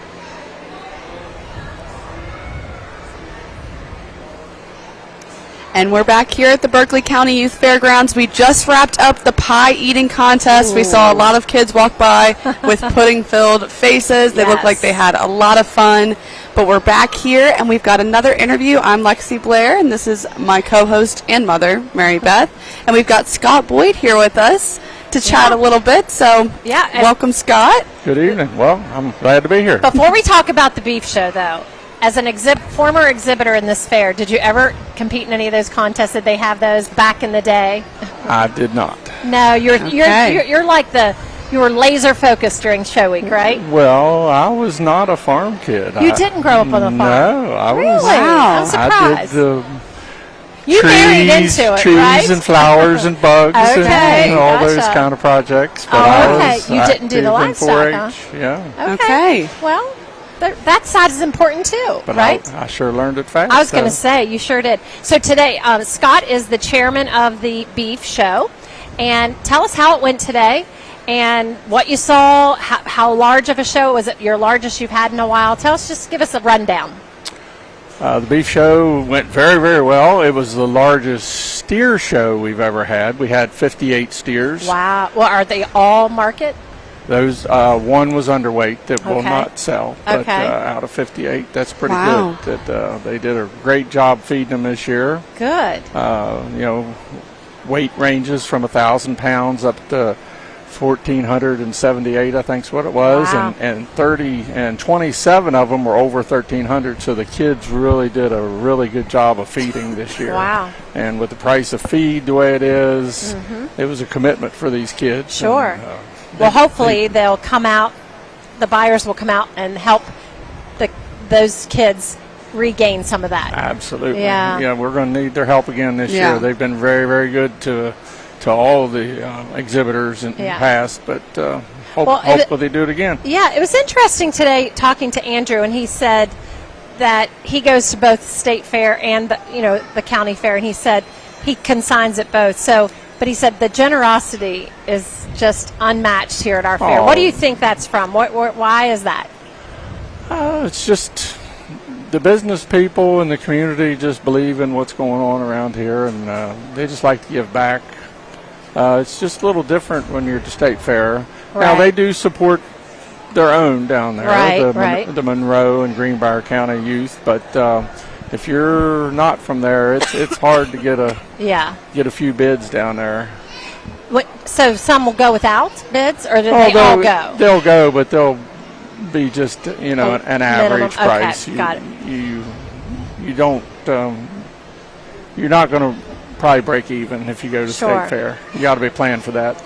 [SPEAKER 3] And we're back here at the Berkeley County Youth Fairgrounds. We just wrapped up the pie eating contest. Ooh. We saw a lot of kids walk by with pudding-filled faces. They looked like they had a lot of fun. But we're back here, and we've got another interview. I'm Lexi Blair, and this is my co-host and mother, Mary Beth. And we've got Scott Boyd here with us to chat a little bit. So, welcome, Scott.
[SPEAKER 10] Good evening. Well, I'm glad to be here.
[SPEAKER 2] Before we talk about the beef show, though, as an former exhibitor in this fair, did you ever compete in any of those contests? Did they have those back in the day?
[SPEAKER 10] I did not.
[SPEAKER 2] No, you're like you were laser focused during show week, right?
[SPEAKER 10] Well, I was not a farm kid.
[SPEAKER 2] You didn't grow up on a farm.
[SPEAKER 10] No, I was.
[SPEAKER 2] Really? Wow. I'm surprised.
[SPEAKER 10] I did the
[SPEAKER 2] you married into it,
[SPEAKER 10] trees
[SPEAKER 2] right?
[SPEAKER 10] and flowers and bugs
[SPEAKER 2] okay,
[SPEAKER 10] and all those kind of projects. But I was
[SPEAKER 2] you didn't do the livestock, huh?
[SPEAKER 10] Yeah.
[SPEAKER 2] Okay. Well, that side is important too,
[SPEAKER 10] but
[SPEAKER 2] right?
[SPEAKER 10] I sure learned it fast.
[SPEAKER 2] I was going to say, you sure did. So today, Scott is the chairman of the beef show. And tell us how it went today and what you saw, how large of a show. Was it your largest you've had in a while? Just give us a rundown.
[SPEAKER 10] The beef show went very, very well. It was the largest steer show we've ever had. We had 58 steers.
[SPEAKER 2] Wow. Well, are they all market?
[SPEAKER 10] Those one was underweight that will not sell, but out of 58, that's pretty good. That they did a great job feeding them this year.
[SPEAKER 2] Good.
[SPEAKER 10] Weight ranges from 1,000 pounds up to 1,478, I think is what it was, and 27 of them were over 1,300. So the kids really did a really good job of feeding this year.
[SPEAKER 2] Wow!
[SPEAKER 10] And with the price of feed the way it is, it was a commitment for these kids.
[SPEAKER 2] Sure.
[SPEAKER 10] And,
[SPEAKER 2] well, hopefully they'll come out. The buyers will come out and help those kids regain some of that.
[SPEAKER 10] Absolutely.
[SPEAKER 2] Yeah.
[SPEAKER 10] We're going to need their help again this year. They've been very, very good to all the exhibitors in the past, but hopefully they do it again.
[SPEAKER 2] Yeah, it was interesting today talking to Andrew, and he said that he goes to both state fair and the county fair, and he said he consigns at both. So, but he said the generosity is just unmatched here at our fair. What do you think that's from? Why is that?
[SPEAKER 10] It's just the business people in the community just believe in what's going on around here, and they just like to give back. It's just a little different when you're at the state fair. Right. Now, they do support their own down there, the Monroe and Greenbrier County youth, but if you're not from there, it's hard to get a few bids down there.
[SPEAKER 2] So some will go without bids, or do they all go?
[SPEAKER 10] They'll go, but they'll be just an average price.
[SPEAKER 2] Got it.
[SPEAKER 10] You don't. You're not going to probably break even if you go to State Fair. You got to be planned for that.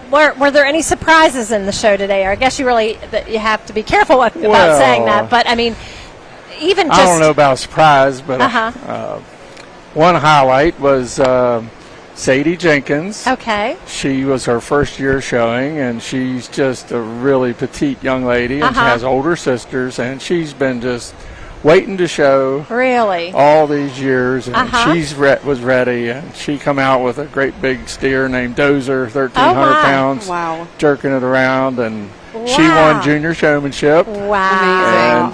[SPEAKER 2] Were there any surprises in the show today? Or I guess you have to be careful about saying that. But I mean, even just
[SPEAKER 10] I don't know about surprise, but one highlight was Sadie Jenkins.
[SPEAKER 2] Okay.
[SPEAKER 10] She was her first year showing, and she's just a really petite young lady, and she has older sisters, and she's been just waiting to show
[SPEAKER 2] really
[SPEAKER 10] all these years, and she's was ready, and she come out with a great big steer named Dozer, 1,300 pounds, jerking it around, and she won junior showmanship.
[SPEAKER 2] Wow.
[SPEAKER 10] And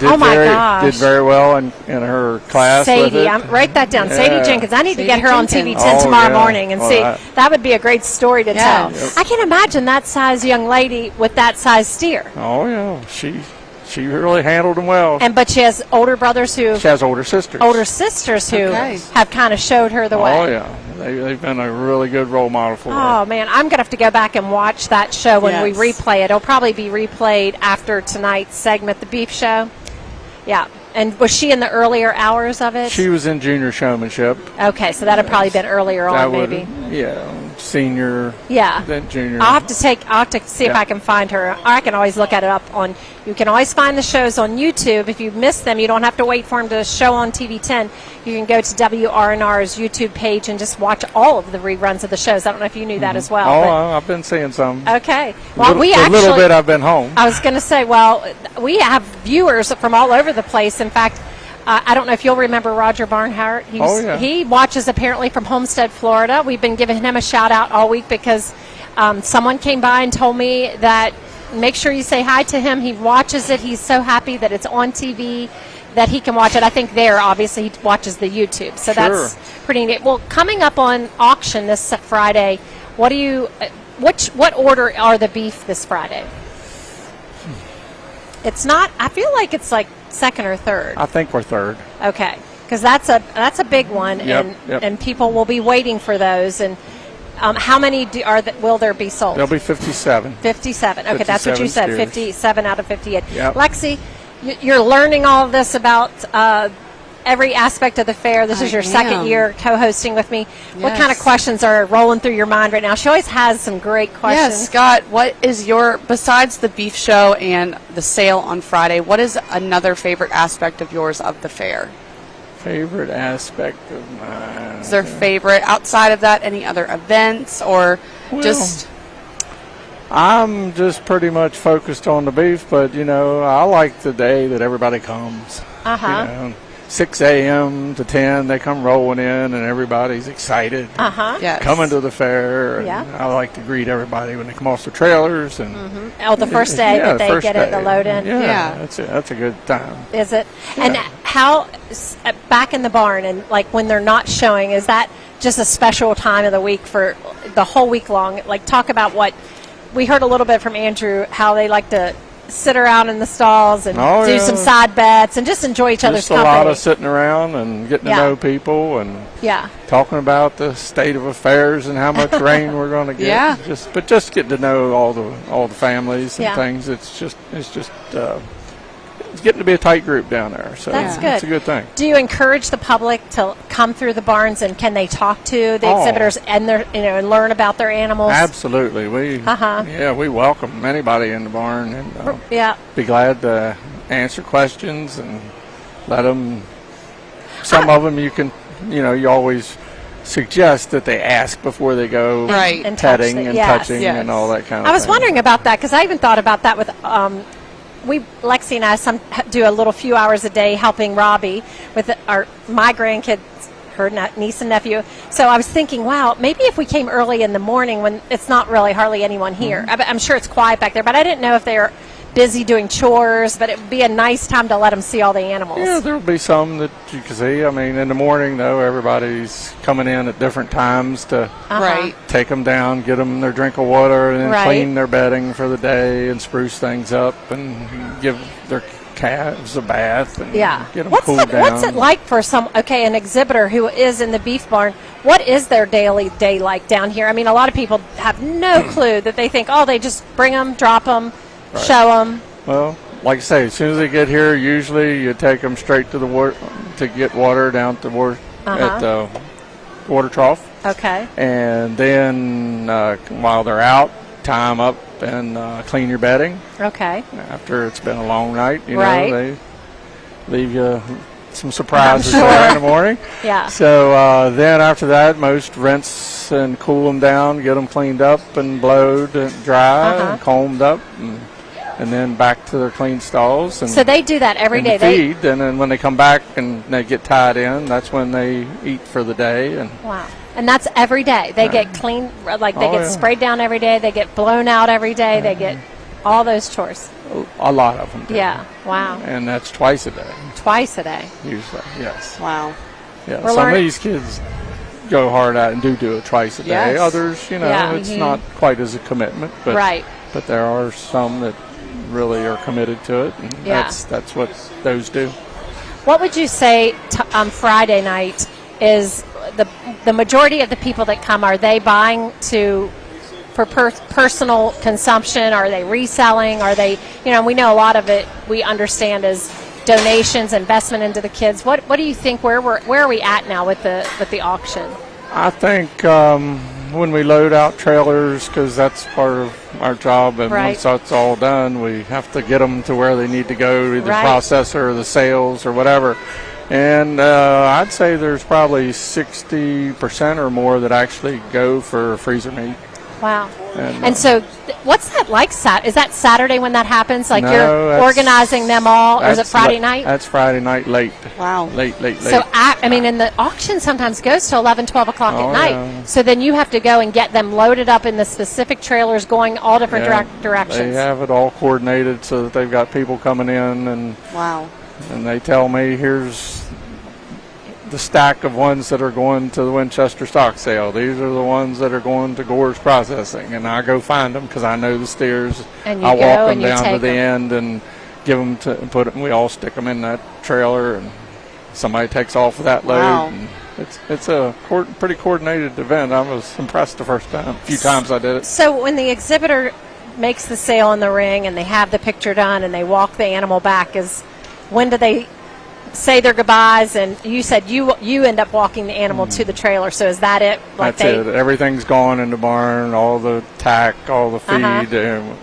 [SPEAKER 10] did very well in her class.
[SPEAKER 2] Sadie, write that down. Sadie Jenkins. I need to get her on TV 10 tomorrow morning and see. That would be a great story to tell. Yep. I can imagine that size young lady with that size steer.
[SPEAKER 10] Oh, yeah. She really handled them well.
[SPEAKER 2] But she has older brothers who...
[SPEAKER 10] She has older sisters.
[SPEAKER 2] Older sisters who have kind of showed her the way.
[SPEAKER 10] Oh, yeah. They've been a really good role model for her.
[SPEAKER 2] Oh, man. I'm going to have to go back and watch that show when we replay it. It'll probably be replayed after tonight's segment, the beef show. Yeah. And was she in the earlier hours of it?
[SPEAKER 10] She was in junior showmanship.
[SPEAKER 2] Okay, so that had probably been earlier on, maybe.
[SPEAKER 10] Senior.
[SPEAKER 2] Yeah.
[SPEAKER 10] Then junior.
[SPEAKER 2] I'll have to see if I can find her. Or I can always look at it up on. You can always find the shows on YouTube. If you miss them, you don't have to wait for them to show on TV 10. You can go to WRNR's YouTube page and just watch all of the reruns of the shows. I don't know if you knew that as well.
[SPEAKER 10] Oh, I've been seeing some.
[SPEAKER 2] Okay. Well,
[SPEAKER 10] a little bit I've been home.
[SPEAKER 2] I was going to say, we have viewers from all over the place. In fact, I don't know if you'll remember Roger Barnhart. He watches apparently from Homestead, Florida. We've been giving him a shout out all week because someone came by and told me that make sure you say hi to him. He watches it. He's so happy that it's on TV that he can watch it. I think obviously he watches the YouTube. So that's pretty neat. Well, coming up on auction this Friday, what order are the beef this Friday? It's not, I feel like it's like second or third.
[SPEAKER 10] I think we're third.
[SPEAKER 2] Okay, because that's a big one, and people will be waiting for those. And how many will there be sold?
[SPEAKER 10] There'll be 57.
[SPEAKER 2] 57. Okay, that's what you said.
[SPEAKER 10] Steers.
[SPEAKER 2] 57 out of 58.
[SPEAKER 10] Yep.
[SPEAKER 2] Lexi, you're learning all of this about every aspect of the fair. This is your second year co-hosting with me. Yes. What kind of questions are rolling through your mind right now? She always has some great questions.
[SPEAKER 3] Yes, Scott, what is besides the beef show and the sale on Friday, what is another favorite aspect of yours of the fair?
[SPEAKER 10] Favorite aspect of mine?
[SPEAKER 3] Is there favorite outside of that, any other events or just...
[SPEAKER 10] I'm just pretty much focused on the beef, but, I like the day that everybody comes. 6 a.m. to 10, they come rolling in, and everybody's excited.
[SPEAKER 2] Yes.
[SPEAKER 10] Coming to the fair. And I like to greet everybody when they come off their trailers. And
[SPEAKER 2] the first day that they get it, the load in.
[SPEAKER 10] Yeah. That's a good time.
[SPEAKER 2] Is it? Yeah. And how, back in the barn, and like when they're not showing, is that just a special time of the week for the whole week long? Like, talk about what we heard a little bit from Andrew, how they like to sit around in the stalls and do some side bets and just enjoy each other's company.
[SPEAKER 10] Just a lot of sitting around and getting to know people and talking about the state of affairs and how much rain we're going to get. Just getting to know all the families and things. It's just it's getting to be a tight group down there. So
[SPEAKER 2] that's good.
[SPEAKER 10] It's a good thing.
[SPEAKER 2] Do you encourage the public to come through the barns, and can they talk to the exhibitors and and learn about their animals?
[SPEAKER 10] Absolutely. We welcome anybody in the barn, and be glad to answer questions and let them. Some of them you can, you always suggest that they ask before they go petting and touching and all that kind of thing.
[SPEAKER 2] I was wondering about that because I even thought about that with Lexi and I do a little few hours a day helping Robbie with my grandkids, her niece and nephew. So I was thinking, wow, maybe if we came early in the morning when it's not really hardly anyone here. I'm sure it's quiet back there, but I didn't know if they're busy doing chores, but it would be a nice time to let them see all the animals.
[SPEAKER 10] Yeah, there will be some that you can see. I mean, in the morning, though, everybody's coming in at different times to take them down, get them their drink of water, and then clean their bedding for the day and spruce things up and give their calves a bath and get them cooled down.
[SPEAKER 2] What's it like for an exhibitor who is in the beef barn? What is their daily day like down here? I mean, a lot of people have no clue that they think, they just bring them, drop them, show them.
[SPEAKER 10] Well, like I say, as soon as they get here, usually you take them straight to the water to get water down at the water trough.
[SPEAKER 2] Okay.
[SPEAKER 10] And then while they're out, tie them up and clean your bedding.
[SPEAKER 2] Okay.
[SPEAKER 10] After it's been a long night, you
[SPEAKER 2] Right.
[SPEAKER 10] know, they leave you some surprises
[SPEAKER 2] I'm sure.
[SPEAKER 10] there in the morning.
[SPEAKER 2] Yeah.
[SPEAKER 10] So then after that, most rinse and cool them down, get them cleaned up and blowed and dry and combed up, and then back to their clean stalls. And
[SPEAKER 2] So they do that every day.
[SPEAKER 10] Feed, and then when they come back and they get tied in, that's when they eat for the day. And
[SPEAKER 2] Wow. And that's every day. They get clean, like they get sprayed down every day. They get blown out every day. They get all those chores.
[SPEAKER 10] a lot of them do.
[SPEAKER 2] Yeah. Wow.
[SPEAKER 10] And that's twice a day.
[SPEAKER 2] Twice a day.
[SPEAKER 10] Usually, yes.
[SPEAKER 3] Wow.
[SPEAKER 10] Yeah,
[SPEAKER 2] We're
[SPEAKER 10] some of
[SPEAKER 2] learning-
[SPEAKER 10] these kids go hard at it and do it twice a day.
[SPEAKER 2] Yes.
[SPEAKER 10] Others, you know,
[SPEAKER 2] Yeah.
[SPEAKER 10] it's
[SPEAKER 2] Mhm.
[SPEAKER 10] not quite as a commitment. But,
[SPEAKER 2] Right.
[SPEAKER 10] But there are some that really are committed to it. And
[SPEAKER 2] Yeah.
[SPEAKER 10] that's what those do.
[SPEAKER 2] What would you say on Friday night is the majority of the people that come, are they buying for personal consumption? Are they reselling? Are they, you know, we know a lot of it we understand as donations, investment into the kids. What do you think, where are we at now with the auction?
[SPEAKER 10] I think when we load out trailers, because that's part of our job, and
[SPEAKER 2] Right.
[SPEAKER 10] once that's all done, we have to get them to where they need to go, either
[SPEAKER 2] Right.
[SPEAKER 10] processor or the sales or whatever. And I'd say there's probably 60% or more that actually go for freezer meat.
[SPEAKER 2] Wow.
[SPEAKER 10] And,
[SPEAKER 2] And so, what's that like? Is that Saturday when that happens? Like
[SPEAKER 10] No,
[SPEAKER 2] you're
[SPEAKER 10] that's-
[SPEAKER 2] organizing them all, or is it
[SPEAKER 10] that's
[SPEAKER 2] Friday
[SPEAKER 10] la-
[SPEAKER 2] night?
[SPEAKER 10] That's Friday night late.
[SPEAKER 2] Wow.
[SPEAKER 10] Late.
[SPEAKER 2] So, I mean, and the auction sometimes goes to 11, 12 o'clock
[SPEAKER 10] Oh,
[SPEAKER 2] at night.
[SPEAKER 10] yeah.
[SPEAKER 2] So then you have to go and get them loaded up in the specific trailers going all different
[SPEAKER 10] Yeah,
[SPEAKER 2] directions.
[SPEAKER 10] They have it all coordinated so that they've got people coming in, and
[SPEAKER 3] Wow.
[SPEAKER 10] and they tell me, here's the stack of ones that are going to the Winchester stock sale. These are the ones that are going to Gore's processing, and I go find them because I know the steers.
[SPEAKER 2] And you
[SPEAKER 10] I
[SPEAKER 2] go
[SPEAKER 10] walk them
[SPEAKER 2] and you
[SPEAKER 10] down to
[SPEAKER 2] take
[SPEAKER 10] the
[SPEAKER 2] 'em.
[SPEAKER 10] end and give them to and put them. We all stick them in that trailer, and somebody takes off with that load.
[SPEAKER 2] Wow.
[SPEAKER 10] And it's a pretty coordinated event. I was impressed the first time. A few times I did it.
[SPEAKER 2] So when the exhibitor makes the sale in the ring and they have the picture done and they walk the animal back, when do they say their goodbyes? And you said you end up walking the animal to the trailer, so is that it?
[SPEAKER 10] That's it. Everything's gone in the barn, all the tack, all the feed.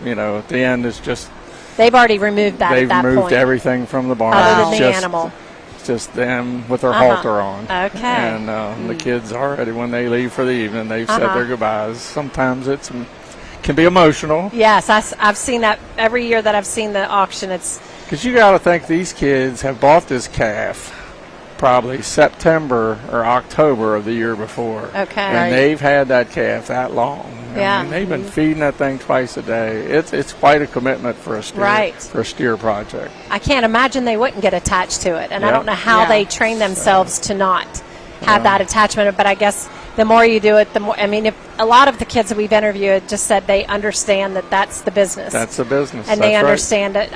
[SPEAKER 10] You know, at the end it's just
[SPEAKER 2] they've already removed that.
[SPEAKER 10] they've
[SPEAKER 2] at that
[SPEAKER 10] removed
[SPEAKER 2] point.
[SPEAKER 10] everything from the barn.
[SPEAKER 2] Other than
[SPEAKER 10] It's
[SPEAKER 2] the
[SPEAKER 10] just,
[SPEAKER 2] animal.
[SPEAKER 10] It's just them with their
[SPEAKER 2] Uh-huh.
[SPEAKER 10] halter on.
[SPEAKER 2] Okay.
[SPEAKER 10] And the kids already, when they leave for the evening, they've said their goodbyes. Sometimes it can be emotional.
[SPEAKER 2] Yes, I've seen that every year that I've seen the auction. It's
[SPEAKER 10] Because you got to think these kids have bought this calf probably September or October of the year before.
[SPEAKER 2] Okay.
[SPEAKER 10] And
[SPEAKER 2] Right.
[SPEAKER 10] they've had that calf that long.
[SPEAKER 2] Yeah.
[SPEAKER 10] I mean, they've been feeding that thing twice a day. It's quite a commitment for a steer.
[SPEAKER 2] Right.
[SPEAKER 10] For a steer project.
[SPEAKER 2] I can't imagine they wouldn't get attached to it, and I
[SPEAKER 10] Yeah.
[SPEAKER 2] don't know how
[SPEAKER 3] Yeah.
[SPEAKER 2] they train themselves to not have
[SPEAKER 10] Yeah.
[SPEAKER 2] that attachment. But I guess the more you do it, the more. I mean, if a lot of the kids that we've interviewed just said they understand that that's the business.
[SPEAKER 10] That's the business.
[SPEAKER 2] And
[SPEAKER 10] That's
[SPEAKER 2] they
[SPEAKER 10] right.
[SPEAKER 2] understand it,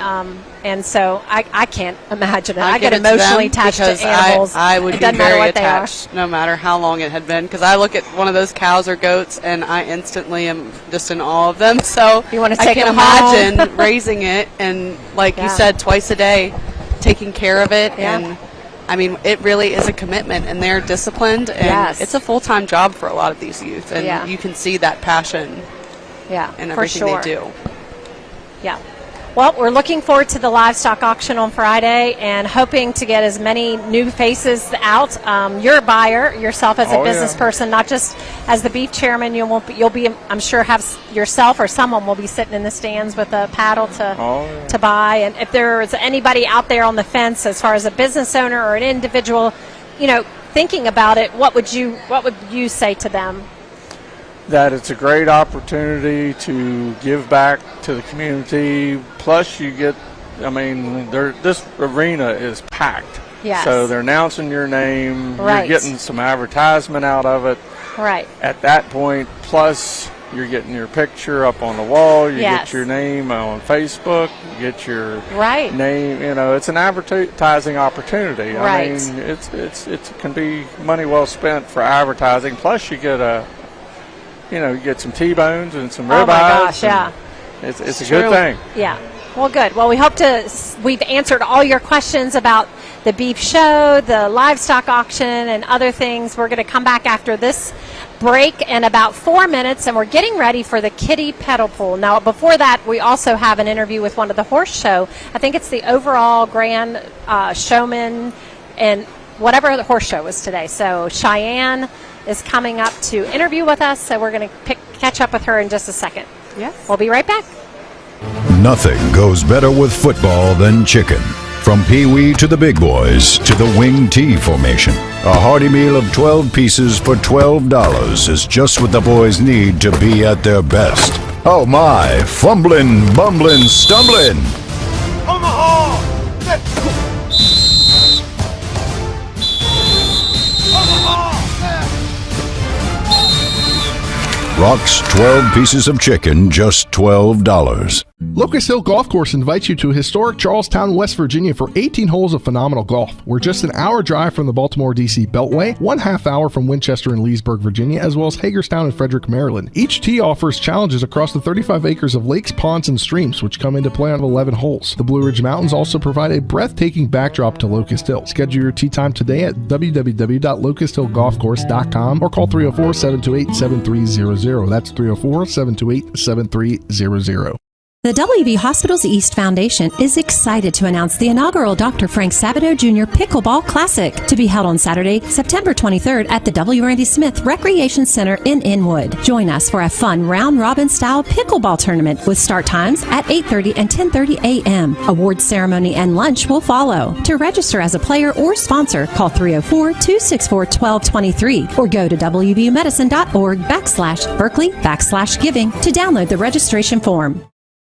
[SPEAKER 2] and so I can't imagine it. I
[SPEAKER 3] give
[SPEAKER 2] get
[SPEAKER 3] it to
[SPEAKER 2] emotionally
[SPEAKER 3] them
[SPEAKER 2] attached
[SPEAKER 3] because
[SPEAKER 2] to animals.
[SPEAKER 3] I would
[SPEAKER 2] it
[SPEAKER 3] be
[SPEAKER 2] doesn't matter
[SPEAKER 3] very
[SPEAKER 2] what they are.
[SPEAKER 3] attached, no matter how long it had been. Because I look at one of those cows or goats, and I instantly am just in awe of them. So
[SPEAKER 2] You wanna
[SPEAKER 3] I
[SPEAKER 2] take
[SPEAKER 3] can
[SPEAKER 2] them home.
[SPEAKER 3] imagine raising it, and like
[SPEAKER 2] Yeah.
[SPEAKER 3] you said, twice a day, taking care of it,
[SPEAKER 2] Yeah.
[SPEAKER 3] and I mean, it really is a commitment, and they're disciplined, and
[SPEAKER 2] Yes.
[SPEAKER 3] it's a full-time job for a lot of these youth, and
[SPEAKER 2] Yeah.
[SPEAKER 3] you can see that passion
[SPEAKER 2] Yeah,
[SPEAKER 3] in
[SPEAKER 2] for
[SPEAKER 3] everything
[SPEAKER 2] sure.
[SPEAKER 3] they do.
[SPEAKER 2] Yeah. Well, we're looking forward to the livestock auction on Friday and hoping to get as many new faces out. You're a buyer yourself as a
[SPEAKER 10] Oh,
[SPEAKER 2] business
[SPEAKER 10] yeah.
[SPEAKER 2] person, not just as the beef chairman. You'll be, I'm sure, have yourself or someone will be sitting in the stands with a paddle to buy. And if there is anybody out there on the fence, as far as a business owner or an individual, thinking about it, what would you say to them?
[SPEAKER 10] That it's a great opportunity to give back to the community. Plus, you get, this arena is packed.
[SPEAKER 2] Yes.
[SPEAKER 10] So they're announcing your name.
[SPEAKER 2] Right.
[SPEAKER 10] You're getting some advertisement out of it.
[SPEAKER 2] Right.
[SPEAKER 10] At that point, plus you're getting your picture up on the wall. You
[SPEAKER 2] Yes.
[SPEAKER 10] get your name on Facebook. You get your
[SPEAKER 2] Right.
[SPEAKER 10] name. It's an advertising opportunity.
[SPEAKER 2] Right.
[SPEAKER 10] I mean, it can be money well spent for advertising. Plus, you get you get some T-bones and some ribeyes.
[SPEAKER 2] Oh my gosh, yeah.
[SPEAKER 10] It's a
[SPEAKER 2] true.
[SPEAKER 10] good thing.
[SPEAKER 2] Yeah. Well, good. Well, we've answered all your questions about the beef show, the livestock auction, and other things. We're going to come back after this break in about 4 minutes, and we're getting ready for the kiddie pedal pool. Now, before that, we also have an interview with one of the horse show. I think it's the overall grand showman and whatever the horse show is today. So Cheyenne is coming up to interview with us, so we're going to catch up with her in just a second.
[SPEAKER 3] Yes.
[SPEAKER 2] We'll be right back.
[SPEAKER 7] Nothing goes better with football than chicken. From Pee-wee to the big boys to the wing T formation. A hearty meal of 12 pieces for $12 is just what the boys need to be at their best. Oh my, fumbling, bumbling, stumbling.
[SPEAKER 18] Omaha! Let's go!
[SPEAKER 7] Rock's 12 pieces of chicken, just $12.
[SPEAKER 4] Locust Hill Golf Course invites you to historic Charlestown, West Virginia for 18 holes of phenomenal golf. We're just an hour drive from the Baltimore, D.C. Beltway, 1/2 hour from Winchester and Leesburg, Virginia, as well as Hagerstown and Frederick, Maryland. Each tee offers challenges across the 35 acres of lakes, ponds, and streams, which come into play on 11 holes. The Blue Ridge Mountains also provide a breathtaking backdrop to Locust Hill. Schedule your tee time today at www.locusthillgolfcourse.com or call 304-728-7300. That's 304-728-7300.
[SPEAKER 11] The WV Hospitals East Foundation is excited to announce the inaugural Dr. Frank Sabato Jr. Pickleball Classic to be held on Saturday, September 23rd at the W. Randy Smith Recreation Center in Inwood. Join us for a fun round-robin style pickleball tournament with start times at 8:30 and 10:30 a.m. Awards ceremony and lunch will follow. To register as a player or sponsor, call 304-264-1223 or go to wvmedicine.org/Berkeley/giving to download the registration form.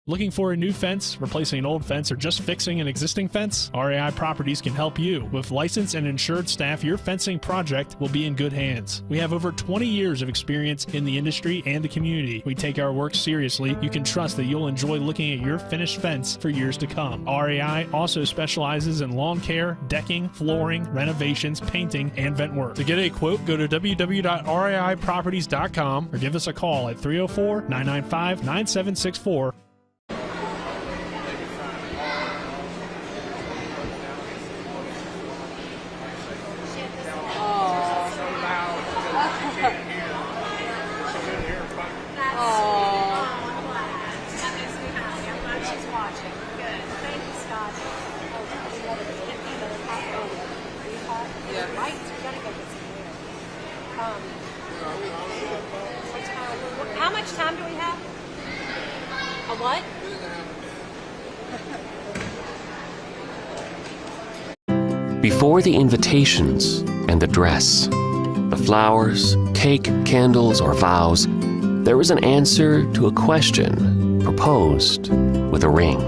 [SPEAKER 1] Looking for a new fence, replacing an old fence, or just fixing an existing fence? RAI Properties can help you. With licensed and insured staff, your fencing project will be in good hands. We have over 20 years of experience in the industry and the community. We take our work seriously. You can trust that you'll enjoy looking at your finished fence for years to come. RAI also specializes in lawn care, decking, flooring, renovations, painting, and vent work. To get a quote, go to www.raiproperties.com or give us a call at 304-995-9764.
[SPEAKER 2] How much time do we have? A what?
[SPEAKER 12] Before the invitations and the dress, the flowers, cake, candles, or vows, there was an answer to a question proposed with a ring.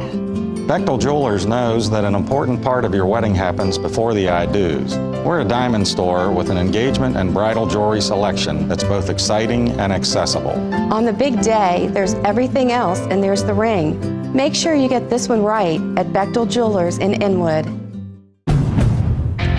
[SPEAKER 14] Bechtel Jewelers knows that an important part of your wedding happens before the I-dos. We're a diamond store with an engagement and bridal jewelry selection that's both exciting and accessible.
[SPEAKER 25] On the big day, there's everything else and there's the ring. Make sure you get this one right at Bechtel Jewelers in Inwood.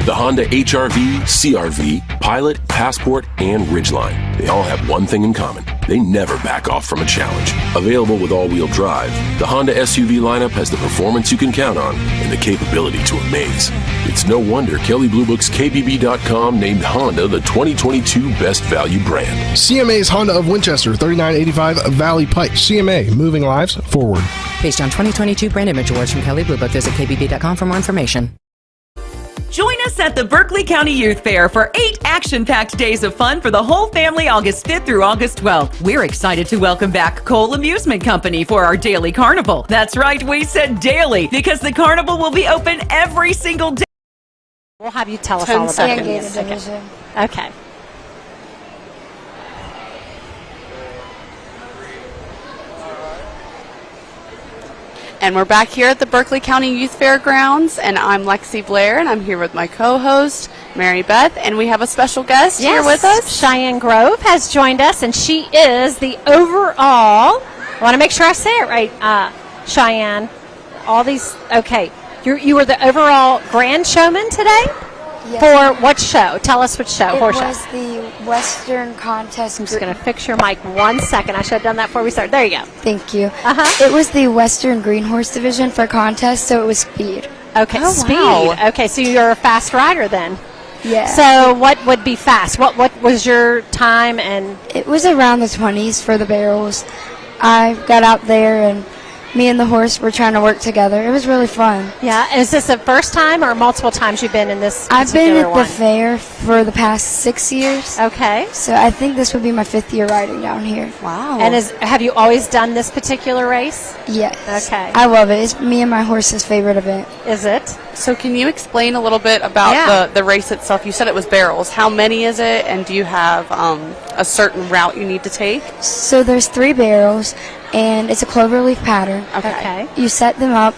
[SPEAKER 26] The Honda HR-V, CR-V, Pilot, Passport, and Ridgeline. They all have one thing in common. They never back off from a challenge. Available with all-wheel drive, the Honda SUV lineup has the performance you can count on and the capability to amaze. It's no wonder Kelley Blue Book's KBB.com named Honda the 2022 Best Value Brand.
[SPEAKER 4] CMA's Honda of Winchester, 3985 Valley Pike. CMA, moving lives forward.
[SPEAKER 27] Based on 2022 brand image awards from Kelley Blue Book, visit KBB.com for more information.
[SPEAKER 28] Join us at the Berkeley County Youth Fair for 8 action-packed days of fun for the whole family August 5th through August 12th. We're excited to welcome back Cole Amusement Company for our daily carnival. That's right, we said daily because the carnival will be open every single day.
[SPEAKER 2] We'll have you tell us all about it. Okay.
[SPEAKER 3] And we're back here at the Berkeley County Youth Fairgrounds, and I'm Lexi Blair, and I'm here with my co-host, Mary Beth, and we have a special guest here with us.
[SPEAKER 2] Cheyenne Grove has joined us, and she is the overall, I want to make sure I say it right, Cheyenne, all these, okay, you were the overall grand showman today?
[SPEAKER 8] Yes.
[SPEAKER 2] For what show? Tell us which show.
[SPEAKER 8] It
[SPEAKER 2] Horse
[SPEAKER 8] was
[SPEAKER 2] show.
[SPEAKER 8] the Western contest.
[SPEAKER 2] I'm just going to fix your mic 1 second. I should have done that before we started. There you go.
[SPEAKER 8] Thank you. It was the Western Green Horse division for contest, so it was speed.
[SPEAKER 2] Okay,
[SPEAKER 8] Oh,
[SPEAKER 2] speed.
[SPEAKER 8] wow.
[SPEAKER 2] Okay, so you're a fast rider then.
[SPEAKER 8] Yeah.
[SPEAKER 2] So what would be fast? What was your time? And
[SPEAKER 8] It was around the 20s for the barrels. I got out there and me and the horse were trying to work together. It was really fun.
[SPEAKER 2] yeah, is this the first time or multiple times you've been in this?
[SPEAKER 8] I've been
[SPEAKER 2] particular
[SPEAKER 8] at
[SPEAKER 2] one?
[SPEAKER 8] the fair for the past 6 years.
[SPEAKER 2] Okay.
[SPEAKER 8] So I think this would be my 5th year riding down here.
[SPEAKER 2] Wow. And have you always done this particular race?
[SPEAKER 8] Yes.
[SPEAKER 2] Okay.
[SPEAKER 8] I love it. It's me and my horse's favorite event.
[SPEAKER 2] Is it?
[SPEAKER 3] So can you explain a little bit about the race itself? You said it was barrels. How many is it, and do you have a certain route you need to take?
[SPEAKER 8] So there's 3 barrels, and it's a cloverleaf pattern.
[SPEAKER 2] Okay.
[SPEAKER 8] You set them up,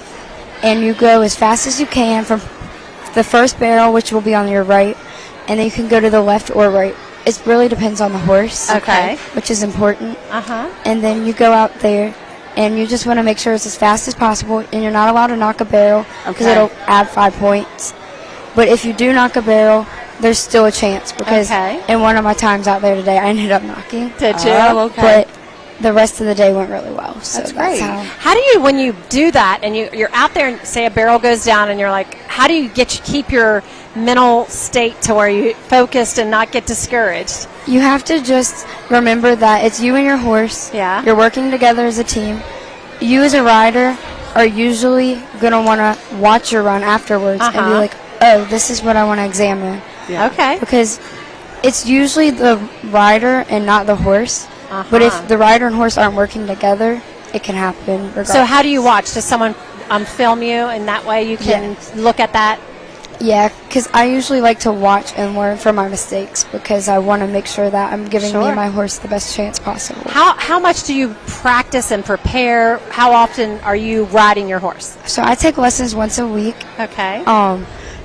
[SPEAKER 8] and you go as fast as you can from the first barrel, which will be on your right, and then you can go to the left or right. It really depends on the horse.
[SPEAKER 2] Okay.
[SPEAKER 8] Which is important.
[SPEAKER 2] Uh-huh.
[SPEAKER 8] And then you go out there, and you just want to make sure it's as fast as possible, and you're not allowed to knock a barrel because
[SPEAKER 2] Okay.
[SPEAKER 8] it'll add 5 points. But if you do knock a barrel, there's still a chance because
[SPEAKER 2] Okay.
[SPEAKER 8] in one of my times out there today, I ended up knocking.
[SPEAKER 2] Did you?
[SPEAKER 8] Oh, okay. But the rest of the day went really well. So
[SPEAKER 2] That's great.
[SPEAKER 8] how
[SPEAKER 2] do you, when you do that and you're out there and say a barrel goes down and you're like, how do you keep your mental state to where you focused and not get discouraged?
[SPEAKER 8] you have to just remember that it's you and your horse.
[SPEAKER 2] Yeah.
[SPEAKER 8] You're working together as a team. You as a rider are usually going to want to watch your run afterwards and be
[SPEAKER 2] Uh-huh.
[SPEAKER 8] like, oh, this is what I want to examine.
[SPEAKER 2] Yeah. Okay.
[SPEAKER 8] Because it's usually the rider and not the horse. But
[SPEAKER 2] Uh-huh.
[SPEAKER 8] if the rider and horse aren't working together, it can happen regardless.
[SPEAKER 2] So how do you watch? Does someone film you, and that way you can look at that?
[SPEAKER 8] Yeah, because I usually like to watch and learn from my mistakes because I want to make sure that I'm giving me
[SPEAKER 2] Sure.
[SPEAKER 8] and my horse the best chance possible.
[SPEAKER 2] How much do you practice and prepare? How often are you riding your horse?
[SPEAKER 8] So I take lessons once a week.
[SPEAKER 2] Okay.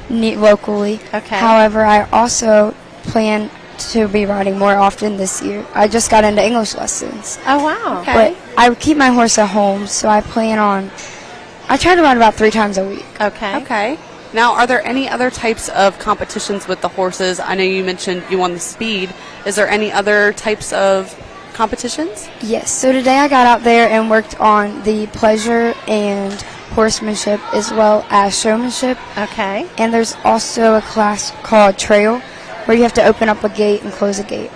[SPEAKER 8] Locally.
[SPEAKER 2] Okay.
[SPEAKER 8] However, I also plan to be riding more often this year. I just got into English lessons.
[SPEAKER 2] Oh, wow. Okay.
[SPEAKER 8] But I keep my horse at home, so I try to ride about 3 times a week.
[SPEAKER 2] Okay.
[SPEAKER 3] Okay. Now, are there any other types of competitions with the horses? I know you mentioned you won the speed. Is there any other types of competitions?
[SPEAKER 8] Yes, so today I got out there and worked on the pleasure and horsemanship as well as showmanship.
[SPEAKER 2] Okay.
[SPEAKER 8] And there's also a class called trail where you have to open up a gate and close a gate.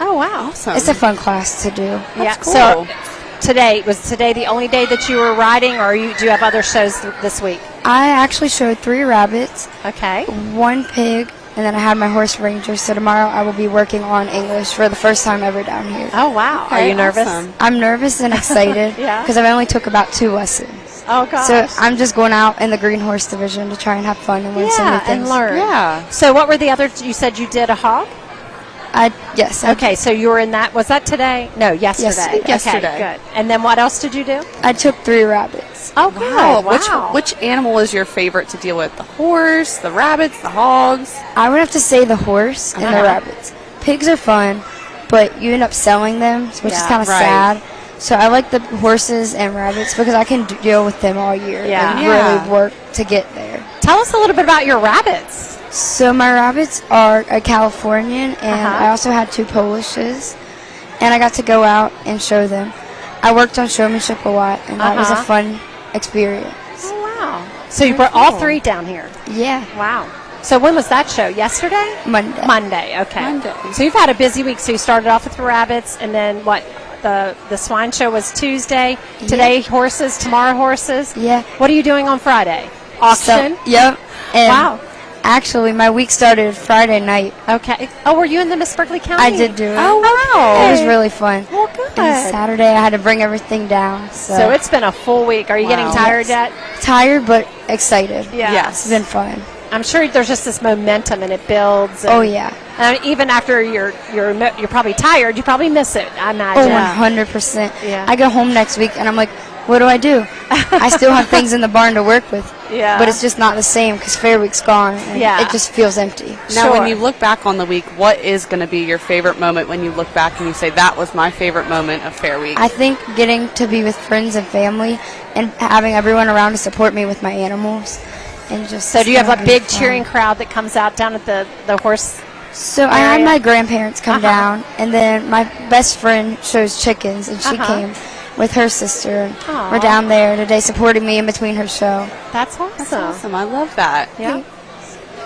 [SPEAKER 2] Oh, wow.
[SPEAKER 3] Awesome.
[SPEAKER 8] It's a fun class to do.
[SPEAKER 2] Yeah. So was today the only day that you were riding, or do you have other shows this week?
[SPEAKER 8] I actually showed 3 rabbits.
[SPEAKER 2] Okay.
[SPEAKER 8] 1 pig, and then I had my horse ranger. So tomorrow I will be working on English for the first time ever down here.
[SPEAKER 2] Oh, wow.
[SPEAKER 8] Okay,
[SPEAKER 2] Are you nervous?
[SPEAKER 8] awesome. I'm nervous and excited
[SPEAKER 2] Yeah.
[SPEAKER 8] because I've only took about 2 lessons.
[SPEAKER 2] Oh, gosh.
[SPEAKER 8] So I'm just going out in the green horse division to try and have fun and learn some new things.
[SPEAKER 2] and learn.
[SPEAKER 8] Yeah.
[SPEAKER 2] So what were the other? You said you did a hog.
[SPEAKER 8] Yes.
[SPEAKER 2] Okay, so you were in that. Was that today? No, yesterday.
[SPEAKER 8] Yesterday.
[SPEAKER 2] Okay, good. And then what else did you do?
[SPEAKER 8] I took 3 rabbits.
[SPEAKER 2] Oh,
[SPEAKER 3] Wow.
[SPEAKER 2] good. Wow.
[SPEAKER 3] Which animal is your favorite to deal with? The horse, the rabbits, the hogs?
[SPEAKER 8] I would have to say the horse and the
[SPEAKER 3] Uh-huh.
[SPEAKER 8] rabbits. Pigs are fun, but you end up selling them, which is
[SPEAKER 3] Yeah,
[SPEAKER 8] kind of
[SPEAKER 3] right.
[SPEAKER 8] sad. So I like the horses and rabbits because I can deal with them all year
[SPEAKER 2] Yeah.
[SPEAKER 8] and
[SPEAKER 2] Yeah.
[SPEAKER 8] really work to get there.
[SPEAKER 2] Tell us a little bit about your rabbits.
[SPEAKER 8] So my rabbits are a Californian, and
[SPEAKER 2] Uh-huh.
[SPEAKER 8] I also had 2 Polishes, and I got to go out and show them. I worked on showmanship a lot, and that was a
[SPEAKER 2] Uh-huh.
[SPEAKER 8] fun experience.
[SPEAKER 2] Oh, wow. So you brought all 3 down here.
[SPEAKER 8] Yeah.
[SPEAKER 2] Wow. So when was that show? Yesterday?
[SPEAKER 8] Monday.
[SPEAKER 2] Monday. Okay.
[SPEAKER 8] Monday.
[SPEAKER 2] So you've had a busy week. So you started off with the rabbits, and then what? The swine show was Tuesday. Today horses. Tomorrow horses.
[SPEAKER 8] Yeah.
[SPEAKER 2] What are you doing on Friday? Auction.
[SPEAKER 8] Yep. And
[SPEAKER 2] Wow.
[SPEAKER 8] Actually, my week started Friday night.
[SPEAKER 2] Okay. Oh, were you in the Miss Berkeley County?
[SPEAKER 8] I did do it.
[SPEAKER 2] Oh, wow.
[SPEAKER 8] It was really fun.
[SPEAKER 2] Well, good.
[SPEAKER 8] And Saturday, I had to bring everything down.
[SPEAKER 2] So it's been a full week. Are you getting tired yet?
[SPEAKER 8] Tired, but excited.
[SPEAKER 2] Yeah.
[SPEAKER 8] It's been fun.
[SPEAKER 2] I'm sure there's just this momentum and it builds.
[SPEAKER 8] Oh, yeah.
[SPEAKER 2] Even after you're probably tired, you probably miss it. I imagine.
[SPEAKER 8] Oh, 100%.
[SPEAKER 2] Yeah.
[SPEAKER 8] I go home next week and I'm like, what do I do? I still have things in the barn to work with.
[SPEAKER 2] Yeah.
[SPEAKER 8] But it's just not the same because Fair Week's gone. And
[SPEAKER 2] Yeah.
[SPEAKER 8] It just feels empty.
[SPEAKER 3] Now, when you look back on the week, what is going to be your favorite moment when you look back and you say, that was my favorite moment of Fair Week?
[SPEAKER 8] I think getting to be with friends and family and having everyone around to support me with my animals and just.
[SPEAKER 2] So do you have a
[SPEAKER 8] be
[SPEAKER 2] big
[SPEAKER 8] fun.
[SPEAKER 2] cheering crowd that comes out down at the horse?
[SPEAKER 8] So I had my grandparents come down, and then my best friend shows chickens, and she came with her sister.
[SPEAKER 2] Aw.
[SPEAKER 8] We're down there today supporting me in between her show.
[SPEAKER 2] That's awesome.
[SPEAKER 3] That's awesome. I love that.
[SPEAKER 2] Yeah.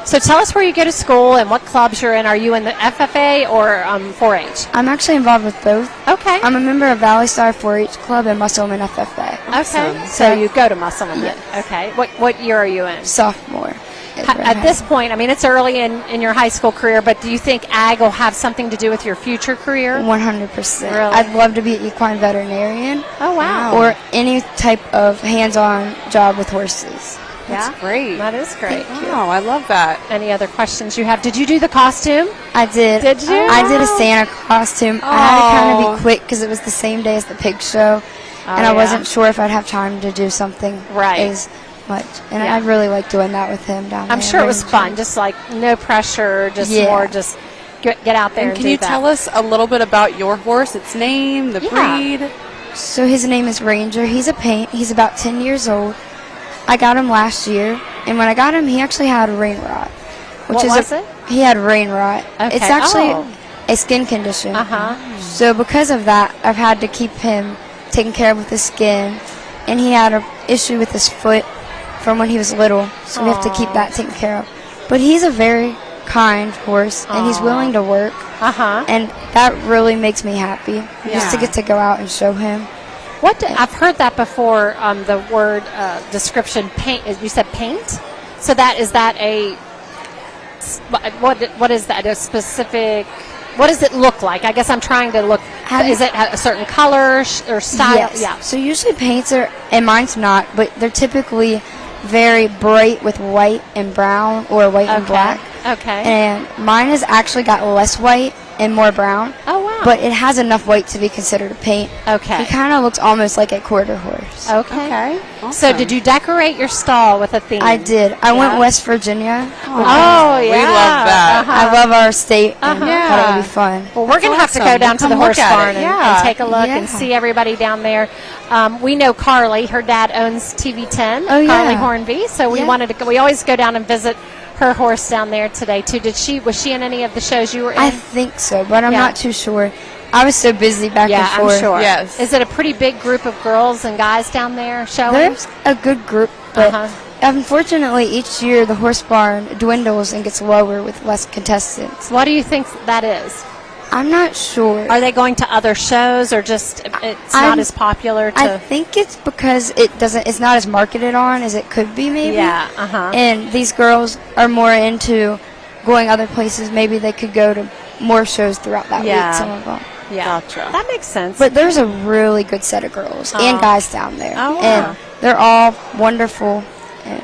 [SPEAKER 2] So tell us where you go to school and what clubs you're in. Are you in the FFA or 4-H?
[SPEAKER 8] I'm actually involved with both.
[SPEAKER 2] Okay.
[SPEAKER 8] I'm a member of Valley Star 4-H Club and Musselman FFA.
[SPEAKER 2] Okay. So you go to Musselman then. Okay. What year are you in?
[SPEAKER 8] Sophomore.
[SPEAKER 2] At this point, I mean, it's early in your high school career, but do you think ag will have something to do with your future career?
[SPEAKER 8] 100%.
[SPEAKER 2] Really?
[SPEAKER 8] I'd love to be an equine veterinarian.
[SPEAKER 2] Oh, wow.
[SPEAKER 8] Or any type of hands-on job with horses.
[SPEAKER 3] That's great.
[SPEAKER 2] That is great.
[SPEAKER 3] Wow, I love that.
[SPEAKER 2] Any other questions you have? Did you do the costume?
[SPEAKER 8] I did.
[SPEAKER 2] Did you?
[SPEAKER 8] I did a Santa costume. I had to kind of be quick because it was the same day as the pig show, and I wasn't sure if I'd have time to do something as much. And I really like doing that with him down there.
[SPEAKER 2] I'm sure it was fun. Just like no pressure, just more just get out there and
[SPEAKER 3] can
[SPEAKER 2] do
[SPEAKER 3] you
[SPEAKER 2] that.
[SPEAKER 3] tell us a little bit about your horse, its name, the breed?
[SPEAKER 8] So his name is Ranger. He's a paint. He's about 10 years old. I got him last year, and when I got him, he actually had rain rot.
[SPEAKER 2] What was it?
[SPEAKER 8] He had rain rot.
[SPEAKER 2] Okay.
[SPEAKER 8] It's actually a skin condition. So because of that, I've had to keep him taken care of with his skin, and he had an issue with his foot from when he was little, so we have to keep that taken care of. But he's a very kind horse, and he's willing to work, and that really makes me happy, just to get to go out and show him.
[SPEAKER 2] I've heard that before. The word description paint. You said paint. So is that a what is that? A specific. What does it look like? I guess I'm trying to look. Is it a certain color or style?
[SPEAKER 8] Yes.
[SPEAKER 2] Yeah.
[SPEAKER 8] So usually paints are, and mine's not, but they're typically very bright with white and brown or white and black.
[SPEAKER 2] Okay.
[SPEAKER 8] And mine has actually got less white and more brown.
[SPEAKER 2] Oh, wow.
[SPEAKER 8] But it has enough white to be considered a paint.
[SPEAKER 2] Okay.
[SPEAKER 8] He kind of looks almost like a quarter horse.
[SPEAKER 2] Okay.
[SPEAKER 3] Awesome.
[SPEAKER 2] So did you decorate your stall with a theme?
[SPEAKER 8] I did. I went West Virginia.
[SPEAKER 2] Oh, yeah.
[SPEAKER 3] We love that.
[SPEAKER 8] I love our state. And thought it would be fun.
[SPEAKER 2] Well, we're going to have to go down to the horse barn and take a look
[SPEAKER 8] Yeah.
[SPEAKER 2] and see everybody down there. We know Carly. Her dad owns TV10.
[SPEAKER 8] Oh, yeah.
[SPEAKER 2] Carly Hornby. So we wanted to go. We always go down and visit her horse down there today too. Was she in any of the shows you were in?
[SPEAKER 8] I think so, but I'm not too sure. I was so busy back and forth.
[SPEAKER 2] I'm sure.
[SPEAKER 3] Yes.
[SPEAKER 2] Is it a pretty big group of girls and guys down there showing?
[SPEAKER 8] There's a good group, but unfortunately each year the horse barn dwindles and gets lower with less contestants.
[SPEAKER 2] What do you think that is?
[SPEAKER 8] I'm not sure.
[SPEAKER 2] Are they going to other shows or just it's not as popular to?
[SPEAKER 8] I think it's because it's not as marketed on as it could be, maybe.
[SPEAKER 2] Yeah,
[SPEAKER 8] And these girls are more into going other places. Maybe they could go to more shows throughout that week, some of them.
[SPEAKER 2] Yeah, that makes sense.
[SPEAKER 8] But there's a really good set of girls and guys down there.
[SPEAKER 2] Oh, wow.
[SPEAKER 8] And they're all wonderful. And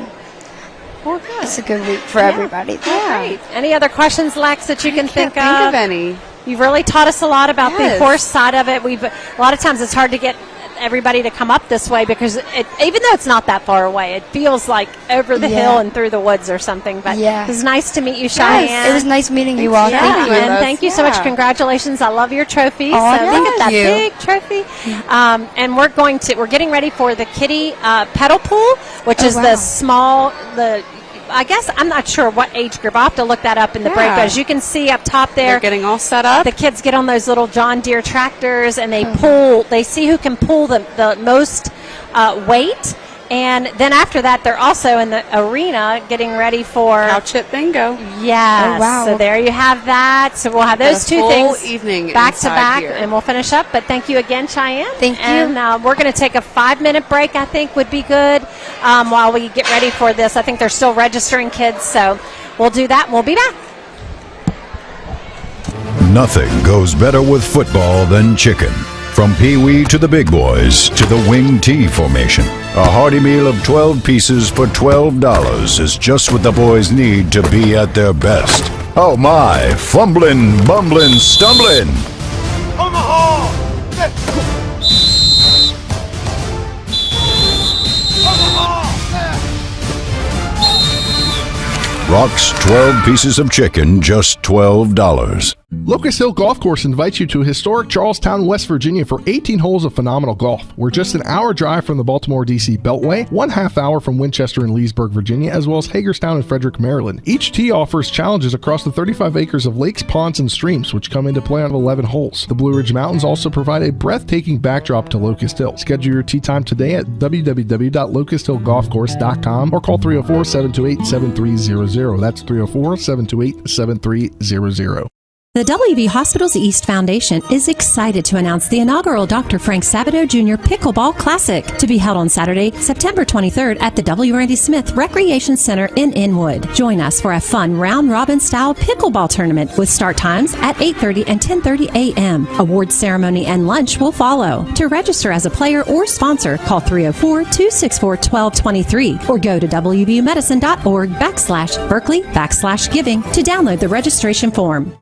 [SPEAKER 2] well, good.
[SPEAKER 8] It's a good week for everybody.
[SPEAKER 2] Great. Any other questions, Lex, that you can think
[SPEAKER 3] of any.
[SPEAKER 2] You've really taught us a lot about the
[SPEAKER 3] Yes.
[SPEAKER 2] horse side of it. A lot of times it's hard to get everybody to come up this way because even though it's not that far away, it feels like over the hill and through the woods or something. But it was nice to meet you, Cheyenne.
[SPEAKER 8] Yes, it was nice meeting you all. Thank you.
[SPEAKER 2] And thank you so much. Congratulations. I love your trophy.
[SPEAKER 8] Oh,
[SPEAKER 2] so look at that
[SPEAKER 8] thank you.
[SPEAKER 2] big trophy. And we're getting ready for the kiddie pedal pool, which is the small, I guess I'm not sure what age group. I'll have to look that up in the break. But as you can see up top there,
[SPEAKER 3] they're getting all set up.
[SPEAKER 2] The kids get on those little John Deere tractors and they pull. They see who can pull the most weight. And then after that, they're also in the arena getting ready for
[SPEAKER 3] Cow Chip Bingo.
[SPEAKER 2] Yes.
[SPEAKER 8] Oh, wow.
[SPEAKER 2] So there you have that. So we'll have those two things
[SPEAKER 3] evening
[SPEAKER 2] back to
[SPEAKER 3] inside
[SPEAKER 2] back,
[SPEAKER 3] here.
[SPEAKER 2] and we'll finish up. But thank you again, Cheyenne.
[SPEAKER 8] Thank you.
[SPEAKER 2] And we're going to take a 5-minute break. I think would be good while we get ready for this. I think they're still registering kids, so we'll do that. And we'll be back.
[SPEAKER 7] Nothing goes better with football than chicken. From Pee Wee to the big boys to the wing T formation, a hearty meal of 12 pieces for $12 is just what the boys need to be at their best. Oh my, fumbling, bumbling, stumbling.
[SPEAKER 18] Omaha!
[SPEAKER 7] Rock's 12 pieces of chicken, just $12.
[SPEAKER 4] Locust Hill Golf Course invites you to historic Charlestown, West Virginia for 18 holes of phenomenal golf. We're just an hour drive from the Baltimore, D.C. Beltway, 1/2 hour from Winchester and Leesburg, Virginia, as well as Hagerstown and Frederick, Maryland. Each tee offers challenges across the 35 acres of lakes, ponds, and streams, which come into play on 11 holes. The Blue Ridge Mountains also provide a breathtaking backdrop to Locust Hill. Schedule your tee time today at www.locusthillgolfcourse.com or call 304-728-7300. That's 304-728-7300.
[SPEAKER 11] The WV Hospitals East Foundation is excited to announce the inaugural Dr. Frank Sabato Jr. Pickleball Classic to be held on Saturday, September 23rd at the W. Randy Smith Recreation Center in Inwood. Join us for a fun round-robin style pickleball tournament with start times at 8:30 and 10:30 a.m. Awards ceremony and lunch will follow. To register as a player or sponsor, call 304-264-1223 or go to wvmedicine.org/Berkeley/giving to download the registration form.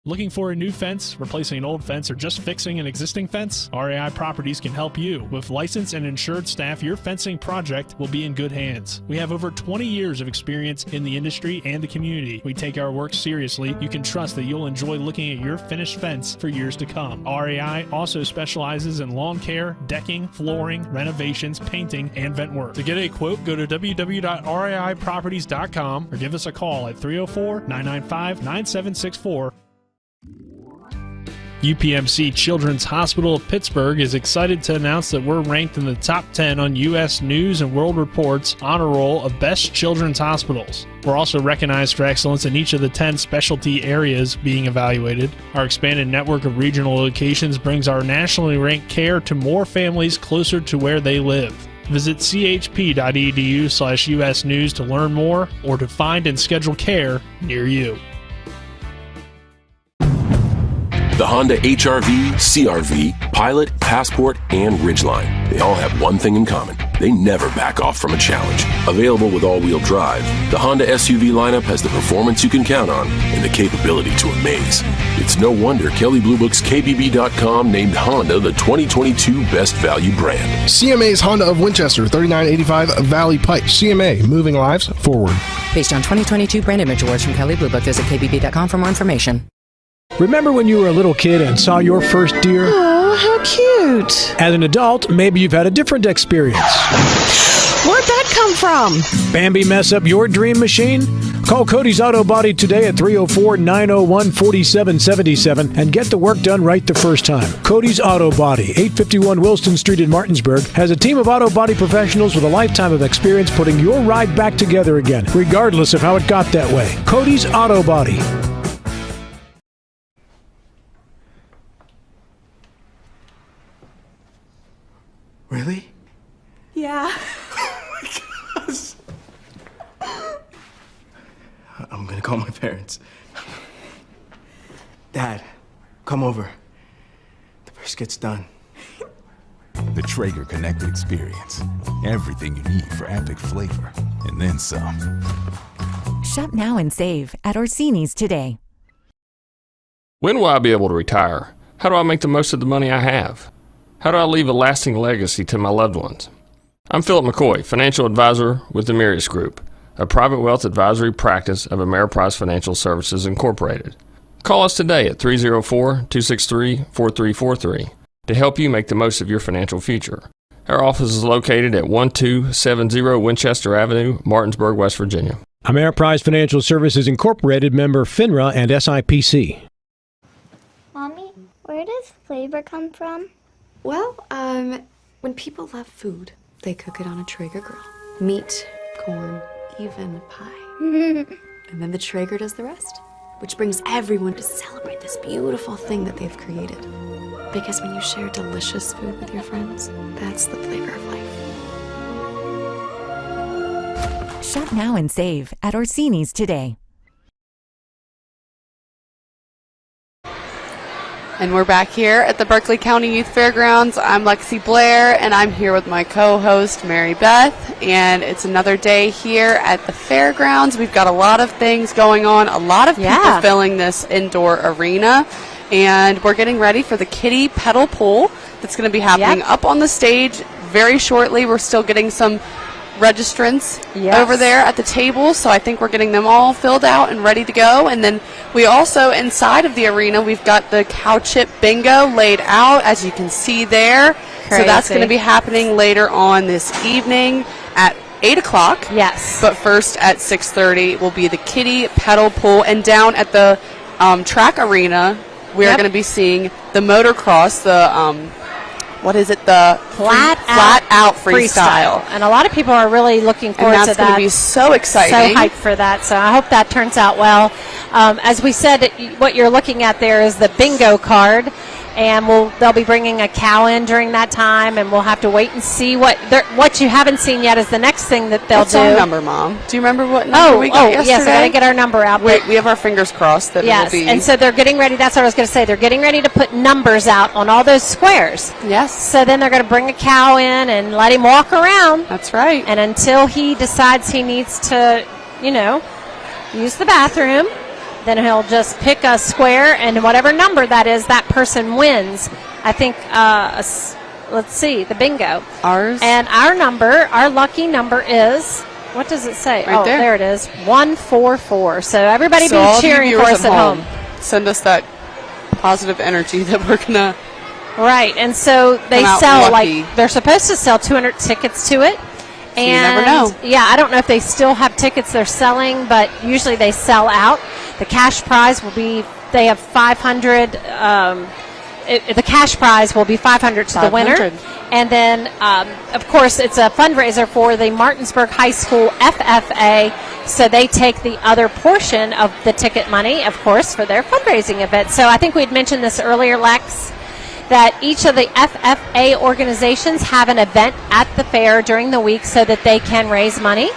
[SPEAKER 1] Looking for a new fence, replacing an old fence, or just fixing an existing fence? RAI Properties can help you. With licensed and insured staff, your fencing project will be in good hands. We have over 20 years of experience in the industry and the community. We take our work seriously. You can trust that you'll enjoy looking at your finished fence for years to come. RAI also specializes in lawn care, decking, flooring, renovations, painting, and vent work. To get a quote, go to www.raiproperties.com or give us a call at 304-995-9764. UPMC Children's Hospital of Pittsburgh is excited to announce that we're ranked in the top 10 on U.S. News and World Report's honor roll of best children's hospitals. We're also recognized for excellence in each of the 10 specialty areas being evaluated. Our expanded network of regional locations brings our nationally ranked care to more families closer to where they live. Visit chp.edu/US News to learn more or to find and schedule care near you.
[SPEAKER 26] The Honda HR-V, CR-V, Pilot, Passport, and Ridgeline. They all have one thing in common. They never back off from a challenge. Available with all-wheel drive, the Honda SUV lineup has the performance you can count on and the capability to amaze. It's no wonder Kelley Blue Book's KBB.com named Honda the 2022 Best Value Brand.
[SPEAKER 4] CMA's Honda of Winchester, 3985 Valley Pike. CMA, moving lives forward.
[SPEAKER 27] Based on 2022 brand image awards from Kelley Blue Book, visit KBB.com for more information.
[SPEAKER 13] Remember when you were a little kid and saw your first deer?
[SPEAKER 15] Oh, how cute.
[SPEAKER 13] As an adult, maybe you've had a different experience.
[SPEAKER 15] Where'd that come from?
[SPEAKER 13] Bambi mess up your dream machine? Call Cody's Auto Body today at 304-901-4777 and get the work done right the first time. Cody's Auto Body, 851 Wilston Street in Martinsburg, has a team of auto body professionals with a lifetime of experience putting your ride back together again, regardless of how it got that way. Cody's Auto Body.
[SPEAKER 16] Really?
[SPEAKER 17] Yeah.
[SPEAKER 16] Oh my gosh. I'm gonna call my parents. Dad, come over. The brisket's done.
[SPEAKER 19] The Traeger Connected Experience. Everything you need for epic flavor, and then some.
[SPEAKER 20] Shop now and save at Orsini's today.
[SPEAKER 21] When will I be able to retire? How do I make the most of the money I have? How do I leave a lasting legacy to my loved ones? I'm Philip McCoy, financial advisor with the Mirius Group, a private wealth advisory practice of Ameriprise Financial Services Incorporated. Call us today at 304-263-4343 to help you make the most of your financial future. Our office is located at 1270 Winchester Avenue, Martinsburg, West Virginia.
[SPEAKER 13] Ameriprise Financial Services Incorporated, member FINRA and SIPC.
[SPEAKER 22] Mommy, where does flavor come from?
[SPEAKER 25] Well, when people love food, they cook it on a Traeger grill. Meat, corn, even pie. And then the Traeger does the rest, which brings everyone to celebrate this beautiful thing that they've created. Because when you share delicious food with your friends, that's the flavor of life.
[SPEAKER 20] Shop now and save at Orsini's today.
[SPEAKER 3] And we're back here at the Berkeley County Youth Fairgrounds. I'm Lexi Blair, and I'm here with my co-host, Mary Beth. And it's another day here at the fairgrounds. We've got a lot of things going on, a lot of people filling this indoor arena. And we're getting ready for the kiddie pedal pull that's going to be happening up on the stage very shortly. We're still getting some registrants
[SPEAKER 2] Yes.
[SPEAKER 3] over there at the table, so I think we're getting them all filled out and ready to go. And then we also, inside of the arena, we've got the cow chip bingo laid out, as you can see there. So that's
[SPEAKER 2] Crazy.
[SPEAKER 3] going to be happening later on this evening at 8 o'clock.
[SPEAKER 2] Yes.
[SPEAKER 3] But first at 6:30 will be the kiddie pedal pool. And down at the track arena, we're
[SPEAKER 2] Yep.
[SPEAKER 3] going to be seeing the motocross, the what is it? The
[SPEAKER 2] Flat
[SPEAKER 3] out freestyle.
[SPEAKER 2] And a lot of people are really looking forward
[SPEAKER 3] And
[SPEAKER 2] to
[SPEAKER 3] that's
[SPEAKER 2] that.
[SPEAKER 3] going to be so exciting.
[SPEAKER 2] So hyped for that. So I hope that turns out well. As we said, what you're looking at there is the bingo card. And they'll be bringing a cow in during that time, and we'll have to wait and see what you haven't seen yet is the next thing that they'll
[SPEAKER 3] What's
[SPEAKER 2] do.
[SPEAKER 3] our number, Mom? Do you remember what number we got yesterday?
[SPEAKER 2] Yes, I got to get our number out.
[SPEAKER 3] Wait, we have our fingers crossed that
[SPEAKER 2] Yes,
[SPEAKER 3] it'll be.
[SPEAKER 2] and so they're getting ready. That's what I was going to say. They're getting ready to put numbers out on all those squares.
[SPEAKER 3] Yes.
[SPEAKER 2] So then they're going to bring a cow in and let him walk around.
[SPEAKER 3] That's right.
[SPEAKER 2] And until he decides he needs to, use the bathroom, then he'll just pick a square, and whatever number that is, that person wins. I think, let's see, the bingo.
[SPEAKER 3] Ours.
[SPEAKER 2] And our lucky number is, what does it say?
[SPEAKER 3] Right there.
[SPEAKER 2] There it is, 144. So everybody
[SPEAKER 3] So
[SPEAKER 2] be
[SPEAKER 3] all of you
[SPEAKER 2] cheering for
[SPEAKER 3] viewers
[SPEAKER 2] us at home.
[SPEAKER 3] Send us that positive energy that we're going to.
[SPEAKER 2] Right, and so they
[SPEAKER 3] Come out
[SPEAKER 2] sell,
[SPEAKER 3] lucky.
[SPEAKER 2] they're supposed to sell 200 tickets to it.
[SPEAKER 3] So you never know.
[SPEAKER 2] Yeah, I don't know if they still have tickets they're selling, but usually they sell out. The cash prize will be, they have 500, the cash prize will be 500 to the winner.
[SPEAKER 3] 500.
[SPEAKER 2] And then, of course, it's a fundraiser for the Martinsburg High School FFA, so they take the other portion of the ticket money, of course, for their fundraising event. So I think we'd mentioned this earlier, Lex, that each of the FFA organizations have an event at the fair during the week so that they can raise money.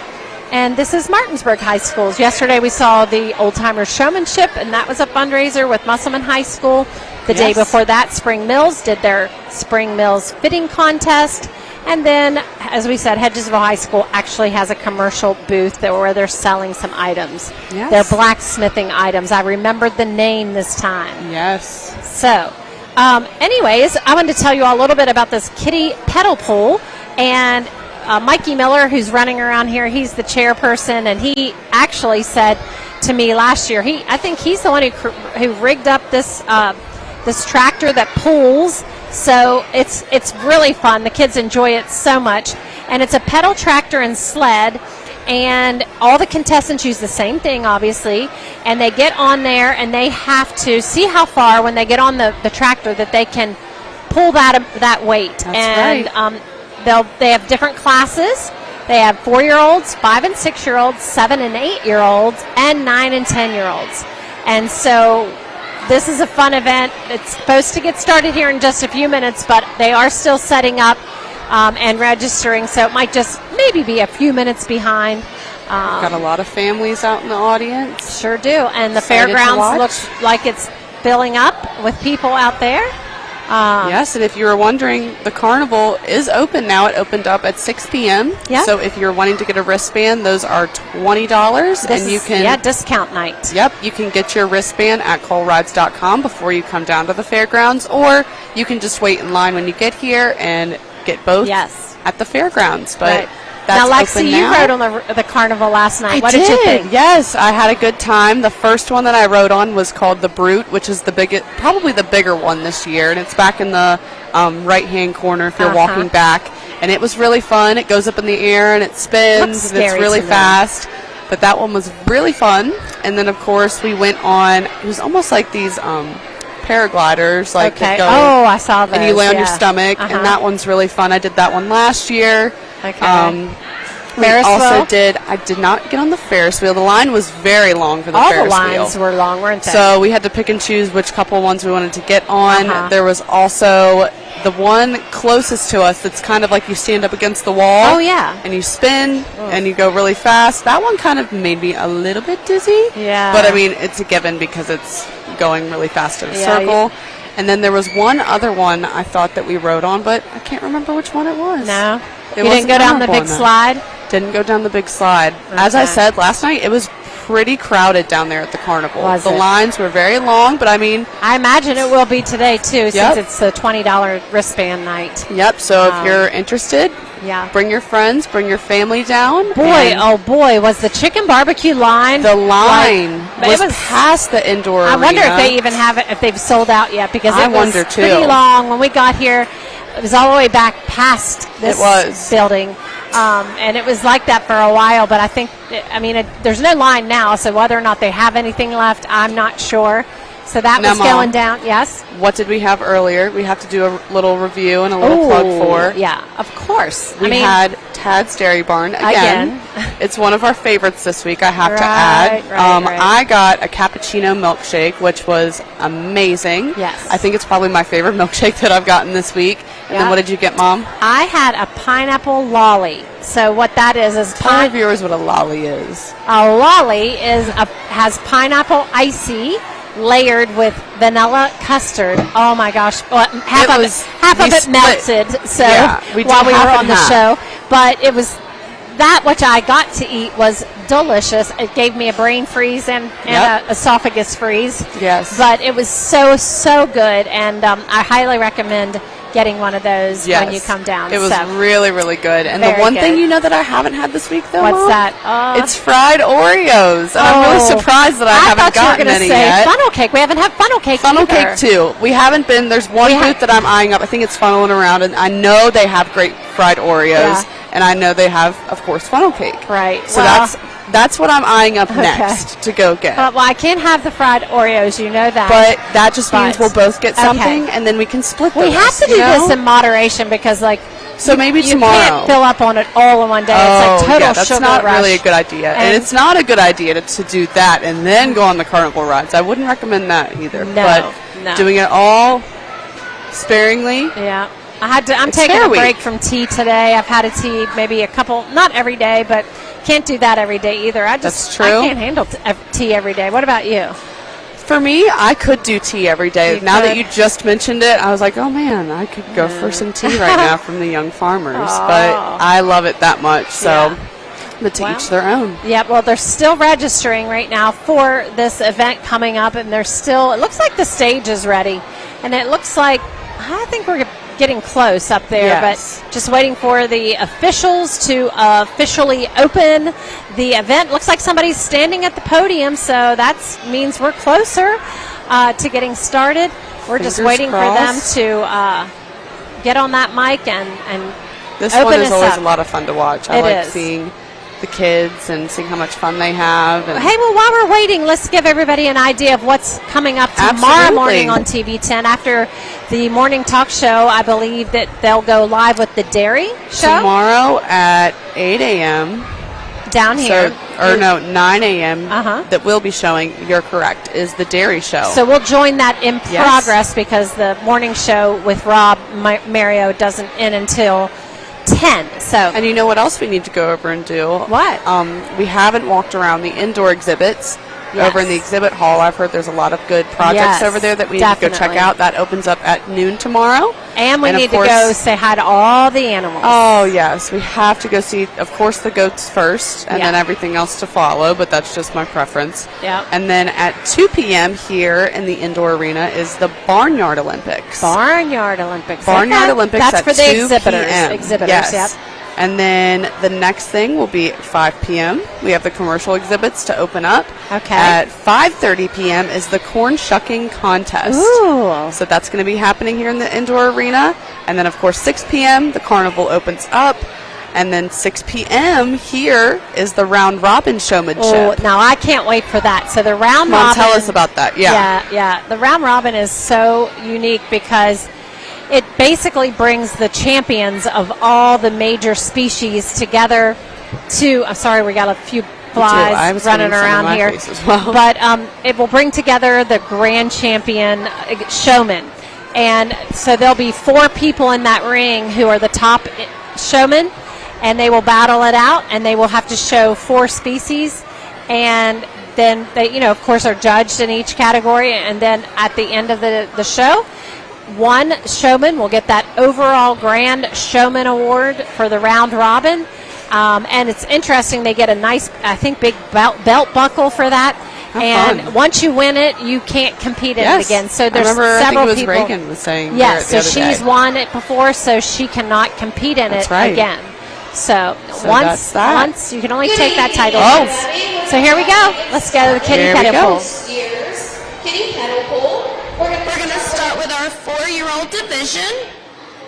[SPEAKER 2] And this is Martinsburg High Schools. Yesterday we saw the Old Timers Showmanship, and that was a fundraiser with Musselman High School. The day before that, Spring Mills did their Spring Mills fitting contest. And then, as we said, Hedgesville High School actually has a commercial booth where they're selling some items.
[SPEAKER 3] Yes.
[SPEAKER 2] They're blacksmithing items. I remembered the name this time.
[SPEAKER 3] Yes.
[SPEAKER 2] So, anyways, I wanted to tell you all a little bit about this kiddie pedal pool. And Mikey Miller, who's running around here, he's the chairperson, and he actually said to me last year, I think he's the one who rigged up this this tractor that pulls. So it's really fun. The kids enjoy it so much, and it's a pedal tractor and sled. And all the contestants use the same thing, obviously, and they get on there and they have to see how far when they get on the tractor that they can pull that weight.
[SPEAKER 3] That's
[SPEAKER 2] and
[SPEAKER 3] right.
[SPEAKER 2] They have different classes. They have 4-year-olds, 5 and 6-year-olds, 7 and 8-year-olds, and 9 and 10-year-olds. And so this is a fun event. It's supposed to get started here in just a few minutes, but they are still setting up and registering, so it might just maybe be a few minutes behind.
[SPEAKER 3] Got a lot of families out in the audience.
[SPEAKER 2] Sure do. And the
[SPEAKER 3] Excited to
[SPEAKER 2] fairgrounds
[SPEAKER 3] watch.
[SPEAKER 2] looks like it's filling up with people out there.
[SPEAKER 3] Yes, and if you were wondering, the carnival is open now. It opened up at 6 p.m.
[SPEAKER 2] Yeah.
[SPEAKER 3] So if you're wanting to get a wristband, those are $20. And you can
[SPEAKER 2] discount night.
[SPEAKER 3] Yep, you can get your wristband at colerides.com before you come down to the fairgrounds, or you can just wait in line when you get here and get both at the fairgrounds. But that's
[SPEAKER 2] now, Lexi,
[SPEAKER 3] open
[SPEAKER 2] you
[SPEAKER 3] now.
[SPEAKER 2] rode on the carnival last night. What
[SPEAKER 3] did
[SPEAKER 2] you think?
[SPEAKER 3] Yes, I had a good time. The first one that I rode on was called the Brute, which is probably the bigger one this year, and it's back in the right-hand corner if you're walking back. And it was really fun. It goes up in the air and it spins, and it's really fast. But that one was really fun. And then, of course, we went on. It was almost like these paragliders, that go.
[SPEAKER 2] Oh, I saw those.
[SPEAKER 3] And you lay on your stomach,
[SPEAKER 2] Uh-huh.
[SPEAKER 3] and that one's really fun. I did that one last year.
[SPEAKER 2] Okay.
[SPEAKER 3] We
[SPEAKER 2] Ferris
[SPEAKER 3] also
[SPEAKER 2] wheel?
[SPEAKER 3] I did not get on the Ferris wheel. The line was very long for the
[SPEAKER 2] All
[SPEAKER 3] Ferris
[SPEAKER 2] the
[SPEAKER 3] wheel.
[SPEAKER 2] lines were long, weren't they?
[SPEAKER 3] So we had to pick and choose which couple ones we wanted to get on.
[SPEAKER 2] Uh-huh.
[SPEAKER 3] There was also the one closest to us that's kind of like you stand up against the wall.
[SPEAKER 2] Oh, yeah.
[SPEAKER 3] And you spin and you go really fast. That one kind of made me a little bit dizzy.
[SPEAKER 2] Yeah.
[SPEAKER 3] But, I mean, it's a given because it's going really fast in a
[SPEAKER 2] Yeah,
[SPEAKER 3] circle. And then there was one other one I thought that we rode on, but I can't remember which one it was.
[SPEAKER 2] No?
[SPEAKER 3] It
[SPEAKER 2] You didn't go down the
[SPEAKER 3] memorable
[SPEAKER 2] big
[SPEAKER 3] enough.
[SPEAKER 2] slide?
[SPEAKER 3] Didn't go down the big slide. As I
[SPEAKER 2] Okay.
[SPEAKER 3] said last night, it was pretty crowded down there at the carnival.
[SPEAKER 2] Was
[SPEAKER 3] the
[SPEAKER 2] it?
[SPEAKER 3] lines were very long, but I mean,
[SPEAKER 2] I imagine it will be today, too,
[SPEAKER 3] Yep.
[SPEAKER 2] since it's the $20 wristband night.
[SPEAKER 3] Yep, so if you're interested,
[SPEAKER 2] Yeah.
[SPEAKER 3] Bring your friends, bring your family down.
[SPEAKER 2] Boy, was the chicken barbecue line.
[SPEAKER 3] The line
[SPEAKER 2] was
[SPEAKER 3] past the indoor arena.
[SPEAKER 2] I wonder if they even have it, if they've sold out yet, because
[SPEAKER 3] I
[SPEAKER 2] it was
[SPEAKER 3] wonder, too.
[SPEAKER 2] pretty long. When we got here, it was all the way back past this building. And it was like that for a while, but I think, there's no line now, so whether or not they have anything left, I'm not sure. So that was going down, yes?
[SPEAKER 3] What did we have earlier? We have to do a little review and a little plug for.
[SPEAKER 2] Yeah, of course.
[SPEAKER 3] We had Tad's Dairy Barn again. It's one of our favorites this week, I have to add.
[SPEAKER 2] Right.
[SPEAKER 3] I got a cappuccino milkshake, which was amazing.
[SPEAKER 2] Yes.
[SPEAKER 3] I think it's probably my favorite milkshake that I've gotten this week. And then what did you get, Mom?
[SPEAKER 2] I had a pineapple lolly. So what that is
[SPEAKER 3] tell our viewers what a lolly is.
[SPEAKER 2] A lolly has pineapple icy layered with vanilla custard. Oh my gosh! Well, half of it melted. So while we were on the show, but it was that which I got to eat was delicious. It gave me a brain freeze and a esophagus freeze.
[SPEAKER 3] Yes,
[SPEAKER 2] but it was so good, and I highly recommend getting one of those when you come down.
[SPEAKER 3] It was really, really good. And the one thing that I haven't had this week, though,
[SPEAKER 2] what's
[SPEAKER 3] Mom?
[SPEAKER 2] that?
[SPEAKER 3] It's fried Oreos. And I'm really surprised that I haven't gotten any yet.
[SPEAKER 2] Funnel cake. We haven't had funnel cake
[SPEAKER 3] Funnel
[SPEAKER 2] either.
[SPEAKER 3] cake, too. We haven't been. There's one booth that I'm eyeing up. I think it's funneling around, and I know they have great fried Oreos, and I know they have, of course, funnel cake.
[SPEAKER 2] Right.
[SPEAKER 3] So that's what I'm eyeing up next to go get.
[SPEAKER 2] Well, I can't have the fried Oreos, you know that.
[SPEAKER 3] But that just means we'll both get something, and then we can split the
[SPEAKER 2] We have to do this in moderation because,
[SPEAKER 3] so maybe tomorrow.
[SPEAKER 2] You can't fill up on it all in one day. It's like total
[SPEAKER 3] that's
[SPEAKER 2] sugar
[SPEAKER 3] not
[SPEAKER 2] rush.
[SPEAKER 3] really a good idea. And it's not a good idea to do that and then go on the carnival rides. I wouldn't recommend that either.
[SPEAKER 2] No.
[SPEAKER 3] Doing it all sparingly.
[SPEAKER 2] Yeah. I'm taking a break from tea today. I've had a tea maybe a couple, not every day, but can't do that every day either.
[SPEAKER 3] That's true.
[SPEAKER 2] I can't handle tea every day. What about you?
[SPEAKER 3] For me, I could do tea every day. Now that you just mentioned it, I was like, oh man, I could go for some tea right now from the Young Farmers. But I love it that much. So, but to each their own.
[SPEAKER 2] Yeah, well, they're still registering right now for this event coming up, and it looks like the stage is ready. And it looks like, I think we're getting close up there, but just waiting for the officials to officially open the event. Looks like somebody's standing at the podium, so that means we're closer to getting started. We're just waiting for them to get on that mic and
[SPEAKER 3] this
[SPEAKER 2] open
[SPEAKER 3] one is always
[SPEAKER 2] up.
[SPEAKER 3] a lot of fun to watch. I like seeing the kids and seeing how much fun they have. And
[SPEAKER 2] hey, well, while we're waiting, let's give everybody an idea of what's coming up tomorrow morning on TV 10 after the morning talk show. I believe that they'll go live with the dairy show
[SPEAKER 3] tomorrow at 8 a.m.
[SPEAKER 2] down here.
[SPEAKER 3] 9 a.m. That we'll be showing. You're correct. Is the dairy show.
[SPEAKER 2] So we'll join that in progress because the morning show with Rob Mario doesn't end until 10. So,
[SPEAKER 3] and you know what else we need to go over and do?
[SPEAKER 2] What?
[SPEAKER 3] We haven't walked around the indoor exhibits over in the exhibit hall. I've heard there's a lot of good projects over there that we need to go check out. That opens up at noon tomorrow.
[SPEAKER 2] And we need to go say hi to all the animals.
[SPEAKER 3] Oh, yes. We have to go see, of course, the goats first and then everything else to follow, but that's just my preference.
[SPEAKER 2] Yeah.
[SPEAKER 3] And then at 2 p.m. here in the indoor arena is the Barnyard Olympics.
[SPEAKER 2] Barnyard Olympics.
[SPEAKER 3] Olympics
[SPEAKER 2] that's
[SPEAKER 3] at
[SPEAKER 2] for the
[SPEAKER 3] 2 p.m.
[SPEAKER 2] Exhibitors,
[SPEAKER 3] yes. And then the next thing will be at 5 p.m. We have the commercial exhibits to open up.
[SPEAKER 2] Okay.
[SPEAKER 3] At 5:30 p.m. is the corn shucking contest.
[SPEAKER 2] Ooh.
[SPEAKER 3] So that's going to be happening here in the indoor arena. And then, of course, 6 p.m. the carnival opens up. And then 6 p.m. here is the round robin showmanship.
[SPEAKER 2] Oh, now I can't wait for that. So the round robin.
[SPEAKER 3] Tell us about that.
[SPEAKER 2] Yeah. The round robin is so unique because it basically brings the champions of all the major species together to. I'm sorry, we got a few flies running around here. But it will bring together the grand champion showmen. And so there'll be 4 people in that ring who are the top showmen, and they will battle it out, and they will have to show 4 species. And then they, of course, are judged in each category. And then at the end of the show, one showman will get that overall Grand Showman Award for the round robin. And it's interesting, they get a nice, I think, big belt buckle for that. Once you win it, you can't compete in it again. So there's several
[SPEAKER 3] I think it was
[SPEAKER 2] people.
[SPEAKER 3] Reagan was saying.
[SPEAKER 2] Yes, so she's won it before, so she cannot compete in it again. So
[SPEAKER 3] that's that.
[SPEAKER 2] once you can only take that title once. So here we go. Let's go to the kitty pedal pool.
[SPEAKER 5] Steers, kitty pedal pool. We're gonna start with our 4-year-old division.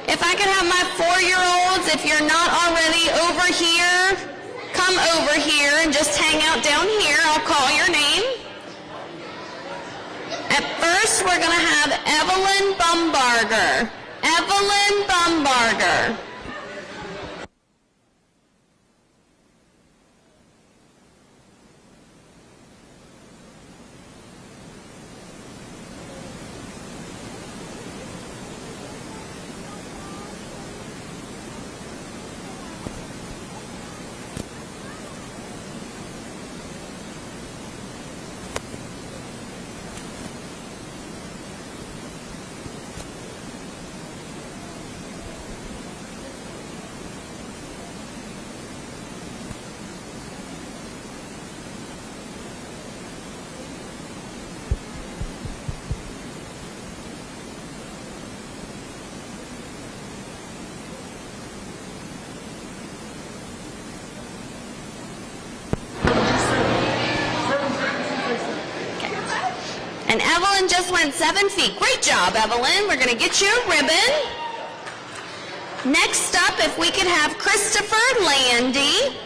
[SPEAKER 5] If I could have my 4-year-olds, if you're not already over here, come over here and just hang out down here. I'll call your name. At first, we're gonna have Evelyn Bumbarger. Evelyn Bumbarger. And Evelyn just went 7 feet. Great job, Evelyn. We're going to get you a ribbon. Next up, if we could have Christopher Landy.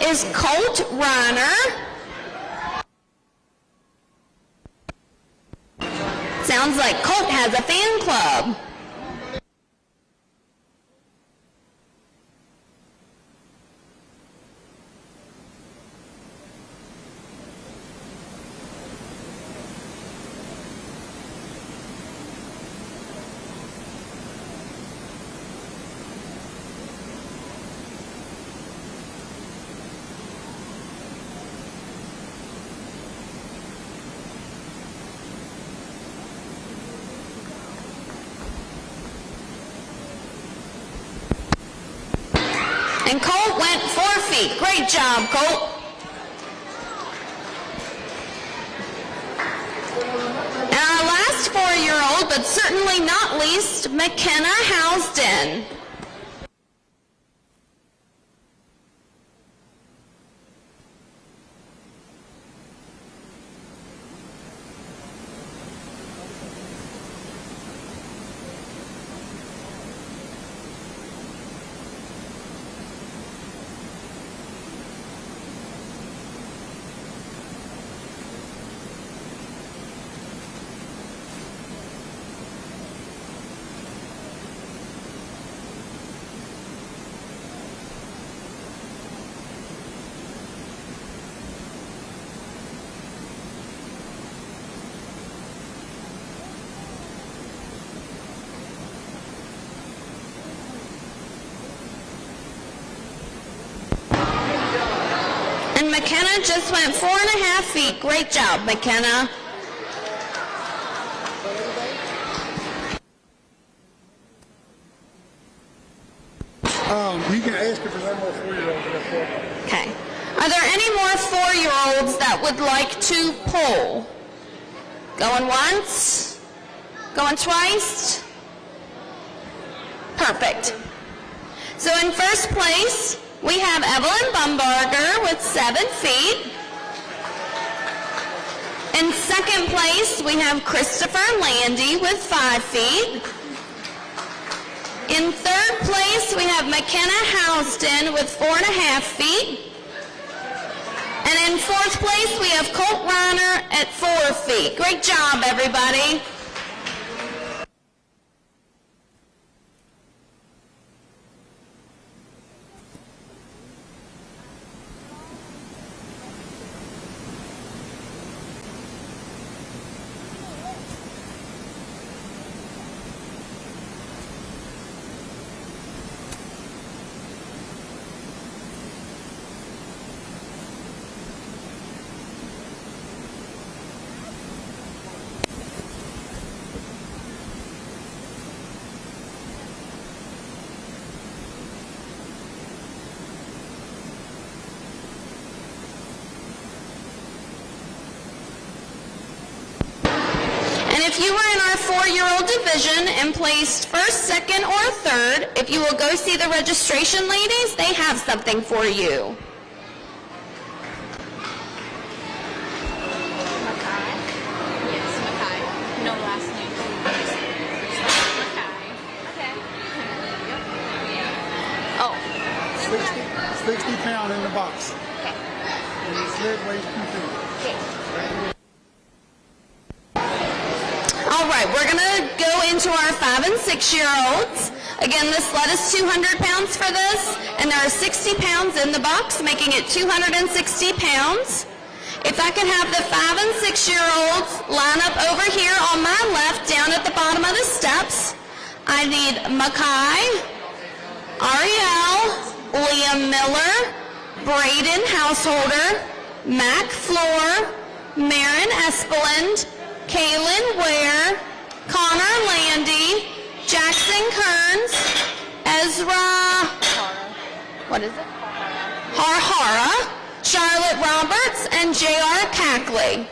[SPEAKER 5] Is Colt Reiner. Sounds like Colt has a fan club. And Colt went 4 feet. Great job, Colt. And our last 4-year-old, but certainly not least, McKenna Housden. McKenna just went 4.5 feet. Great job, McKenna.
[SPEAKER 18] You can ask if there's any more 4-year-olds.
[SPEAKER 5] Okay. Are there any more 4-year-olds that would like to pull? Going once? Going twice? Perfect. So in first place, we have Evelyn Bumbarger with 7 feet. In second place, we have Christopher Landy with 5 feet. In third place, we have McKenna Houston with 4.5 feet. And in fourth place, we have Colt Reiner at 4 feet. Great job, everybody. If you were in our 4-year-old division and placed first, second, or third, if you will go see the registration ladies, they have something for you.
[SPEAKER 18] Oh. 60 pound in the box. Okay. And the sled weighs 2 pounds. Okay.
[SPEAKER 5] All right, we're going to go into our 5- and 6-year-olds. Again, the sled is 200 pounds for this, and there are 60 pounds in the box, making it 260 pounds. If I could have the 5- and 6-year-olds line up over here on my left, down at the bottom of the steps. I need Mackay, Ariel, Liam Miller, Braden Householder, Mac Floor, Marin Espeland, Kaylin Ware, Connor Landy, Jackson Kearns, Ezra, what is it? Harhara, Charlotte Roberts, and J.R. Cackley.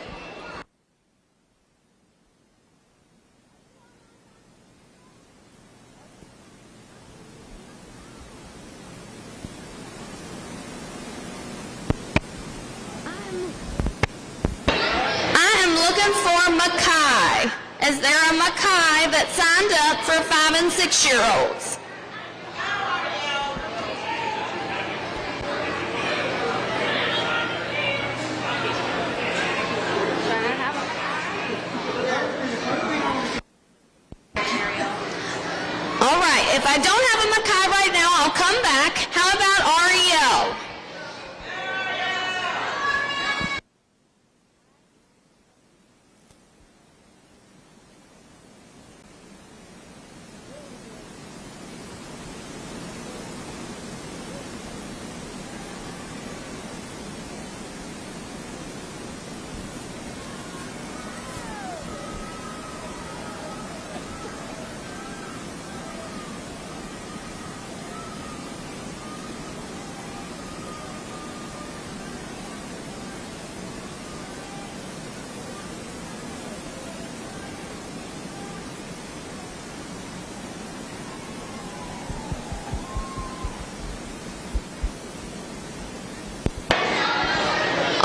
[SPEAKER 5] For Mackay. Is there a Mackay that signed up for 5- and 6-year-olds? All right, if I don't have a Mackay right now, I'll come back. How about Ariel?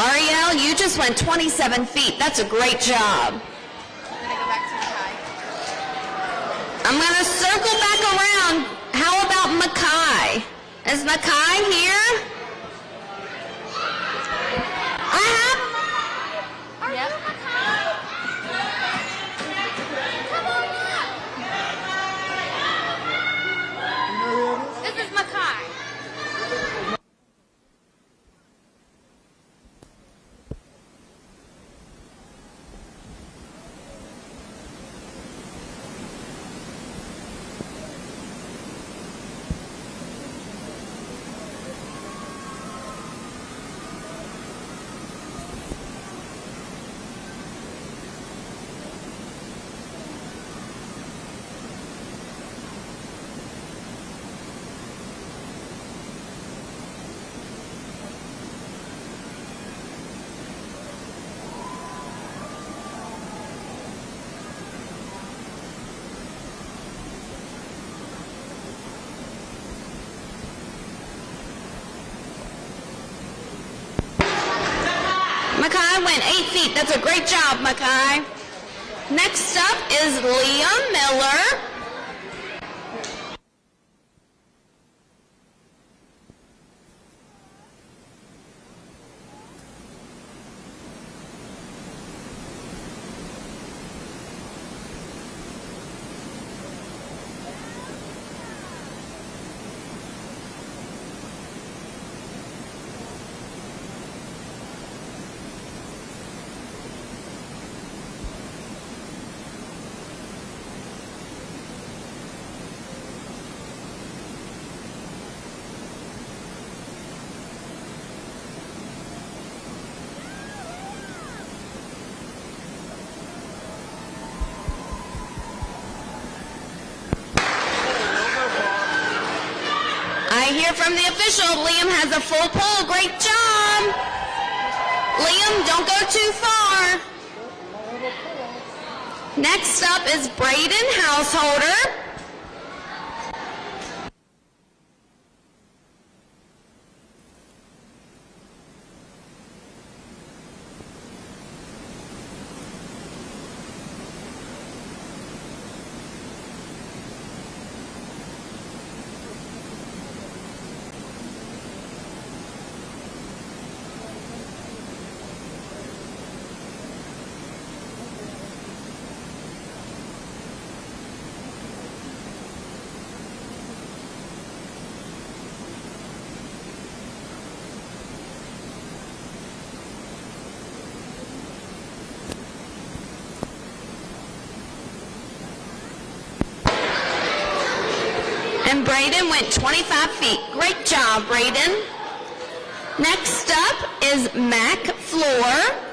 [SPEAKER 5] Ariel, you just went 27 feet. That's a great job. I'm going to circle back around. How about Mackay? Is Mackay here? I have. Are you Mackay? Come on up. This is Mackay. Makai went 8 feet. That's a great job, Makai. Next up is Liam Miller. I hear from the official, Liam has a full pull. Great job. Liam, don't go too far. Next up is Braden Householder. And Braden went 25 feet. Great job, Braden. Next up is Mac Floor.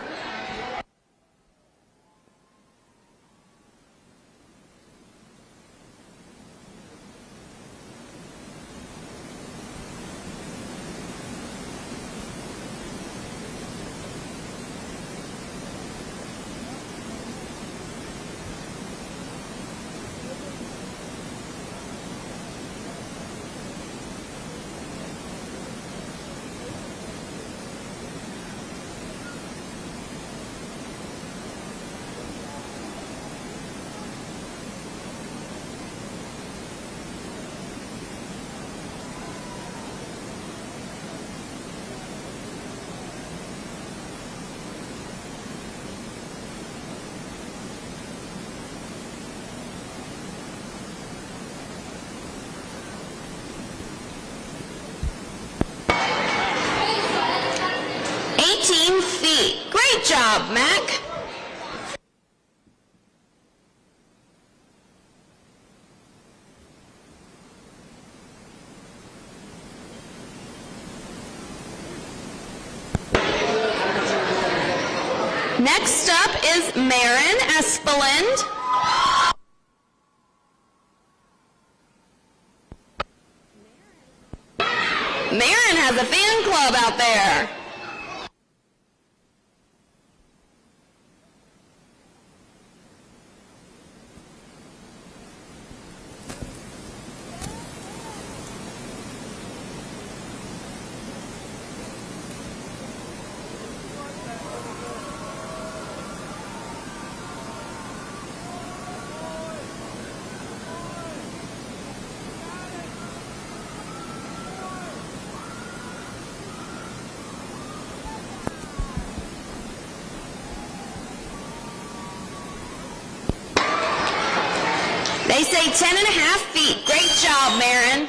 [SPEAKER 5] Feet. Great job, Mac. Next up is Marin Espeland. Marin has a fan club out there. They say 10.5 feet. Great job, Marin.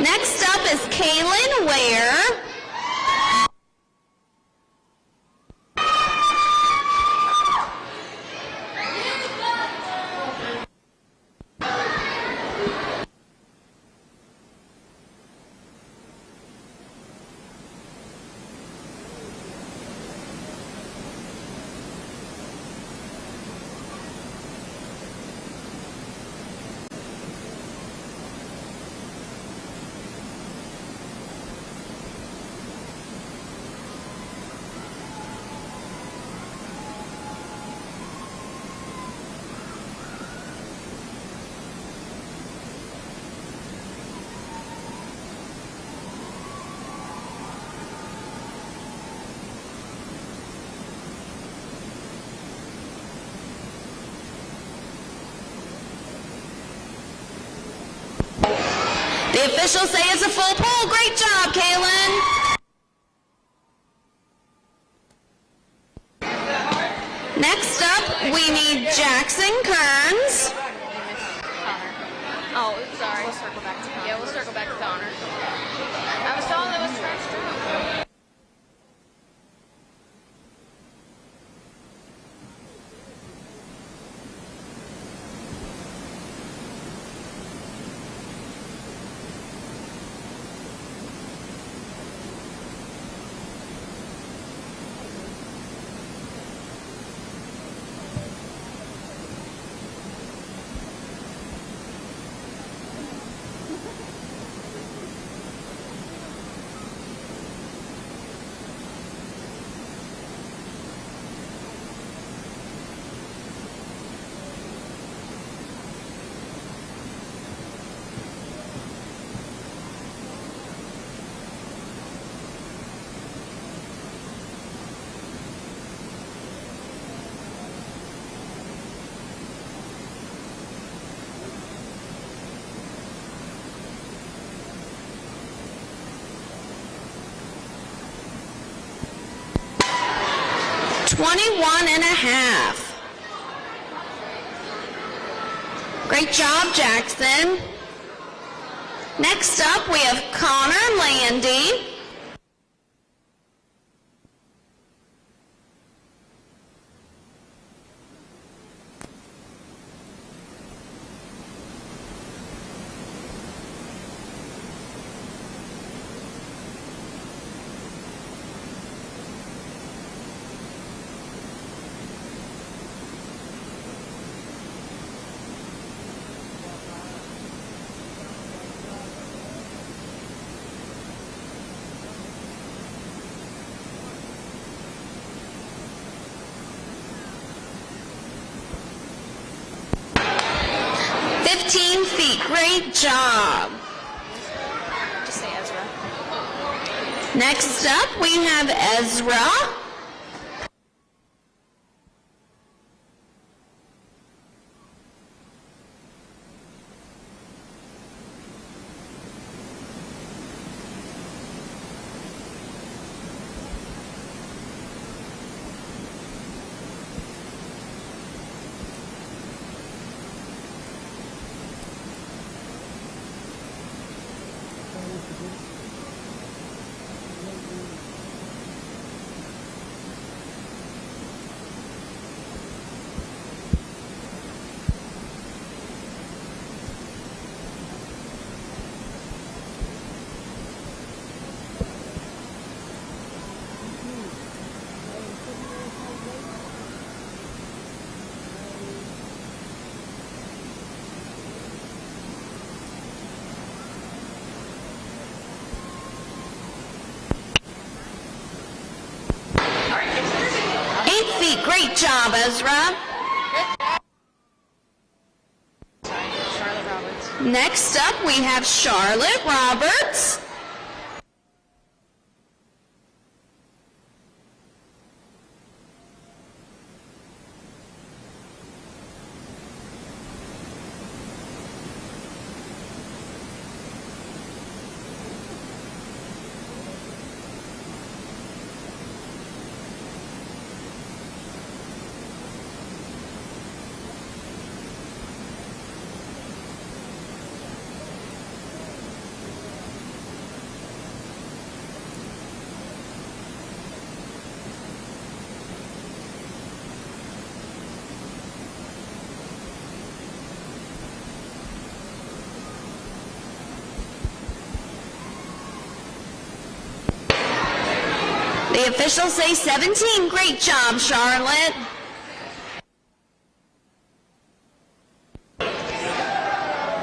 [SPEAKER 5] Next up is Kaylin Ware. The officials say it's a full pull. Great job, Kaylin. Next up, we need Jackson Kearns.
[SPEAKER 6] Oh, sorry. We'll circle back to Connor. Yeah, we'll circle back to Connor. I was told it was first round.
[SPEAKER 5] $21.5. Great job, Jackson. Next up, we have Connor Landy. Great job.
[SPEAKER 6] Just say Ezra.
[SPEAKER 5] Next up, we have Ezra. Great job, Ezra.
[SPEAKER 6] Charlotte Roberts.
[SPEAKER 5] Next up, we have Charlotte Roberts. The officials say 17. Great job, Charlotte.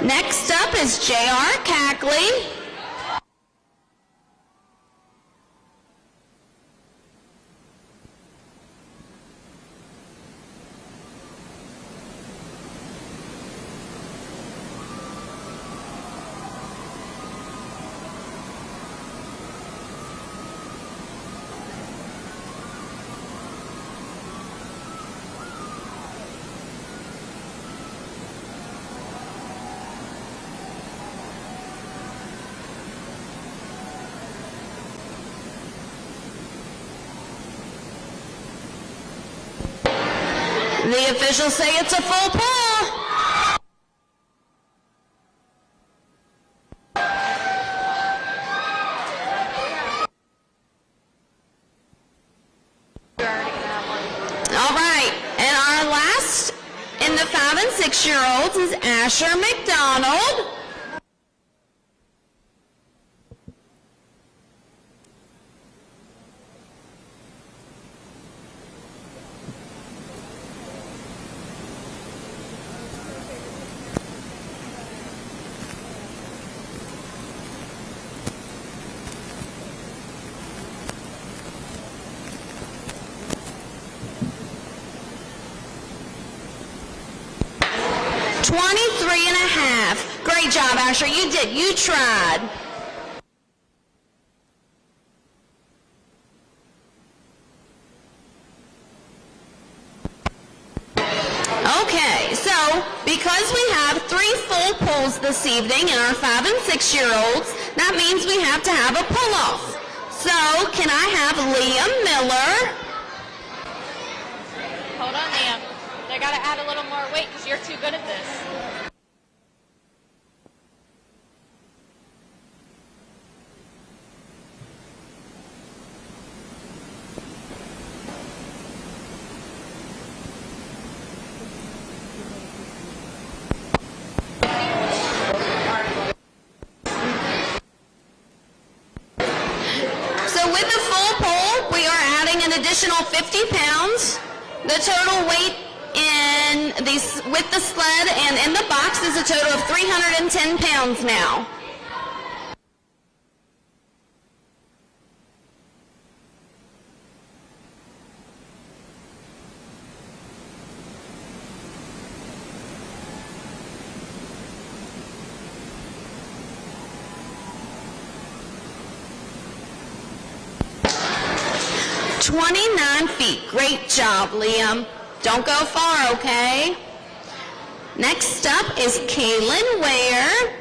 [SPEAKER 5] Next up is J.R. Cackley. The officials say it's a full pull. All right, and our last in the 5 and 6-year-olds is Asher McDonald. $23.50. Great job, Asher. You did. You tried. Okay, so because we have 3 full pulls this evening in our 5 and 6-year-olds, that means we have to have a pull-off. So, can I have Liam Miller?
[SPEAKER 6] Hold on, Liam. They got to add a little more weight because you're too good at this.
[SPEAKER 5] So with the full pull, we are adding an additional 50 pounds. The total weight with the sled and in the box is a total of 310 pounds now. $29 feet. Great job, Liam. Don't go far, okay? Next up is Kaylin Ware.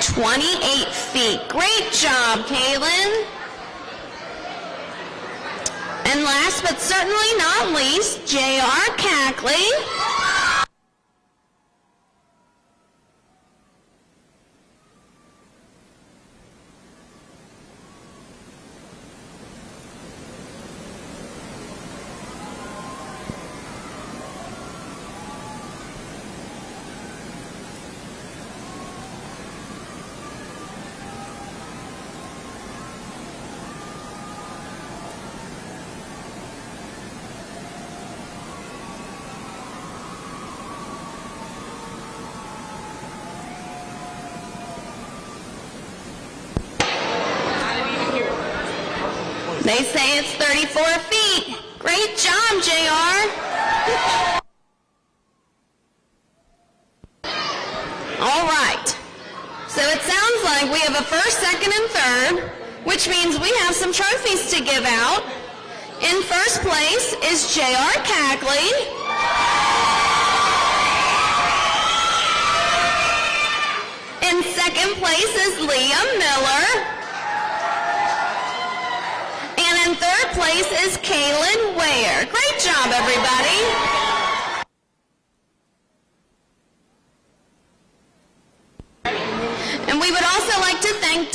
[SPEAKER 5] $28 feet. Great job, Kaylin. And last but certainly not least, J.R. Cackley. They say it's 34 feet. Great job, JR. All right. So it sounds like we have a first, second, and third, which means we have some trophies to give out. In first place is J.R. Cackley. In second place is Liam Miller. And in third place is Kaylin Ware. Great job, everybody. And we would also like to thank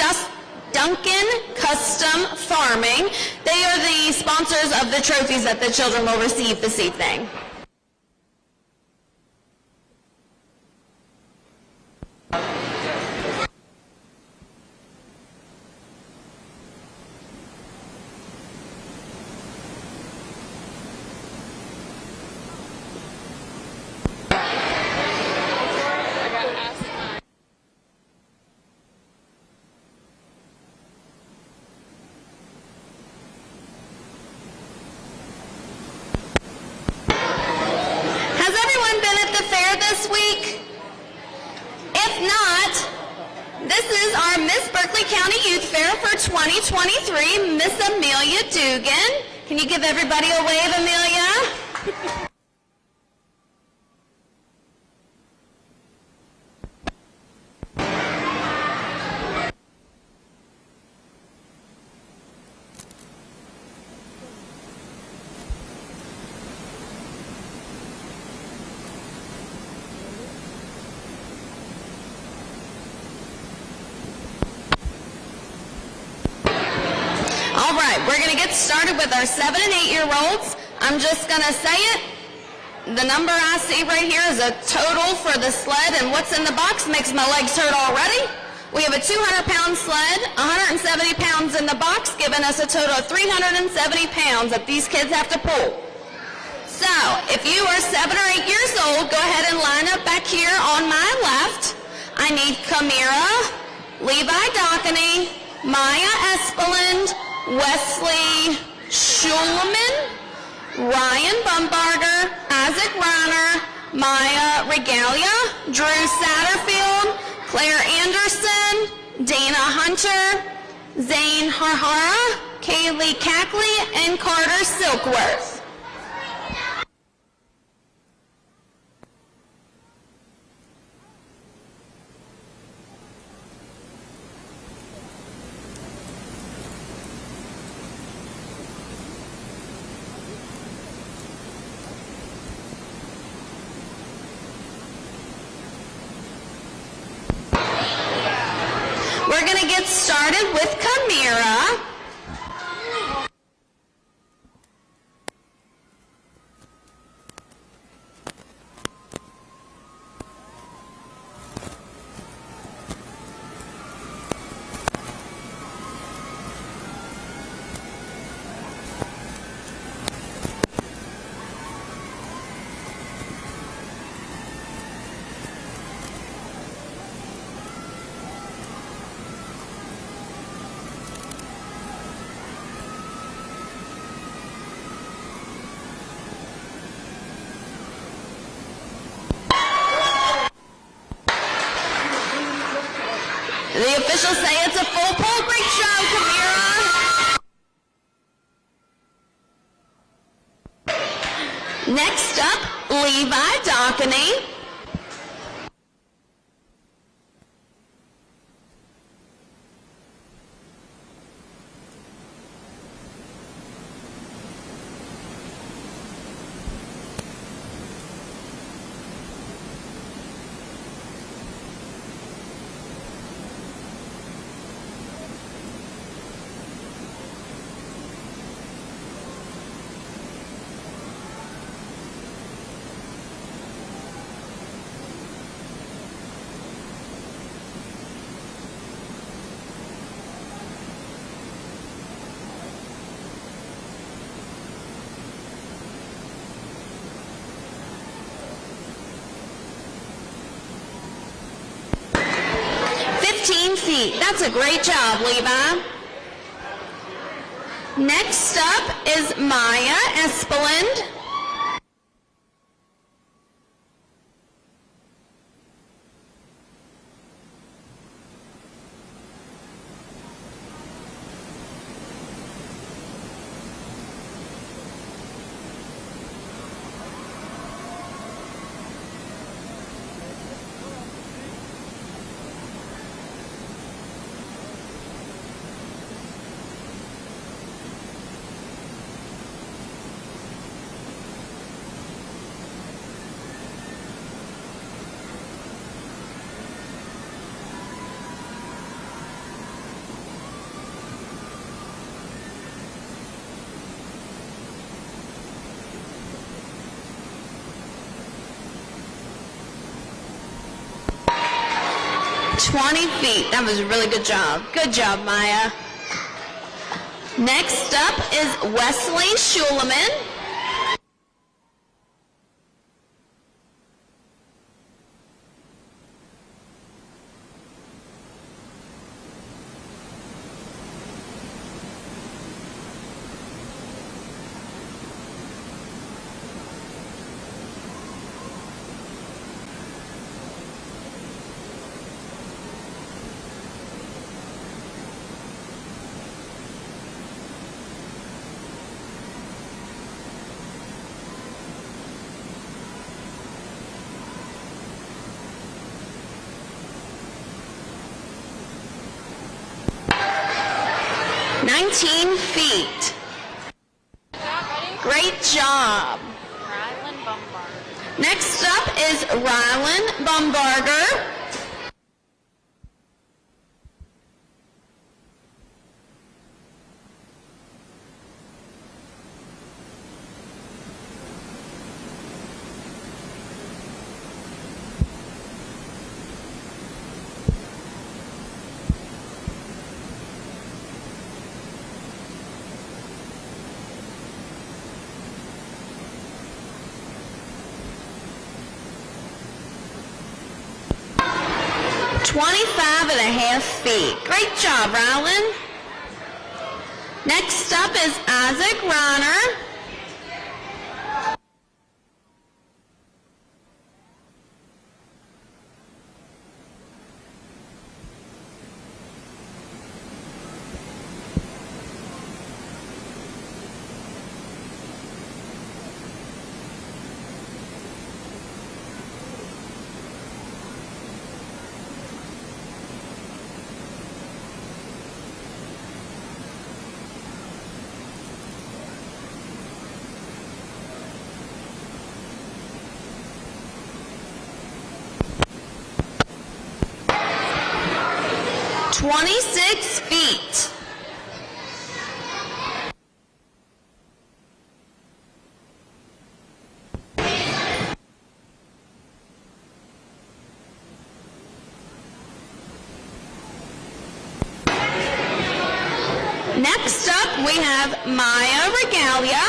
[SPEAKER 5] Duncan Custom Farming. They are the sponsors of the trophies that the children will receive this evening. This is our Miss Berkeley County Youth Fair for 2023, Miss Amelia Dugan. Can you give everybody a wave, Amelia? All right, we're going to get started with our 7 and 8-year-olds. I'm just going to say it. The number I see right here is a total for the sled, and what's in the box makes my legs hurt already. We have a 200-pound sled, 170 pounds in the box, giving us a total of 370 pounds that these kids have to pull. So, if you are 7 or 8 years old, go ahead and line up back here on my left. I need Kamira, Levi Dockany, Maya Espeland, Wesley Schulman, Ryan Bumbarger, Isaac Reiner, Maya Regalia, Drew Satterfield, Claire Anderson, Dana Hunter, Zane Harhara, Kaylee Cackley, and Carter Silkworth. We're going to get started with Kamira. The officials say it's a full pull. Great job, Kamira. Next up, Levi Dockany. Feet. That's a great job, Levi. Next up is Maya Espeland. Feet. That was a really good job. Good job, Maya. Next up is Wesley Schulman. 19 feet. Great job.
[SPEAKER 6] Rylan Bumbarger.
[SPEAKER 5] Next up is Rylan Bumbarger. $25.5 feet. Great job, Rylan. Next up is Isaac Reiner. $26 feet. Next up, we have Maya Regalia.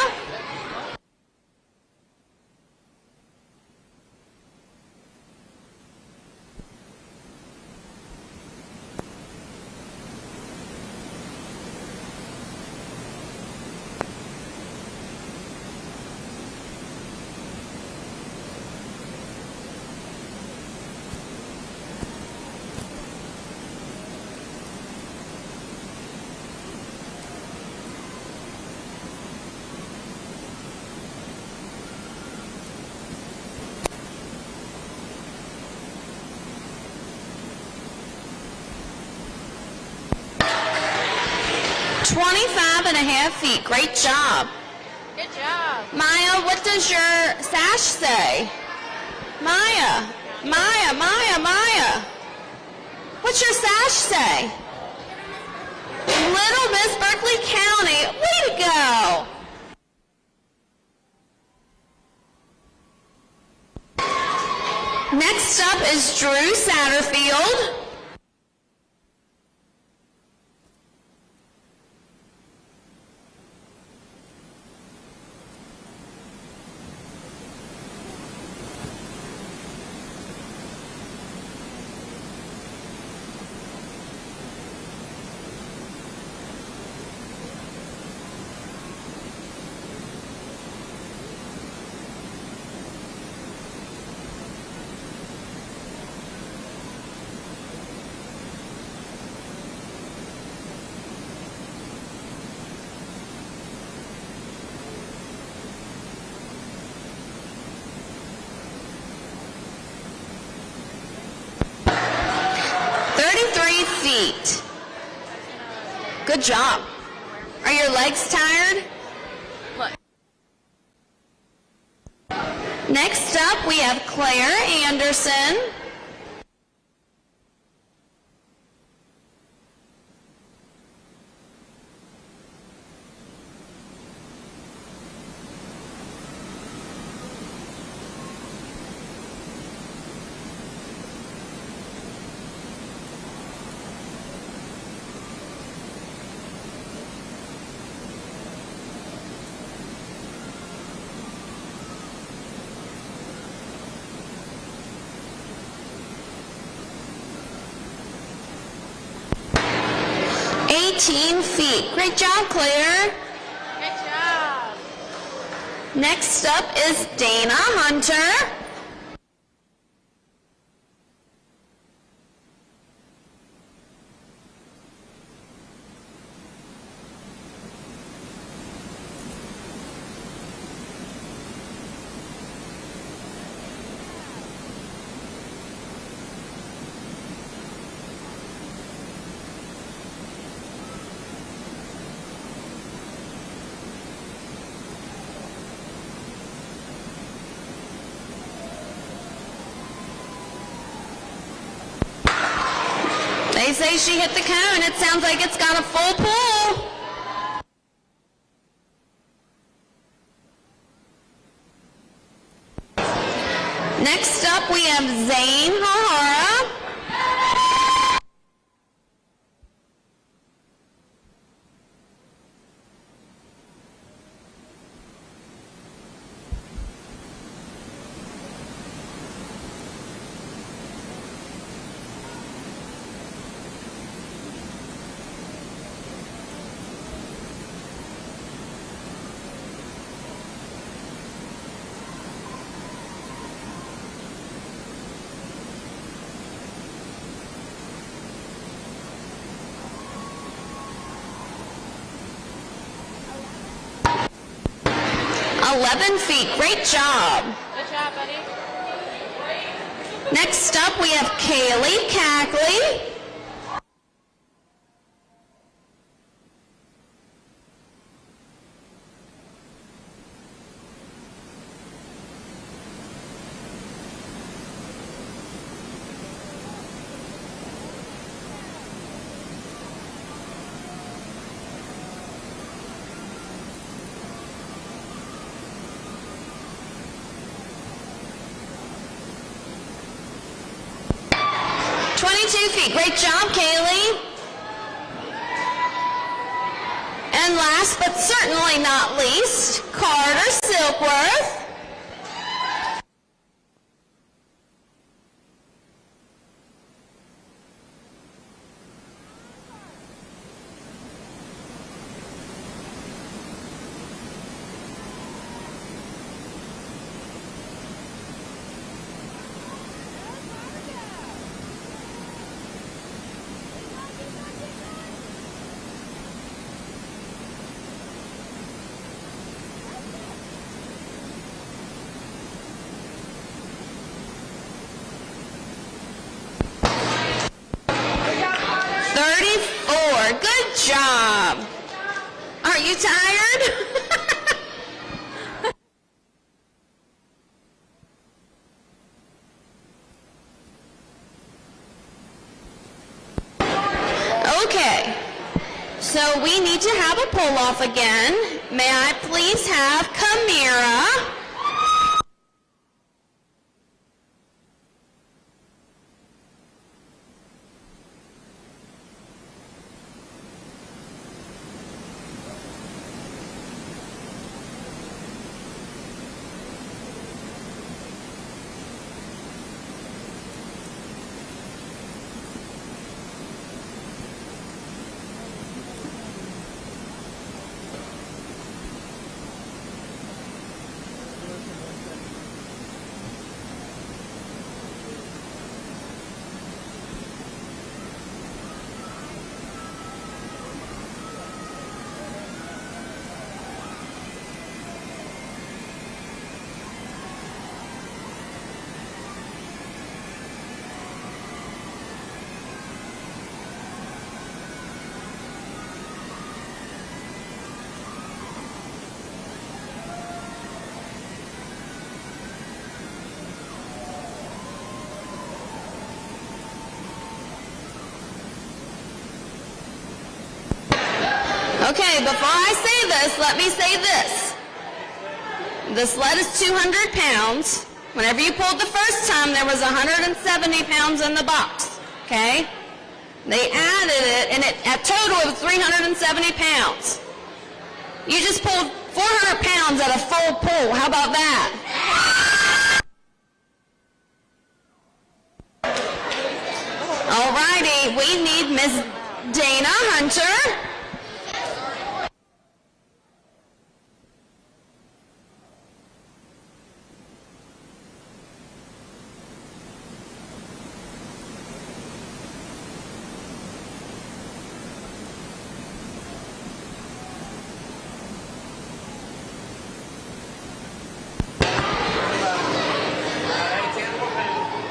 [SPEAKER 5] $25.5 feet. Great job.
[SPEAKER 6] Good job.
[SPEAKER 5] Maya, what does your sash say? Maya, Maya, Maya, Maya. What's your sash say? Little Miss Berkeley County. Way to go. Next up is Drew Satterfield. Feet. Good job. Are your legs tired?
[SPEAKER 6] Look.
[SPEAKER 5] Next up, we have Claire Anderson. Feet. Great job, Claire.
[SPEAKER 6] Good job.
[SPEAKER 5] Next up is Dana Hunter. say she hit the cone. It sounds like it's got a full pull. Next up, we have Zane Hahara. Feet. Great job.
[SPEAKER 6] Good job, buddy.
[SPEAKER 5] Next up, we have Kaylee Cackley. Great job, Kaylee. And last but certainly not least, Carter Silkworth. Good job. Are you tired? Okay. So we need to have a pull-off again. May I please have Kamira? Okay, before I say this, let me say this. The sled is 200 pounds. Whenever you pulled the first time, there was 170 pounds in the box, okay? They added it, and at total it was 370 pounds. You just pulled 400 pounds at a full pull. How about that? All righty, we need Miss Dana Hunter.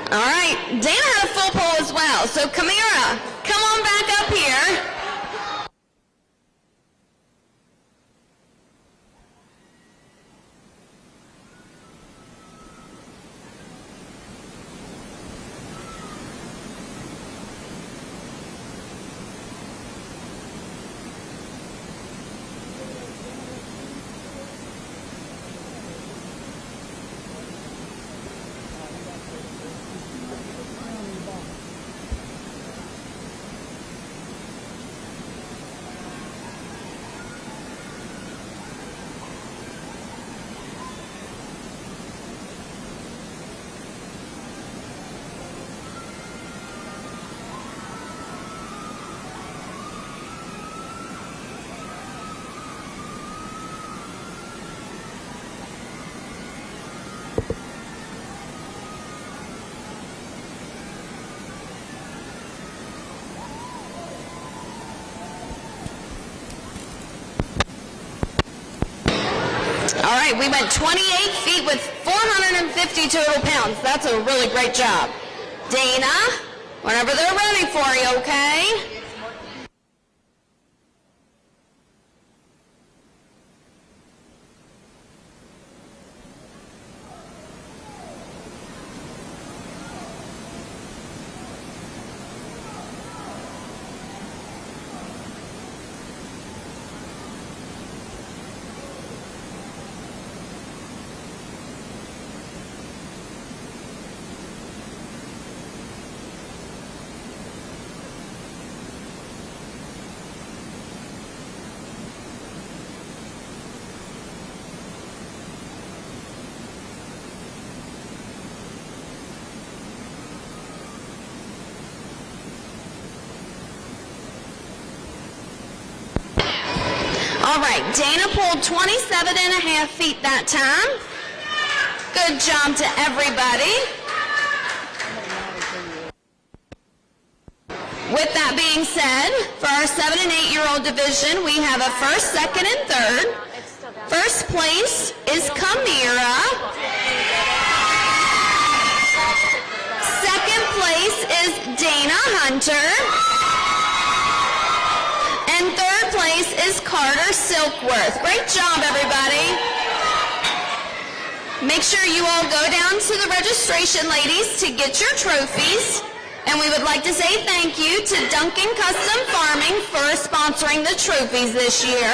[SPEAKER 5] All right, Dana had a full pull as well. So Kamira, come on back up here. right, we went 28 feet with 450 total pounds. That's a really great job. Dana, whenever they're ready for you, okay? All right, Dana pulled 27.5 feet that time. Good job to everybody. With that being said, for our 7 and 8-year-old division, we have a first, second, and third. First place is Kamira. Second place is Dana Hunter. And third place is Carter Silkworth. Great job, everybody. Make sure you all go down to the registration ladies to get your trophies. And we would like to say thank you to Duncan Custom Farming for sponsoring the trophies this year.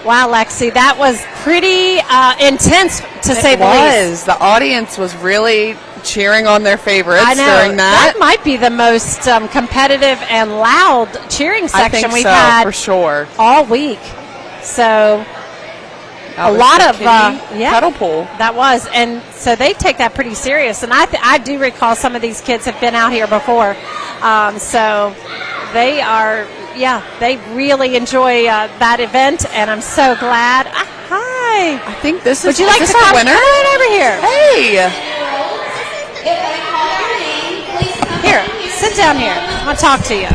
[SPEAKER 2] Wow, Lexi, that was pretty intense, to say the least.
[SPEAKER 3] The audience was really cheering on their favorites
[SPEAKER 2] I know.
[SPEAKER 3] during that.
[SPEAKER 2] That might be the most competitive and loud cheering section we've
[SPEAKER 3] so,
[SPEAKER 2] had
[SPEAKER 3] for sure.
[SPEAKER 2] all week. So
[SPEAKER 3] That
[SPEAKER 2] a
[SPEAKER 3] was
[SPEAKER 2] lot
[SPEAKER 3] the
[SPEAKER 2] of
[SPEAKER 3] kitty pedal pull.
[SPEAKER 2] That was, and so they take that pretty serious. And I do recall some of these kids have been out here before, so they are. Yeah, they really enjoy that event, and I'm so glad. Hi.
[SPEAKER 3] I think this is.
[SPEAKER 2] Would you like to
[SPEAKER 3] our
[SPEAKER 2] come
[SPEAKER 3] winner?
[SPEAKER 2] right over here?
[SPEAKER 3] Hey.
[SPEAKER 2] Here, sit down here. I want to talk to you.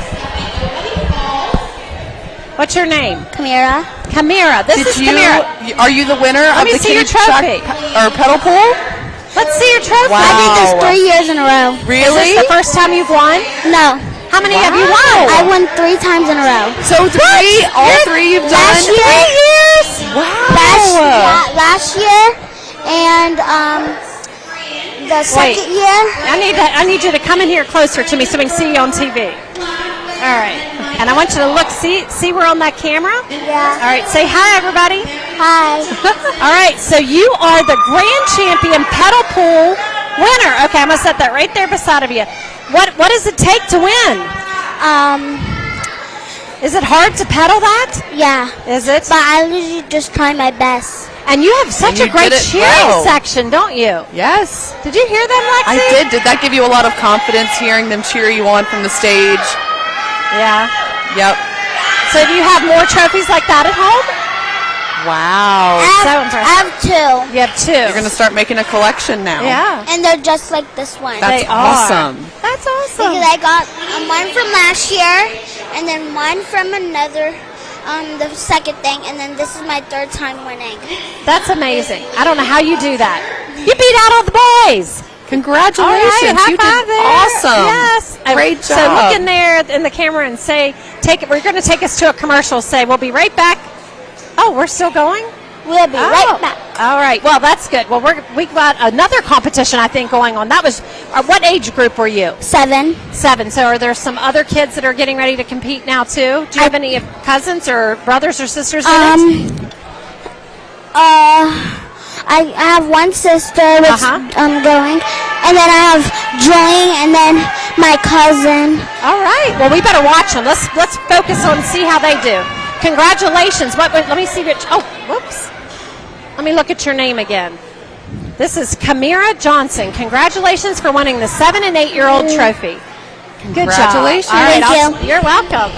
[SPEAKER 2] What's your name?
[SPEAKER 22] Kamira.
[SPEAKER 2] Kamira. This is Kamira.
[SPEAKER 3] Are you the winner
[SPEAKER 2] Let
[SPEAKER 3] of
[SPEAKER 2] me
[SPEAKER 3] the
[SPEAKER 2] see your
[SPEAKER 3] kitty
[SPEAKER 2] trophy.
[SPEAKER 3] or pedal pull?
[SPEAKER 2] Let's see your trophy.
[SPEAKER 3] Wow.
[SPEAKER 22] I did this 3 years in a row.
[SPEAKER 3] Really?
[SPEAKER 2] Is this the first time you've won?
[SPEAKER 22] No.
[SPEAKER 2] How many have you won?
[SPEAKER 22] I won 3 times in a row.
[SPEAKER 3] So all three you've done?
[SPEAKER 22] Last year.
[SPEAKER 2] 3 years?
[SPEAKER 22] Wow. Last year, and the second year.
[SPEAKER 2] I need you to come in here closer to me so we can see you on TV. All right. And I want you to look. See we're on that camera?
[SPEAKER 22] Yeah.
[SPEAKER 2] All right. Say hi, everybody.
[SPEAKER 22] Hi.
[SPEAKER 2] All right. So you are the grand champion pedal pool winner. Okay, I'm gonna set that right there beside of you. What does it take to win? Is it hard to pedal that?
[SPEAKER 22] Yeah.
[SPEAKER 2] Is it?
[SPEAKER 22] But I usually just try my best.
[SPEAKER 2] And you have such a great cheering section, don't you?
[SPEAKER 3] Yes.
[SPEAKER 2] Did you hear them, Lexi?
[SPEAKER 3] I did. Did that give you a lot of confidence hearing them cheer you on from the stage?
[SPEAKER 2] Yeah.
[SPEAKER 3] Yep.
[SPEAKER 2] So do you have more trophies like that at home?
[SPEAKER 3] Wow.
[SPEAKER 2] So impressive.
[SPEAKER 22] I have 2.
[SPEAKER 2] You have 2.
[SPEAKER 3] You're going to start making a collection now.
[SPEAKER 2] Yeah.
[SPEAKER 22] And they're just like this one.
[SPEAKER 3] That's awesome.
[SPEAKER 2] That's awesome.
[SPEAKER 22] Because I got one from last year, and then one from another, the second thing, and then this is my 3rd time winning.
[SPEAKER 2] That's amazing. I don't know how you do that. You beat out all the boys.
[SPEAKER 3] Congratulations.
[SPEAKER 2] All right, high
[SPEAKER 3] you
[SPEAKER 2] five
[SPEAKER 3] did
[SPEAKER 2] there.
[SPEAKER 3] awesome.
[SPEAKER 2] Yes.
[SPEAKER 3] Great job.
[SPEAKER 2] So look in there in the camera and say, we're going to take us to a commercial. Say, we'll be right back. Oh, we're still going?
[SPEAKER 22] We'll be right back.
[SPEAKER 2] All right. Well, that's good. Well, we've got another competition, I think, going on. That was, what age group were you?
[SPEAKER 22] 7.
[SPEAKER 2] 7. So are there some other kids that are getting ready to compete now, too? Do you have any cousins or brothers or sisters in it?
[SPEAKER 22] I have one sister that's going, and then I have Julie, and then my cousin.
[SPEAKER 2] All right. Well, we better watch them. Let's focus on see how they do. Congratulations. Let me see which. Oh, whoops. Let me look at your name again. This is Kamira Johnson. Congratulations for winning the 7 and 8-year-old trophy. Good job.
[SPEAKER 3] Congratulations.
[SPEAKER 2] All right,
[SPEAKER 22] Thank you.
[SPEAKER 2] You're welcome.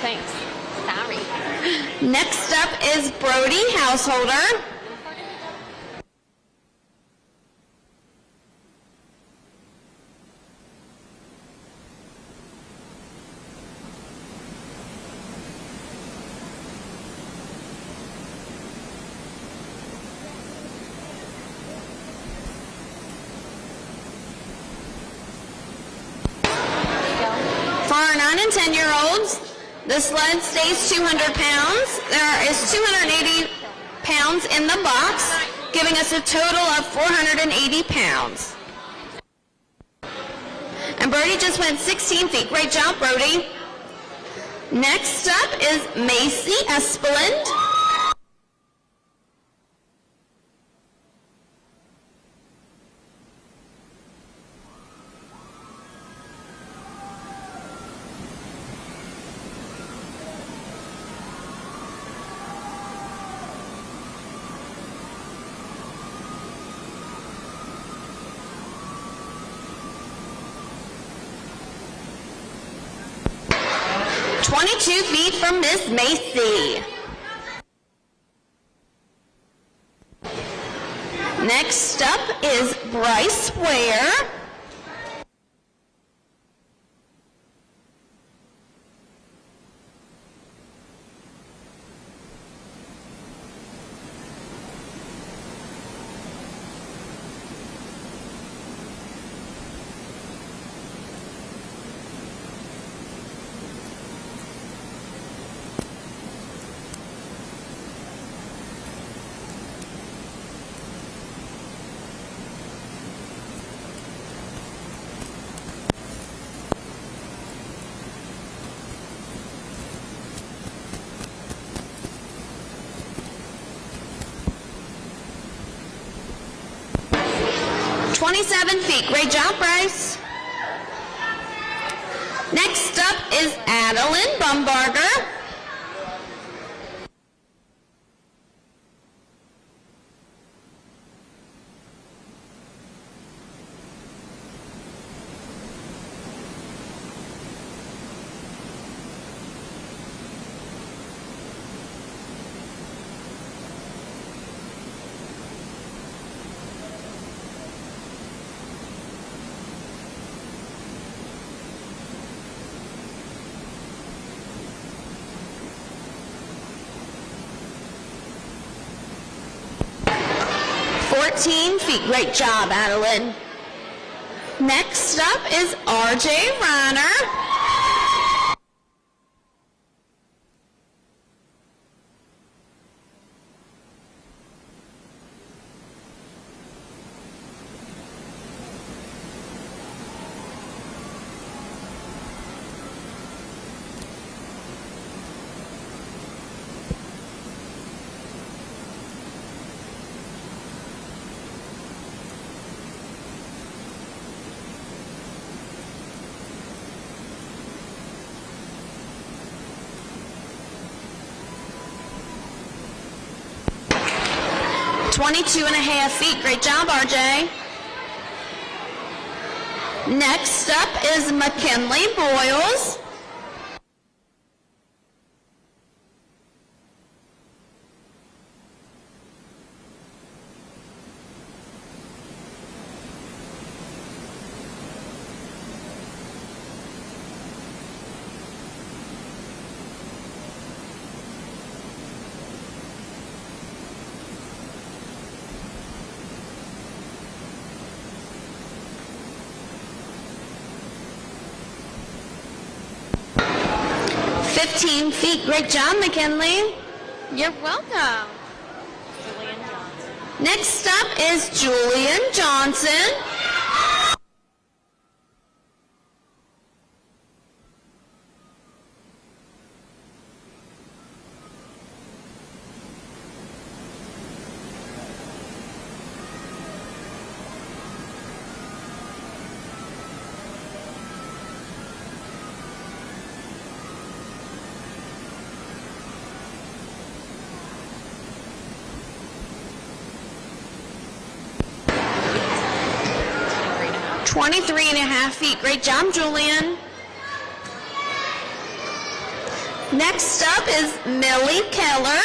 [SPEAKER 6] Thanks.
[SPEAKER 5] Next up is Brody Householder. For our 9 and 10-year-olds, the sled stays 200 pounds. There is 280 pounds in the box, giving us a total of 480 pounds. And Brody just went 16 feet. Great job, Brody. Next up is Macy Espeland. "22 feet from Miss Macy." Next up is Bryce Ware. "27 feet. Great job, Bryce. Next up is Adeline Bumbarger. "14 feet. Great job, Adeline. Next up is RJ Reiner. "22.5 feet. Great job, RJ. Next up is McKinley Boyles. "15 feet. Great job, McKinley.
[SPEAKER 6] You're welcome.
[SPEAKER 5] Next up is Julian Johnson. "23.5 feet. Great job, Julian. Next up is Millie Keller.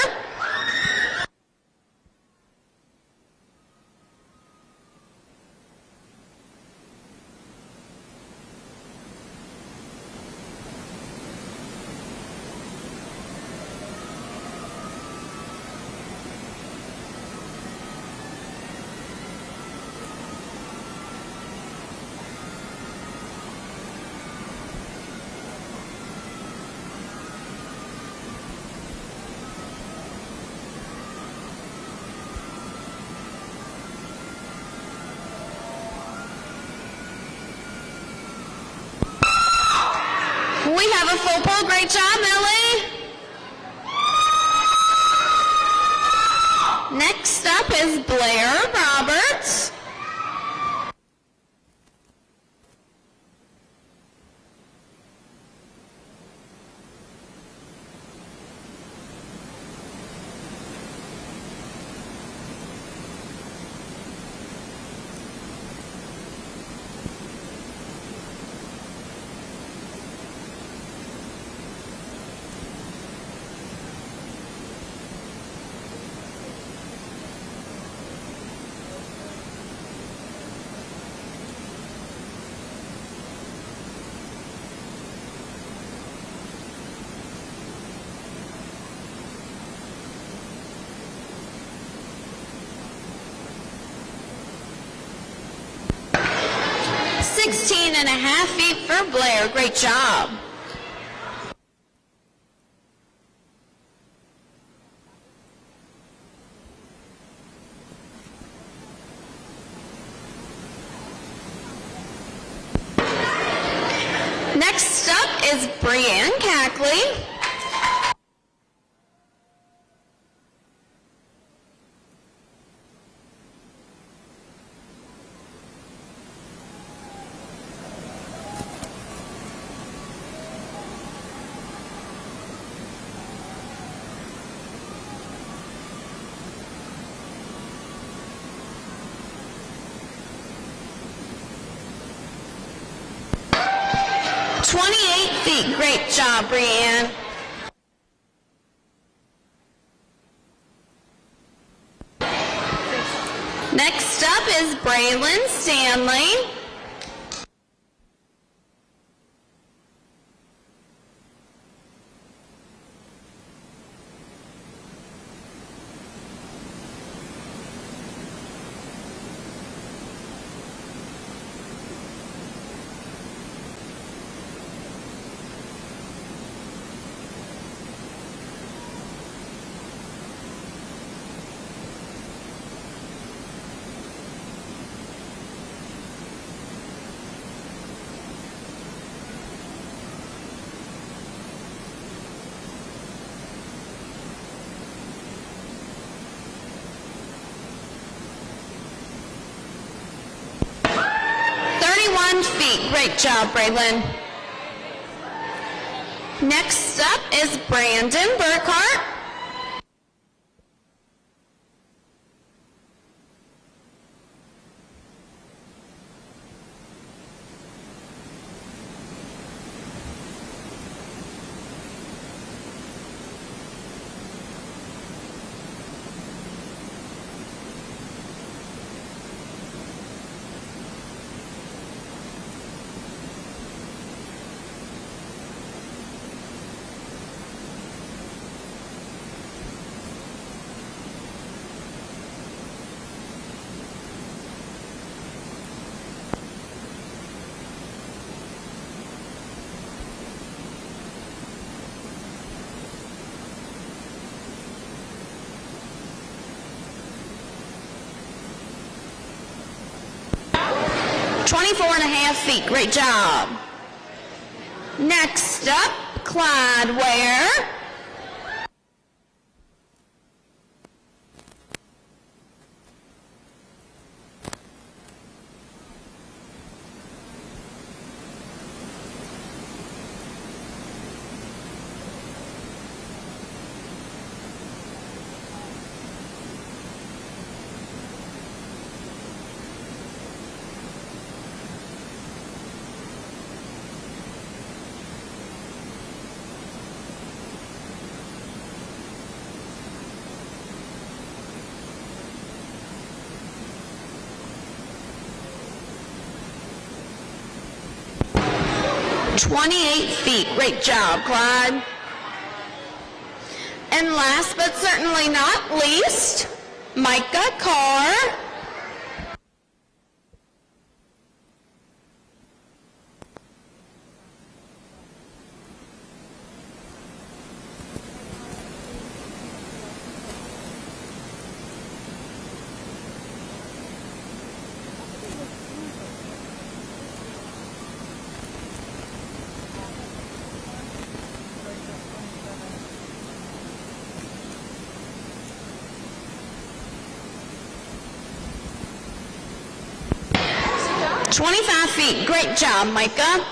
[SPEAKER 5] We have a full pull. Great job, Millie. Next up is Blair Roberts. And a half feet for Blair. Great job. Next up is Brianne Cackley. Great job, Brianne. Next up is Braylon Stanley. Feet. Great job, Braylon. Next up is Brandon Burkhart. Feet. Great job. Next up, Clyde Ware. 28 feet. Great job, Clyde. And last but certainly not least, Micah Carr. $25 feet. Great job, Micah.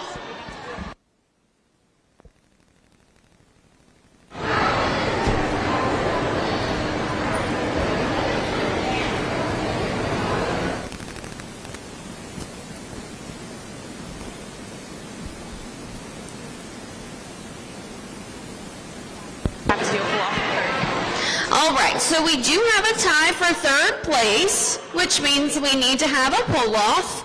[SPEAKER 5] All right, so we do have a tie for third place, which means we need to have a pull-off.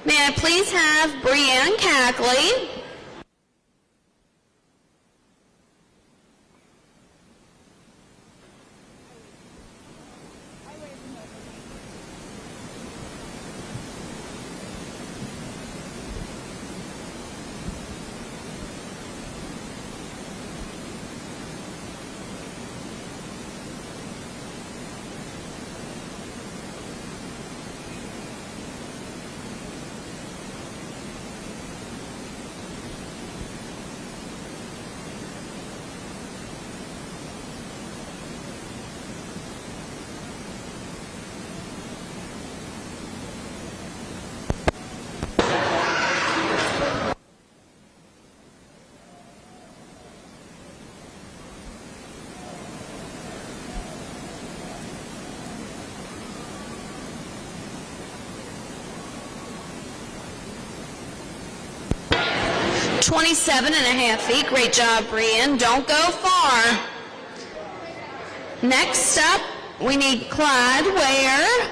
[SPEAKER 5] May I please have Brianne Cackley? $27.5 feet. Great job, Brian. Don't go far. Next up, we need Clyde Ware.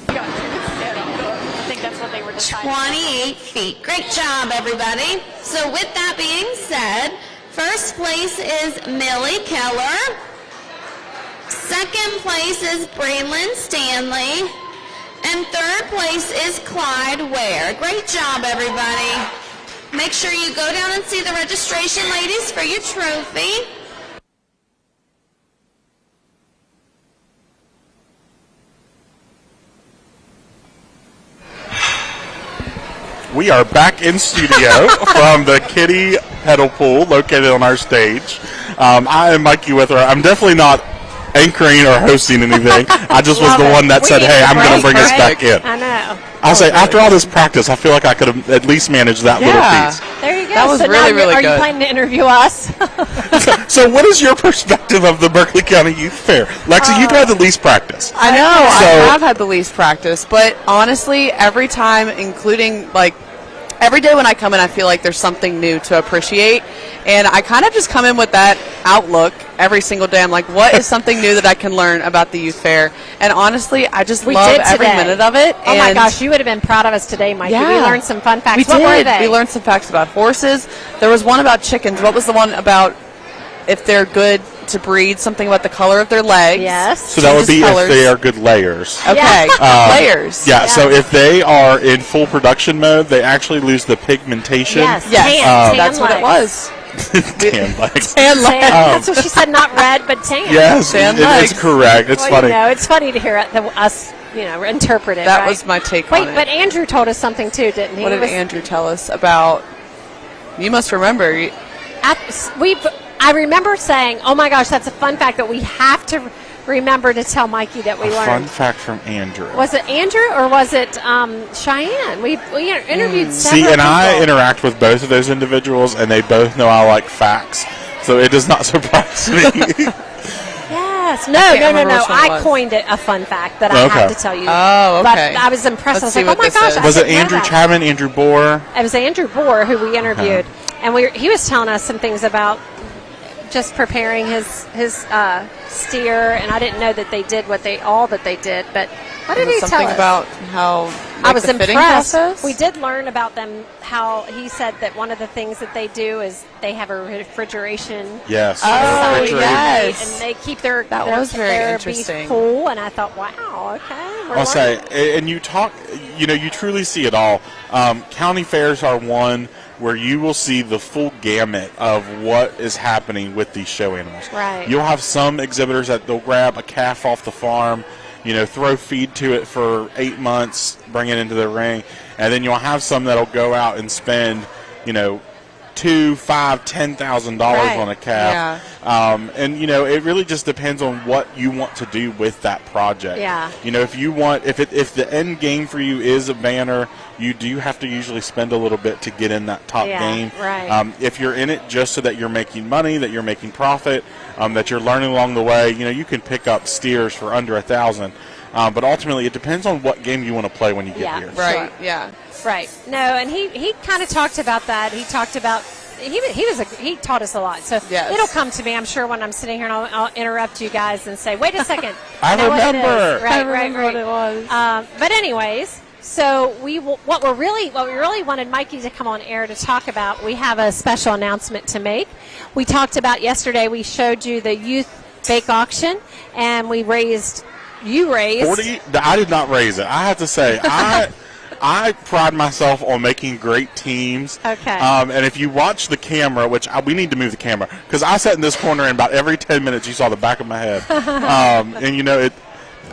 [SPEAKER 6] I think that's what they were deciding.
[SPEAKER 5] 28 feet. Great job, everybody. So with that being said, first place is Millie Keller. Second place is Braylon Stanley. And third place is Clyde Ware. Great job, everybody. Make sure you go down and see the registration ladies for your trophy.
[SPEAKER 9] We are back in studio from the kiddie pedal pool located on our stage. I am Mikey Withrow. I'm definitely not anchoring or hosting anything. I just was the one that said, hey, I'm going to bring us back in.
[SPEAKER 2] I know.
[SPEAKER 9] I'll say, after all this practice, I feel like I could have at least managed that little piece.
[SPEAKER 2] There you go.
[SPEAKER 3] That was
[SPEAKER 2] so
[SPEAKER 3] really,
[SPEAKER 2] now
[SPEAKER 3] really
[SPEAKER 2] are
[SPEAKER 3] good.
[SPEAKER 2] you planning to interview us?
[SPEAKER 9] So what is your perspective of the Berkeley County Youth Fair? Lexi, you've had the least practice.
[SPEAKER 3] I know, I have had the least practice, but honestly, every time, including like every day when I come in, I feel like there's something new to appreciate, and I kind of just come in with that outlook every single day. I'm like, what is something new that I can learn about the youth fair? And honestly, I just love every minute of it.
[SPEAKER 2] Oh my gosh, you would have been proud of us today, Mikey.
[SPEAKER 3] Yeah.
[SPEAKER 2] We learned some fun facts.
[SPEAKER 3] We
[SPEAKER 2] What were
[SPEAKER 3] did.
[SPEAKER 2] they?
[SPEAKER 3] We learned some facts about horses. There was one about chickens. What was the one about if they're good to breed? Something about the color of their legs.
[SPEAKER 2] Yes.
[SPEAKER 9] So that would be
[SPEAKER 3] colors.
[SPEAKER 9] if they are good layers.
[SPEAKER 3] Okay, layers.
[SPEAKER 9] Yeah, so if they are in full production mode, they actually lose the pigmentation.
[SPEAKER 2] Yes,
[SPEAKER 3] Yes.
[SPEAKER 2] tan
[SPEAKER 3] That's what it
[SPEAKER 2] legs.
[SPEAKER 3] was.
[SPEAKER 9] Tan legs.
[SPEAKER 3] Tan legs.
[SPEAKER 2] That's what she said, not red, but tan.
[SPEAKER 9] Yes,
[SPEAKER 3] Tan
[SPEAKER 9] it's correct. It's
[SPEAKER 2] Well,
[SPEAKER 9] funny.
[SPEAKER 2] You know, it's funny to hear us, interpret it.
[SPEAKER 3] That
[SPEAKER 2] right?
[SPEAKER 3] was my take
[SPEAKER 2] Wait,
[SPEAKER 3] on it.
[SPEAKER 2] but Andrew told us something too, didn't he?
[SPEAKER 3] What did Andrew tell us about? You must remember.
[SPEAKER 2] I remember saying, "Oh my gosh, that's a fun fact that we have to remember to tell Mikey that we learned."
[SPEAKER 9] Fun fact from Andrew.
[SPEAKER 2] Was it Andrew or was it Cheyenne? We interviewed several
[SPEAKER 9] See, and I
[SPEAKER 2] people.
[SPEAKER 9] interact with both of those individuals, and they both know I like facts, so it does not surprise me.
[SPEAKER 2] Yes. No.
[SPEAKER 3] remember which one it
[SPEAKER 2] I
[SPEAKER 3] was.
[SPEAKER 2] coined it a fun fact that I
[SPEAKER 9] Okay.
[SPEAKER 2] have to tell you.
[SPEAKER 3] Oh, okay.
[SPEAKER 2] But I was impressed.
[SPEAKER 3] Let's
[SPEAKER 2] I
[SPEAKER 3] see
[SPEAKER 2] was like,
[SPEAKER 3] what
[SPEAKER 2] oh my
[SPEAKER 3] this
[SPEAKER 2] gosh.
[SPEAKER 3] is.
[SPEAKER 2] I
[SPEAKER 9] Was it
[SPEAKER 2] didn't know
[SPEAKER 9] Andrew
[SPEAKER 2] that.
[SPEAKER 9] Chapman, Andrew Bohr?
[SPEAKER 2] It was Andrew Bohr who we interviewed, and he was telling us some things about just preparing his steer, and I didn't know that they did all that they did. But what did he tell
[SPEAKER 3] something
[SPEAKER 2] us?
[SPEAKER 3] about how
[SPEAKER 2] I was
[SPEAKER 3] the fitting
[SPEAKER 2] impressed.
[SPEAKER 3] process?
[SPEAKER 2] We did learn about them. How he said that one of the things that they do is they have a refrigeration.
[SPEAKER 9] Yes.
[SPEAKER 3] Oh,
[SPEAKER 9] refrigerator.
[SPEAKER 3] yes.
[SPEAKER 2] And they keep their
[SPEAKER 3] That was very
[SPEAKER 2] their
[SPEAKER 3] interesting.
[SPEAKER 2] beef cool, and I thought, wow, okay. we're
[SPEAKER 9] I'll say,
[SPEAKER 2] learning.
[SPEAKER 9] and you talk, you truly see it all. County fairs are one where you will see the full gamut of what is happening with these show animals.
[SPEAKER 2] Right.
[SPEAKER 9] You'll have some exhibitors that they'll grab a calf off the farm, throw feed to it for 8 months, bring it into the ring, and then you'll have some that'll go out and spend, $2,000, $5,000, $10,000
[SPEAKER 3] Right.
[SPEAKER 9] on a calf.
[SPEAKER 3] Yeah.
[SPEAKER 9] And it really just depends on what you want to do with that project.
[SPEAKER 2] Yeah.
[SPEAKER 9] If you want, if the end game for you is a banner, you do have to usually spend a little bit to get in that top game.
[SPEAKER 2] Right.
[SPEAKER 9] If you're in it just so that you're making money, that you're making profit, that you're learning along the way, you can pick up steers for under $1,000. But ultimately, it depends on what game you want to play when you get here.
[SPEAKER 3] Right. Yeah.
[SPEAKER 2] Right. No, and he kind of talked about that. He talked about he taught us a lot. So
[SPEAKER 3] Yes.
[SPEAKER 2] it'll come to me, I'm sure, when I'm sitting here and I'll interrupt you guys and say, "Wait a second,
[SPEAKER 9] I
[SPEAKER 2] know what it
[SPEAKER 9] remember.
[SPEAKER 2] is." Right,
[SPEAKER 3] I remember what it was.
[SPEAKER 2] But anyways, so what we really wanted Mikey to come on air to talk about. We have a special announcement to make. We talked about yesterday. We showed you the youth bake auction, and you raised
[SPEAKER 9] 40. I did not raise it. I have to say, I pride myself on making great teams.
[SPEAKER 2] Okay.
[SPEAKER 9] And if you watch the camera, which we need to move the camera, because I sat in this corner and about every 10 minutes you saw the back of my head. And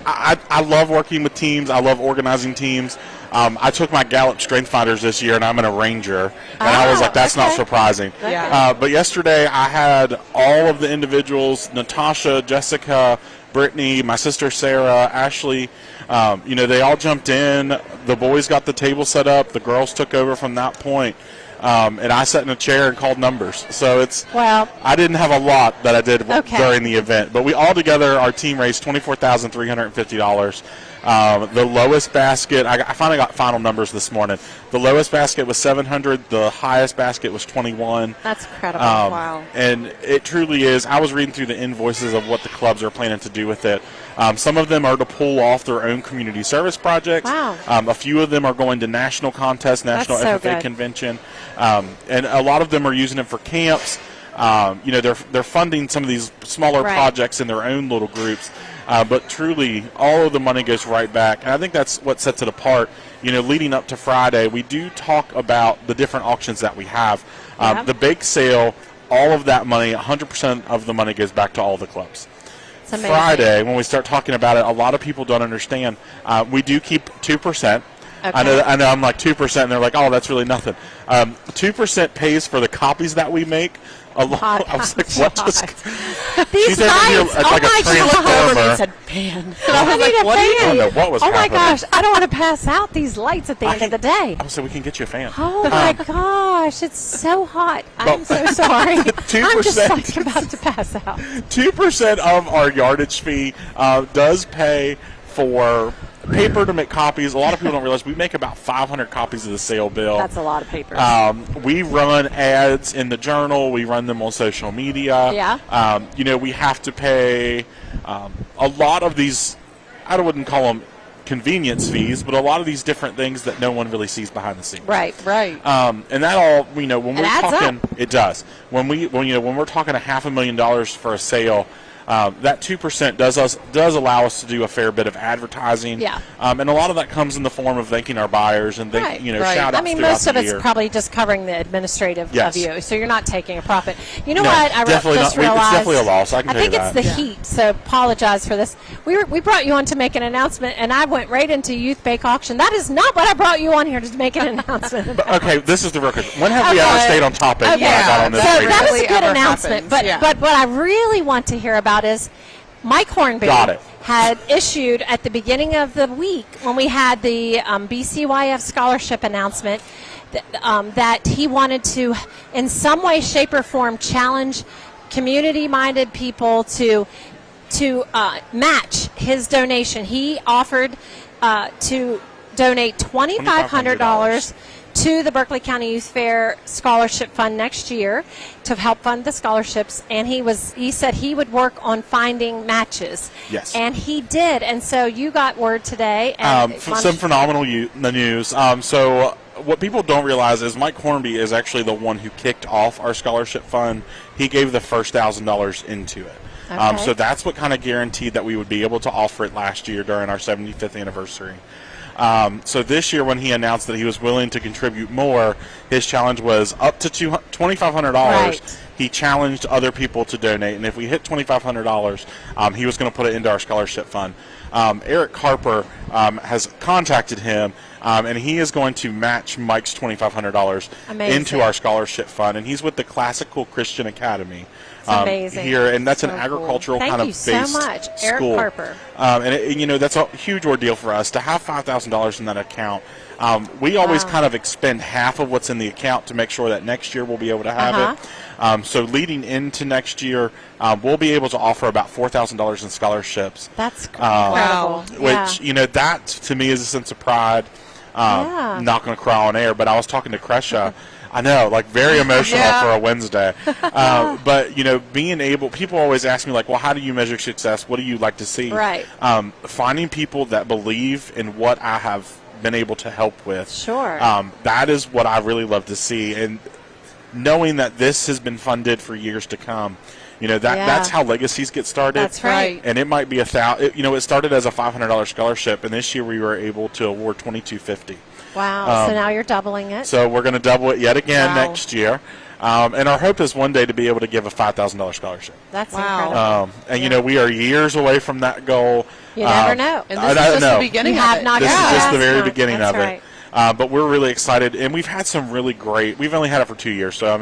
[SPEAKER 9] I love working with teams. I love organizing teams. I took my Gallup Strength Finders this year, and I'm in a Ranger, and I was like, that's not surprising.
[SPEAKER 3] Yeah.
[SPEAKER 9] But yesterday I had all of the individuals, Natasha, Jessica, Brittany, my sister Sarah, Ashley, they all jumped in. The boys got the table set up. The girls took over from that point. And I sat in a chair and called numbers. So I didn't have a lot that I did during the event. But we all together, our team raised $24,350. The lowest basket, I finally got final numbers this morning. The lowest basket was $700. The highest basket was $21.
[SPEAKER 2] That's incredible. Wow.
[SPEAKER 9] And it truly is. I was reading through the invoices of what the clubs are planning to do with it. Some of them are to pull off their own community service projects.
[SPEAKER 2] Wow.
[SPEAKER 9] A few of them are going to national contests, national
[SPEAKER 2] That's so
[SPEAKER 9] FFA
[SPEAKER 2] good.
[SPEAKER 9] convention. And a lot of them are using it for camps. They're funding some of these smaller projects in their own little groups. But truly, all of the money goes right back. And I think that's what sets it apart. Leading up to Friday, we do talk about the different auctions that we have. The bake sale, all of that money, 100% of the money goes back to all the clubs. Friday, when we start talking about it, a lot of people don't understand. We do keep 2%. Okay. I know I'm like 2%, and they're like, oh, that's really nothing. 2% pays for the copies that we make. I was like, what just...
[SPEAKER 2] These
[SPEAKER 9] She's over here like a transformer.
[SPEAKER 3] He said, "Pan."
[SPEAKER 2] I was like, what
[SPEAKER 9] I don't know what was
[SPEAKER 2] Oh my
[SPEAKER 9] happening.
[SPEAKER 2] gosh, I don't want to pass out these lights at the end of the day.
[SPEAKER 9] I said, we can get you a fan.
[SPEAKER 2] Oh my gosh, it's so hot. I'm so sorry.
[SPEAKER 9] 2%.
[SPEAKER 2] I'm just like about to pass out.
[SPEAKER 9] 2% of our yardage fee does pay for paper to make copies. A lot of people don't realize we make about 500 copies of the sale bill.
[SPEAKER 2] That's a lot of paper.
[SPEAKER 9] We run ads in the journal. We run them on social media.
[SPEAKER 2] Yeah.
[SPEAKER 9] We have to pay a lot of these, I wouldn't call them convenience fees, but a lot of these different things that no one really sees behind the scenes.
[SPEAKER 2] Right.
[SPEAKER 9] And that all, when we're
[SPEAKER 2] adds
[SPEAKER 9] talking, it does. When we're talking $500,000 for a sale, that 2% does allow us to do a fair bit of advertising.
[SPEAKER 2] Yeah.
[SPEAKER 9] And a lot of that comes in the form of thanking our buyers and shout outs.
[SPEAKER 2] I mean, most of it's probably just covering the administrative of you, so you're not taking a profit. You know what? I just realized.
[SPEAKER 9] It's definitely a loss. I
[SPEAKER 2] think it's the heat, so apologize for this. We brought you on to make an announcement, and I went right into Youth Bake Auction. That is not what I brought you on here to make an announcement about.
[SPEAKER 9] But, okay, this is the record. When have we ever stayed on topic?
[SPEAKER 2] Okay.
[SPEAKER 9] I got on this
[SPEAKER 2] So
[SPEAKER 9] radio?
[SPEAKER 2] that is a good announcement. But what I really want to hear about is Mike Hornby had issued at the beginning of the week when we had the BCYF scholarship announcement that he wanted to, in some way, shape, or form, challenge community-minded people to match his donation. He offered to donate $2,500 to the Berkeley County Youth Fair Scholarship Fund next year to help fund the scholarships, and he said he would work on finding matches.
[SPEAKER 9] Yes.
[SPEAKER 2] And he did, and so you got word today. And
[SPEAKER 9] some phenomenal news. So what people don't realize is Mike Hornby is actually the one who kicked off our scholarship fund. He gave the first $1,000 into it.
[SPEAKER 2] Okay.
[SPEAKER 9] So that's what kind of guaranteed that we would be able to offer it last year during our 75th anniversary. So this year when he announced that he was willing to contribute more, his challenge was up to $2,500.
[SPEAKER 2] Right.
[SPEAKER 9] He challenged other people to donate, and if we hit $2,500, he was going to put it into our scholarship fund. Eric Harper has contacted him, and he is going to match Mike's $2,500 into our scholarship fund, and he's with the Classical Christian Academy.
[SPEAKER 2] Amazing.
[SPEAKER 9] Here, and that's an agricultural kind of based school.
[SPEAKER 2] Thank you so much, Eric Harper.
[SPEAKER 9] And that's a huge ordeal for us to have $5,000 in that account. We always kind of expend half of what's in the account to make sure that next year we'll be able to have it. So leading into next year, we'll be able to offer about $4,000 in scholarships.
[SPEAKER 2] That's incredible.
[SPEAKER 9] Which, that to me is a sense of pride. I'm not going to cry on air, but I was talking to Kresha. I know, very emotional for a Wednesday. But, being able, people always ask me, well, how do you measure success? What do you like to see?
[SPEAKER 2] Right.
[SPEAKER 9] Finding people that believe in what I have been able to help with.
[SPEAKER 2] Sure.
[SPEAKER 9] That is what I really love to see. And knowing that this has been funded for years to come, that's how legacies get started.
[SPEAKER 2] That's right.
[SPEAKER 9] And it might be it started as a $500 scholarship, and this year we were able to award $2,250.
[SPEAKER 2] Wow. So now you're doubling it.
[SPEAKER 9] So we're going to double it yet again next year. And our hope is one day to be able to give a $5,000 scholarship.
[SPEAKER 2] That's incredible.
[SPEAKER 9] And, we are years away from that goal.
[SPEAKER 2] You never know.
[SPEAKER 3] And this is just the beginning of it.
[SPEAKER 9] This is just the very beginning of
[SPEAKER 2] right.
[SPEAKER 9] it. But we're really excited. And we've had some really great – we've only had it for 2 years. So,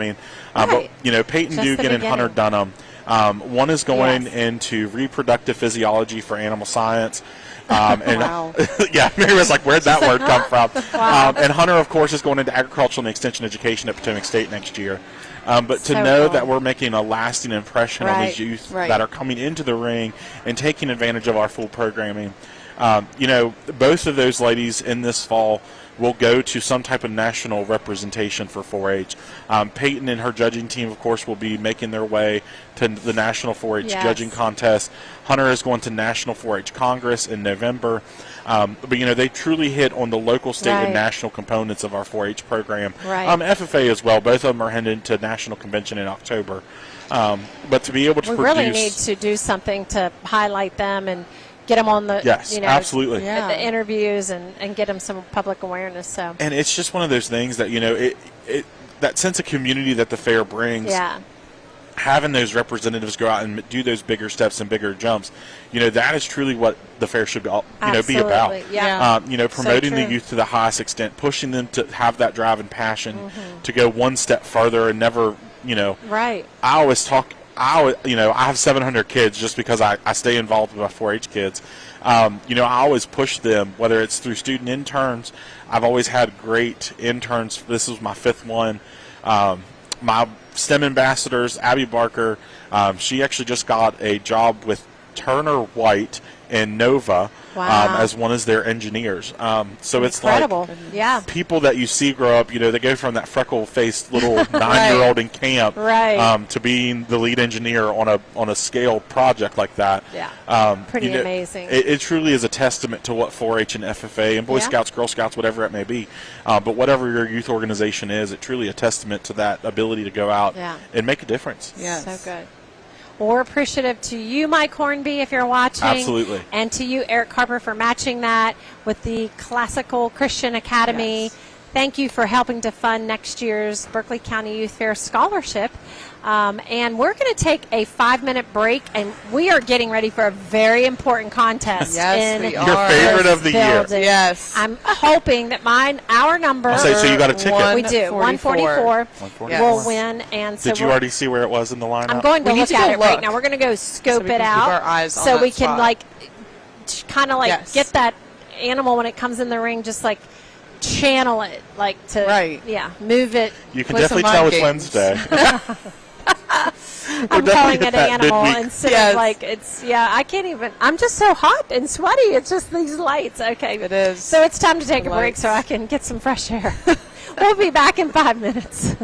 [SPEAKER 9] but, Peyton
[SPEAKER 2] just
[SPEAKER 9] Dugan and Hunter Dunham. One is going into reproductive physiology for animal science. And
[SPEAKER 3] wow.
[SPEAKER 9] Mary was like, where'd that word come from? And Hunter, of course, is going into agricultural and extension education at Potomac State next year. But to know that we're making a lasting impression on these youth that are coming into the ring and taking advantage of our full programming. Both of those ladies in this fall will go to some type of national representation for 4-H. Peyton and her judging team, of course, will be making their way to the National 4-H Judging Contest. Hunter is going to National 4-H Congress in November. But, they truly hit on the local, state, and national components of our 4-H program.
[SPEAKER 2] Right.
[SPEAKER 9] FFA as well. Both of them are headed to National Convention in October. But to be able to
[SPEAKER 2] we really need to do something to highlight them and get them on the
[SPEAKER 9] absolutely.
[SPEAKER 2] The interviews and get them some public awareness. So,
[SPEAKER 9] and it's just one of those things that that sense of community that the fair brings.
[SPEAKER 2] Yeah.
[SPEAKER 9] Having those representatives go out and do those bigger steps and bigger jumps, that is truly what the fair should be about.
[SPEAKER 2] Yeah.
[SPEAKER 9] Promoting the youth to the highest extent, pushing them to have that drive and passion to go one step further and never,
[SPEAKER 2] Right.
[SPEAKER 9] I always talk. I have 700 kids just because I stay involved with my 4-H kids. I always push them, whether it's through student interns. I've always had great interns. This is my 5th one. My STEM ambassadors, Abby Barker, she actually just got a job with Turner White and Nova as one of their engineers. So it's
[SPEAKER 2] incredible.
[SPEAKER 9] People that you see grow up, they go from that freckle-faced little 9-year-old in camp to being the lead engineer on a scale project like that.
[SPEAKER 2] Yeah, pretty amazing.
[SPEAKER 9] It truly is a testament to what 4-H and FFA and Boy Scouts, Girl Scouts, whatever it may be. But whatever your youth organization is, it's truly a testament to that ability to go out and make a difference.
[SPEAKER 2] Yes. So good. We're appreciative to you, Mike Hornby, if you're watching.
[SPEAKER 9] Absolutely.
[SPEAKER 2] And to you, Eric Carper, for matching that with the Classical Christian Academy.
[SPEAKER 3] Yes.
[SPEAKER 2] Thank you for helping to fund next year's Berkeley County Youth Fair Scholarship. And we're going to take a 5-minute break, and we are getting ready for a very important contest.
[SPEAKER 3] Yes, we are.
[SPEAKER 9] Your favorite of the year.
[SPEAKER 3] Yes.
[SPEAKER 2] I'm hoping that our number.
[SPEAKER 9] I'll say, so you got a ticket.
[SPEAKER 2] We do. 144 will win. And so
[SPEAKER 9] Did you already see where it was in the lineup?
[SPEAKER 2] I'm going to look at it right now. We're going to go scope
[SPEAKER 3] we can
[SPEAKER 2] it out
[SPEAKER 3] keep our eyes on
[SPEAKER 2] so
[SPEAKER 3] that
[SPEAKER 2] we can
[SPEAKER 3] spot.
[SPEAKER 2] like kind of like
[SPEAKER 3] Yes.
[SPEAKER 2] get that animal when it comes in the ring, just like channel it, like to move it.
[SPEAKER 9] You can
[SPEAKER 3] Play
[SPEAKER 9] definitely
[SPEAKER 3] some
[SPEAKER 9] tell
[SPEAKER 3] mind
[SPEAKER 9] it's
[SPEAKER 3] games.
[SPEAKER 9] Wednesday.
[SPEAKER 2] I'm calling it
[SPEAKER 9] that
[SPEAKER 2] animal
[SPEAKER 9] midweek.
[SPEAKER 2] instead of like it's I can't even. I'm just so hot and sweaty. It's just these lights. Okay,
[SPEAKER 3] It is.
[SPEAKER 2] So it's time to take
[SPEAKER 3] The
[SPEAKER 2] a break
[SPEAKER 3] lights.
[SPEAKER 2] so I can get some fresh air. We'll be back in 5 minutes.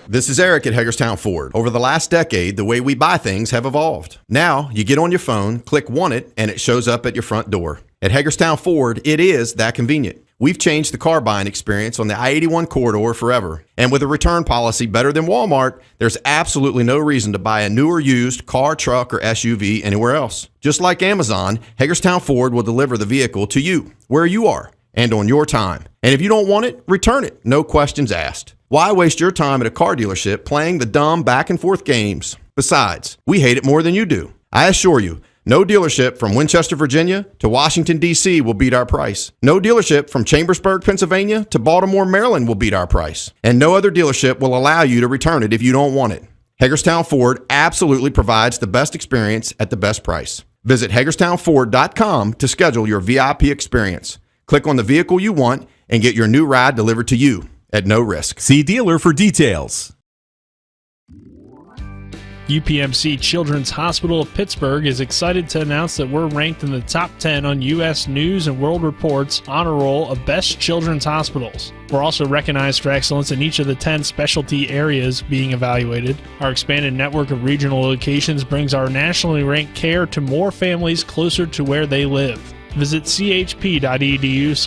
[SPEAKER 8] This is Eric at Hagerstown Ford. Over the last decade, the way we buy things have evolved. Now, you get on your phone, click Want It, and it shows up at your front door. At Hagerstown Ford, it is that convenient. We've changed the car buying experience on the I-81 corridor forever. And with a return policy better than Walmart, there's absolutely no reason to buy a new or used car, truck, or SUV anywhere else. Just like Amazon, Hagerstown Ford will deliver the vehicle to you, where you are, and on your time. And if you don't want it, return it. No questions asked. Why waste your time at a car dealership playing the dumb back and forth games? Besides, we hate it more than you do. I assure you, no dealership from Winchester, Virginia to Washington, D.C. will beat our price. No dealership from Chambersburg, Pennsylvania to Baltimore, Maryland will beat our price. And no other dealership will allow you to return it if you don't want it. Hagerstown Ford absolutely provides the best experience at the best price. Visit HagerstownFord.com to schedule your VIP experience. Click on the vehicle you want and get your new ride delivered to you at no risk.
[SPEAKER 10] See dealer for details.
[SPEAKER 1] UPMC Children's Hospital of Pittsburgh is excited to announce that we're ranked in the top 10 on U.S. News and World Report's honor roll of best children's hospitals. We're also recognized for excellence in each of the 10 specialty areas being evaluated. Our expanded network of regional locations brings our nationally ranked care to more families closer to where they live. Visit chp.edu/US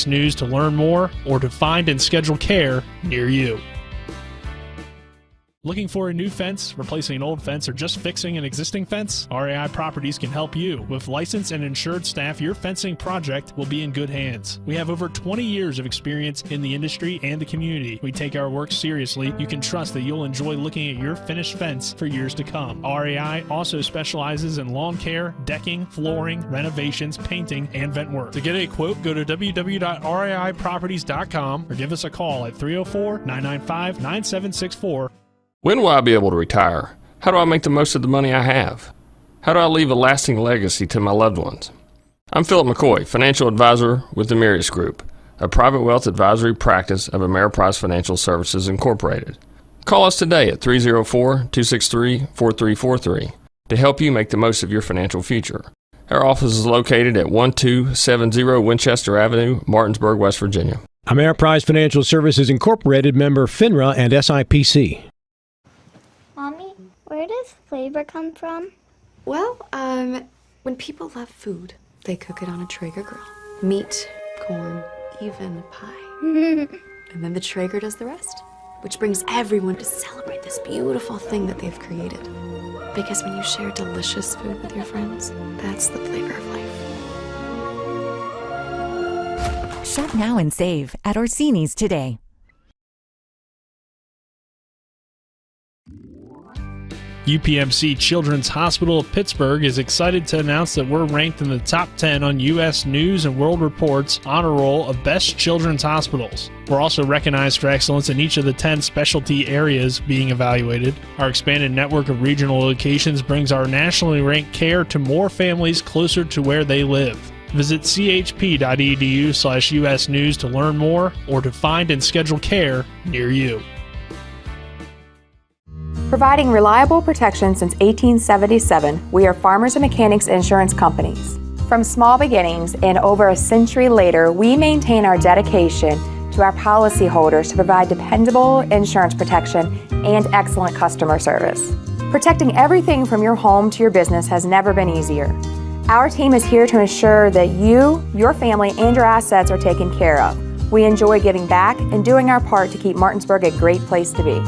[SPEAKER 1] News to learn more or to find and schedule care near you. Looking for a new fence, replacing an old fence, or just fixing an existing fence? RAI Properties can help you. With licensed and insured staff, your fencing project will be in good hands. We have over 20 years of experience in the industry and the community. We take our work seriously. You can trust that you'll enjoy looking at your finished fence for years to come. RAI also specializes in lawn care, decking, flooring, renovations, painting, and vent work. To get a quote, go to www.raiproperties.com or give us a call at 304-995-9764.
[SPEAKER 21] When will I be able to retire? How do I make the most of the money I have? How do I leave a lasting legacy to my loved ones? I'm Philip McCoy, financial advisor with the Mirius Group, a private wealth advisory practice of Ameriprise Financial Services Incorporated. Call us today at 304-263-4343 to help you make the most of your financial future. Our office is located at 1270 Winchester Avenue, Martinsburg, West Virginia.
[SPEAKER 13] Ameriprise Financial Services Incorporated, member FINRA and SIPC.
[SPEAKER 22] Mommy, where does flavor come from?
[SPEAKER 25] Well, when people love food, they cook it on a Traeger grill. Meat, corn, even pie. And then the Traeger does the rest, which brings everyone to celebrate this beautiful thing that they've created. Because when you share delicious food with your friends, that's the flavor of life.
[SPEAKER 20] Shop now and save at Orsini's today.
[SPEAKER 1] UPMC Children's Hospital of Pittsburgh is excited to announce that we're ranked in the top 10 on U.S. News and World Report's honor roll of best children's hospitals. We're also recognized for excellence in each of the 10 specialty areas being evaluated. Our expanded network of regional locations brings our nationally ranked care to more families closer to where they live. Visit chp.edu/US News to learn more or to find and schedule care near you.
[SPEAKER 12] Providing reliable protection since 1877, we are Farmers and Mechanics Insurance Companies. From small beginnings and over a century later, we maintain our dedication to our policyholders to provide dependable insurance protection and excellent customer service. Protecting everything from your home to your business has never been easier. Our team is here to ensure that you, your family, and your assets are taken care of. We enjoy giving back and doing our part to keep Martinsburg a great place to be.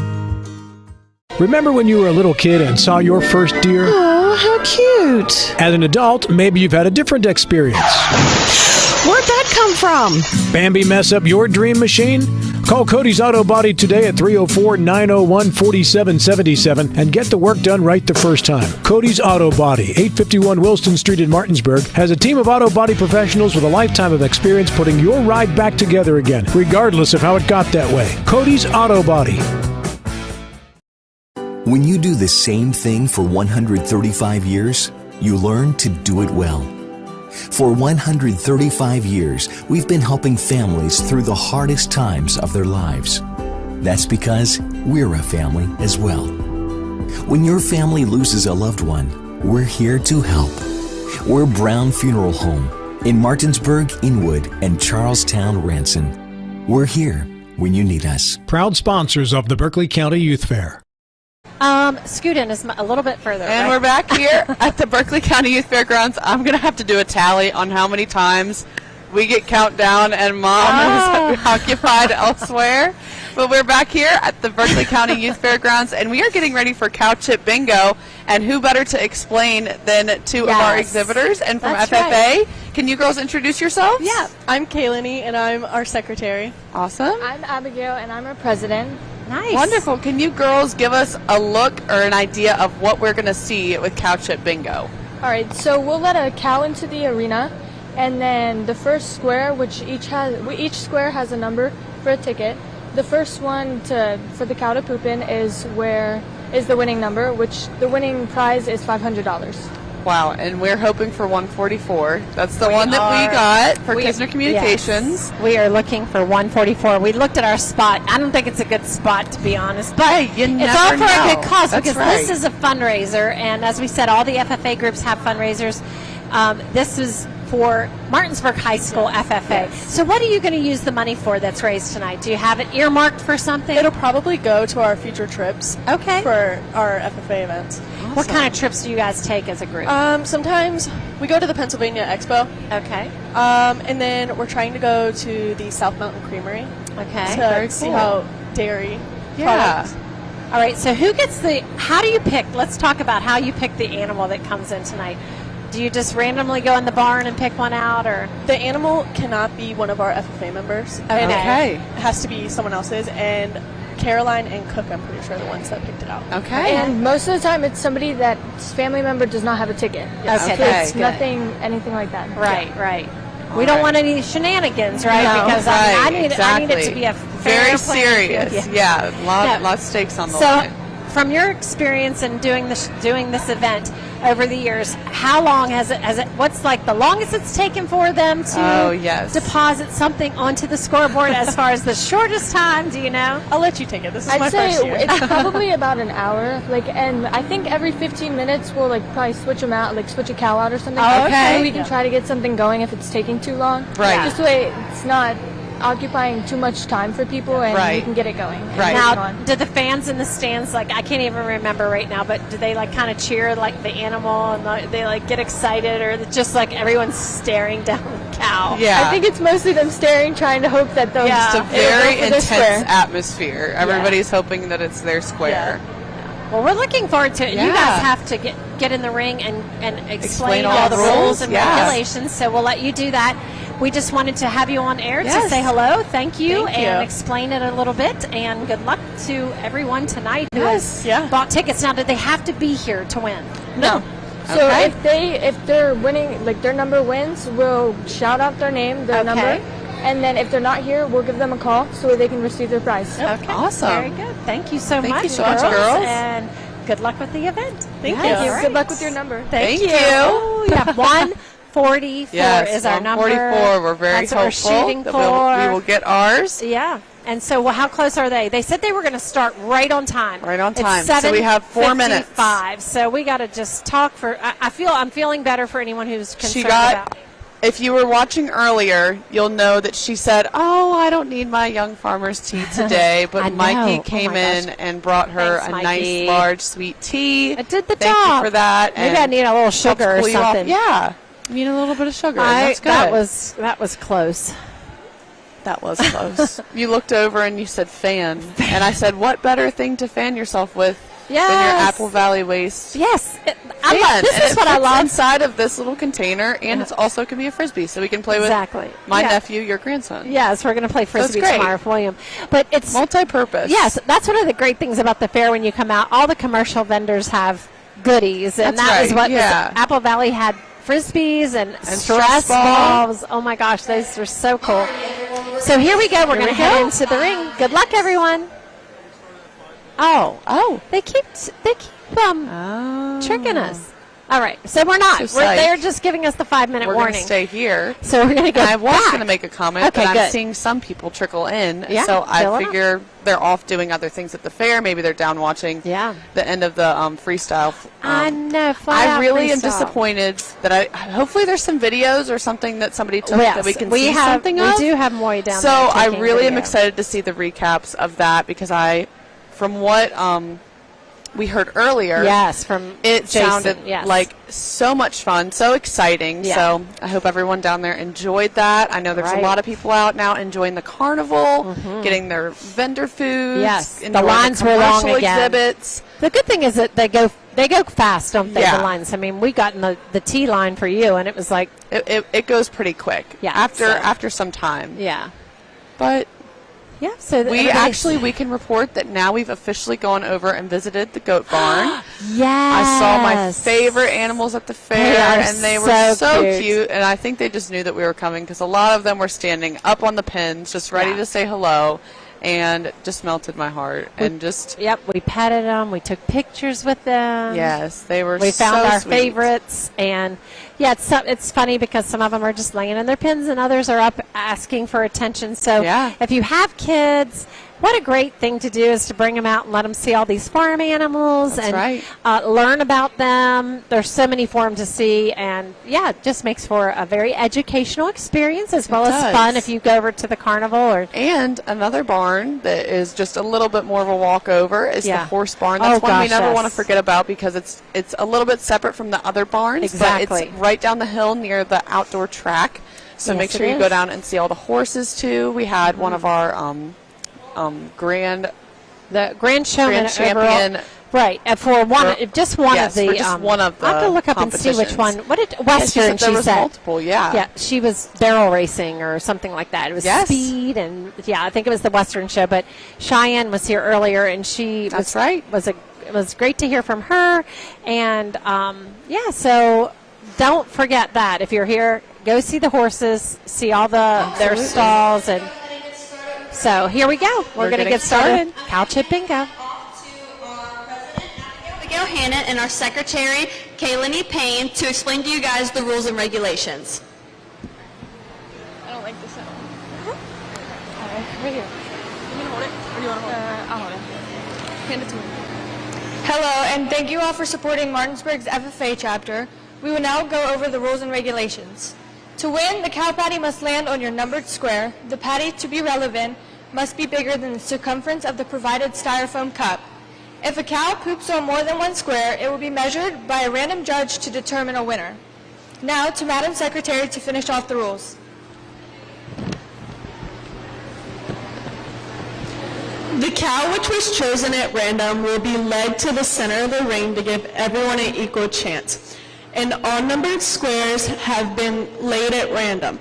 [SPEAKER 13] Remember when you were a little kid and saw your first deer?
[SPEAKER 15] Oh, how cute.
[SPEAKER 13] As an adult, maybe you've had a different experience.
[SPEAKER 15] Where'd that come from?
[SPEAKER 13] Bambi mess up your dream machine? Call Cody's Auto Body today at 304-901-4777 and get the work done right the first time. Cody's Auto Body, 851 Wilston Street in Martinsburg, has a team of auto body professionals with a lifetime of experience putting your ride back together again, regardless of how it got that way. Cody's Auto Body.
[SPEAKER 7] When you do the same thing for 135 years, you learn to do it well. For 135 years, we've been helping families through the hardest times of their lives. That's because we're a family as well. When your family loses a loved one, we're here to help. We're Brown Funeral Home in Martinsburg, Inwood, and Charlestown, Ranson. We're here when you need us.
[SPEAKER 13] Proud sponsors of the Berkeley County Youth Fair.
[SPEAKER 2] Scoot in is a little bit further.
[SPEAKER 3] And
[SPEAKER 2] right?
[SPEAKER 3] we're back here at the Berkeley County Youth Fairgrounds. I'm going to have to do a tally on how many times we get countdown and Mom is occupied elsewhere. But we're back here at the Berkeley County Youth Fairgrounds, and we are getting ready for Cow Chip Bingo. And who better to explain than two of our exhibitors? And from
[SPEAKER 11] That's
[SPEAKER 3] FFA,
[SPEAKER 11] right.
[SPEAKER 3] Can you girls introduce yourselves?
[SPEAKER 11] Yeah, I'm Kaylani, and I'm our secretary.
[SPEAKER 3] Awesome.
[SPEAKER 11] I'm Abigail, and I'm our president.
[SPEAKER 2] Nice.
[SPEAKER 3] Wonderful. Can you girls give us a look or an idea of what we're going to see with Cow Chip Bingo?
[SPEAKER 11] All right, so we'll let a cow into the arena, and then the first square, which each square has a number for a ticket. The first one for the cow to poop in is the winning number, which the winning prize is $500.
[SPEAKER 3] Wow, and we're hoping for 144. That's the one that we got for Kisner Communications.
[SPEAKER 2] Yes, we are looking for 144. We looked at our spot. I don't think it's a good spot, to be honest. But
[SPEAKER 3] hey, you
[SPEAKER 2] it's all for a good cause.
[SPEAKER 3] That's
[SPEAKER 2] because this is a fundraiser. And as we said, all the FFA groups have fundraisers. This is for Martinsburg High School FFA.
[SPEAKER 11] Yes.
[SPEAKER 2] So what are you going to use the money for that's raised tonight? Do you have it earmarked for something?
[SPEAKER 11] It'll probably go to our future trips.
[SPEAKER 2] Okay.
[SPEAKER 11] For our FFA events.
[SPEAKER 2] Awesome. What kind of trips do you guys take as a group?
[SPEAKER 11] Sometimes we go to the Pennsylvania Expo.
[SPEAKER 2] Okay.
[SPEAKER 11] And then we're trying to go to the South Mountain Creamery.
[SPEAKER 2] Okay.
[SPEAKER 11] To see how dairy products.
[SPEAKER 2] All right, so how do you pick? Let's talk about how you pick the animal that comes in tonight. Do you just randomly go in the barn and pick one out, or?
[SPEAKER 11] The animal cannot be one of our FFA members.
[SPEAKER 2] Okay.
[SPEAKER 11] And it has to be someone else's, and Caroline and Cook, I'm pretty sure, are the ones that picked it out.
[SPEAKER 3] Okay.
[SPEAKER 11] And most of the time, it's somebody that's family member does not have a ticket.
[SPEAKER 2] Yes. Okay.
[SPEAKER 11] So it's
[SPEAKER 2] Good.
[SPEAKER 11] anything like that.
[SPEAKER 2] Right,
[SPEAKER 11] Yeah.
[SPEAKER 2] right. We don't want any shenanigans, right?
[SPEAKER 11] No.
[SPEAKER 2] Because I need it to be a fair
[SPEAKER 3] very
[SPEAKER 2] playing field.
[SPEAKER 3] serious. Yeah, lot of stakes on the line.
[SPEAKER 2] From your experience in doing this event over the years, how long has it? What's like the longest it's taken for them to deposit something onto the scoreboard? As far as the shortest time, do you know?
[SPEAKER 11] I'll let you take it. This is my
[SPEAKER 14] I'd say
[SPEAKER 11] first year.
[SPEAKER 14] it's probably about an hour. And I think every 15 minutes we'll probably switch them out, switch a cow out or something.
[SPEAKER 2] Oh, okay.
[SPEAKER 14] And we can try to get something going if it's taking too long.
[SPEAKER 3] Right.
[SPEAKER 14] Just so it's not occupying too much time for people, and we can get it going.
[SPEAKER 3] Right.
[SPEAKER 2] Now, do the fans in the stands, I can't even remember right now, but do they kind of cheer the animal and they get excited, or just everyone's staring down the cow?
[SPEAKER 3] Yeah.
[SPEAKER 14] I think it's mostly them staring, trying to hope that they'll
[SPEAKER 3] It's a very intense
[SPEAKER 14] square.
[SPEAKER 3] atmosphere. Everybody's hoping that it's their square.
[SPEAKER 2] Well, we're looking forward to it.
[SPEAKER 3] Yeah.
[SPEAKER 2] You guys have to get in the ring and explain
[SPEAKER 3] all
[SPEAKER 2] all
[SPEAKER 3] the
[SPEAKER 2] the rules and
[SPEAKER 3] rules.
[SPEAKER 2] regulations, so we'll let you do that. We just wanted to have you on air to
[SPEAKER 3] Yes.
[SPEAKER 2] say hello, thank you,
[SPEAKER 11] Thank you.
[SPEAKER 2] and explain it a little bit, and good luck to everyone tonight who has
[SPEAKER 11] Yeah.
[SPEAKER 2] bought tickets. Now, did they have to be here to win?
[SPEAKER 14] No. So
[SPEAKER 3] Okay.
[SPEAKER 14] if they're winning, their number wins, we'll shout out their name, their number, and then if they're not here, we'll give them a call so they can receive their prize.
[SPEAKER 2] Okay,
[SPEAKER 3] Awesome.
[SPEAKER 2] very good. Thank you so
[SPEAKER 3] Thank
[SPEAKER 2] much,
[SPEAKER 3] you so much, girls.
[SPEAKER 2] and good luck with the event.
[SPEAKER 11] Thank
[SPEAKER 14] Thank
[SPEAKER 11] you.
[SPEAKER 14] you.
[SPEAKER 2] All right.
[SPEAKER 14] Good luck with your number.
[SPEAKER 2] Thank
[SPEAKER 3] you.
[SPEAKER 2] Oh, yeah, 144
[SPEAKER 3] Yes,
[SPEAKER 2] is our number.
[SPEAKER 3] 144. We're very
[SPEAKER 2] That's what we're
[SPEAKER 3] hopeful
[SPEAKER 2] shooting
[SPEAKER 3] that
[SPEAKER 2] for.
[SPEAKER 3] we will get ours.
[SPEAKER 2] Yeah. And so, how close are they? They said they were going to start right on time.
[SPEAKER 3] Right on time.
[SPEAKER 2] It's
[SPEAKER 3] So we have 4 minutes.
[SPEAKER 2] 7:55. So we got to just talk for. I'm feeling better for anyone who's concerned
[SPEAKER 3] She got.
[SPEAKER 2] about.
[SPEAKER 3] If you were watching earlier, you'll know that she said, "Oh, I don't need my Young Farmer's tea today," but
[SPEAKER 2] I know.
[SPEAKER 3] Mikey
[SPEAKER 2] Oh
[SPEAKER 3] came
[SPEAKER 2] my
[SPEAKER 3] in
[SPEAKER 2] gosh.
[SPEAKER 3] and brought her
[SPEAKER 2] Thanks,
[SPEAKER 3] a
[SPEAKER 2] Mikey.
[SPEAKER 3] nice, large, sweet tea.
[SPEAKER 2] I did the
[SPEAKER 3] Thank
[SPEAKER 2] job
[SPEAKER 3] you for that.
[SPEAKER 2] Maybe
[SPEAKER 3] and
[SPEAKER 2] I need a little
[SPEAKER 3] helped
[SPEAKER 2] sugar or
[SPEAKER 3] pull you off.
[SPEAKER 2] something.
[SPEAKER 3] Yeah, you need a little bit of sugar. That's good.
[SPEAKER 2] That was close.
[SPEAKER 3] That was close. You looked over and you said fan. And I said, what better thing to fan yourself with
[SPEAKER 2] Yes.
[SPEAKER 3] Then your Apple Valley waste.
[SPEAKER 2] Yes.
[SPEAKER 3] This
[SPEAKER 2] is what I love.
[SPEAKER 3] Inside of this little container, and it's also can be a Frisbee, so we can play with my nephew, your grandson.
[SPEAKER 2] Yes, we're going to play Frisbee tomorrow for William. But it's
[SPEAKER 3] multi-purpose.
[SPEAKER 2] Yes, that's one of the great things about the fair when you come out. All the commercial vendors have goodies, and that is what Apple Valley had. Frisbees and stress balls. Oh my gosh, those are so cool. So here we go. We're going to head into the ring. Good luck, everyone. Oh, they keep tricking us. All right, so we're not. They're just giving us the 5-minute warning.
[SPEAKER 3] We're going to stay here.
[SPEAKER 2] So we're going to go
[SPEAKER 3] I was going to make a comment, but I'm
[SPEAKER 2] good.
[SPEAKER 3] seeing some people trickle in.
[SPEAKER 2] Yeah,
[SPEAKER 3] so I figure they're off doing other things at the fair. Maybe they're down watching the end of the freestyle.
[SPEAKER 2] I know.
[SPEAKER 3] I really am disappointed that hopefully there's some videos or something that somebody took that we can see something of.
[SPEAKER 2] We do have Moy down there.
[SPEAKER 3] So I really am excited to see the recaps of that because from what we heard earlier.
[SPEAKER 2] Yes, from
[SPEAKER 3] it
[SPEAKER 2] Jason,
[SPEAKER 3] sounded like so much fun, so exciting.
[SPEAKER 2] Yeah.
[SPEAKER 3] So I hope everyone down there enjoyed that. I know there's a lot of people out now enjoying the carnival, getting their vendor foods.
[SPEAKER 2] Yes, the lines were long again.
[SPEAKER 3] Exhibits.
[SPEAKER 2] The good thing is that they go fast, don't they? The lines. I mean, we got in the T line for you, and it was like
[SPEAKER 3] it goes pretty quick.
[SPEAKER 2] Yeah,
[SPEAKER 3] after some time.
[SPEAKER 2] Yeah,
[SPEAKER 3] but.
[SPEAKER 2] Yeah, so
[SPEAKER 3] we can report that now we've officially gone over and visited the goat barn.
[SPEAKER 2] Yes.
[SPEAKER 3] I saw my favorite animals at the fair, and they were so cute. And I think they just knew that we were coming because a lot of them were standing up on the pins, just ready to say hello, and just melted my heart.
[SPEAKER 2] We petted them, we took pictures with them.
[SPEAKER 3] Yes, they were.
[SPEAKER 2] We found our
[SPEAKER 3] sweet.
[SPEAKER 2] favorites, and it's funny because some of them are just laying in their pins, and others are up asking for attention. So if you have kids, what a great thing to do is to bring them out and let them see all these farm animals and learn about them. There's so many for them to see, and it just makes for a very educational experience as well as fun if you go over to the carnival.
[SPEAKER 3] And another barn that is just a little bit more of a walkover is the horse barn. That's one we never want to forget about because it's a little bit separate from the other barns.
[SPEAKER 2] Exactly.
[SPEAKER 3] But it's right down the hill near the outdoor track. So make sure you go down and see all the horses too. We had one of our grand
[SPEAKER 2] champion, for just one of the. I have to look up and see which one. What did Western?
[SPEAKER 3] There was multiple.
[SPEAKER 2] Yeah, she was barrel racing or something like that. It was speed and I think it was the Western show. But Cheyenne was here earlier, and she it was great to hear from her, and so don't forget that if you're here, go see the horses, see all their stalls and. So here we go. We're going to get started. Cow Chip Bingo.
[SPEAKER 4] Abigail Hannon and our secretary, Kaylin E. Payne, to explain to you guys the rules and regulations.
[SPEAKER 11] I don't like this at all. All right, right here. You want to hold it? Or do you want to hold it? I'll hold it. Hand it to me. Hello, and thank you all for supporting Martinsburg's FFA chapter. We will now go over the rules and regulations. To win, the cow patty must land on your numbered square. The patty, to be relevant, must be bigger than the circumference of the provided styrofoam cup. If a cow poops on more than one square, it will be measured by a random judge to determine a winner. Now to Madam Secretary to finish off the rules.
[SPEAKER 16] The cow which was chosen at random will be led to the center of the ring to give everyone an equal chance. And all numbered squares have been laid at random.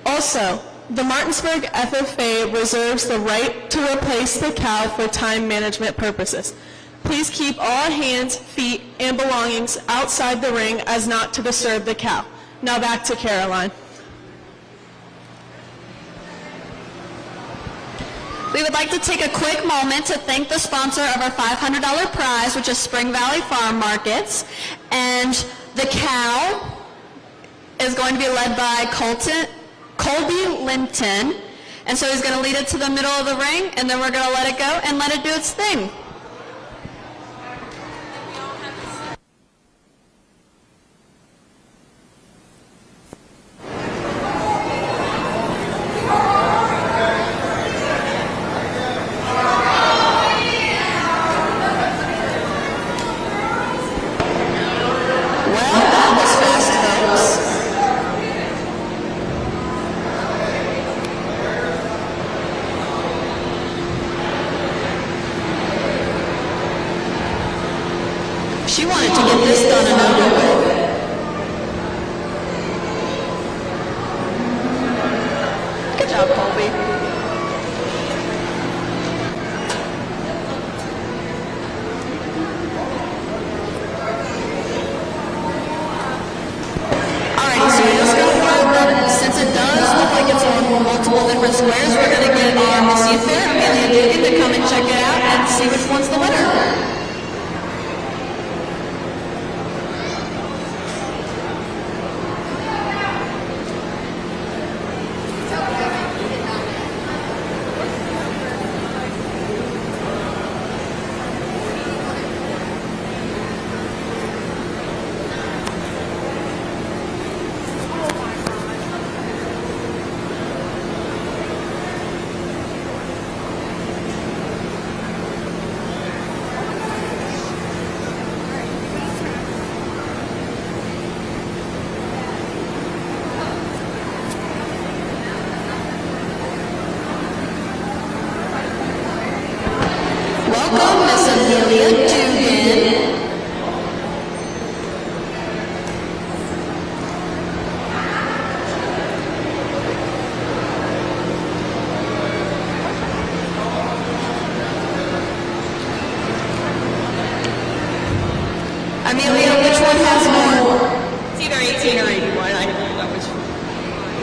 [SPEAKER 16] Also, the Martinsburg FFA reserves the right to replace the cow for time management purposes. Please keep all hands, feet, and belongings outside the ring as not to disturb the cow. Now back to Caroline.
[SPEAKER 4] We would like to take a quick moment to thank the sponsor of our $500 prize, which is Spring Valley Farm Markets. And the cow is going to be led by Colby Linton. And so he's going to lead it to the middle of the ring, and then we're going to let it go and let it do its thing.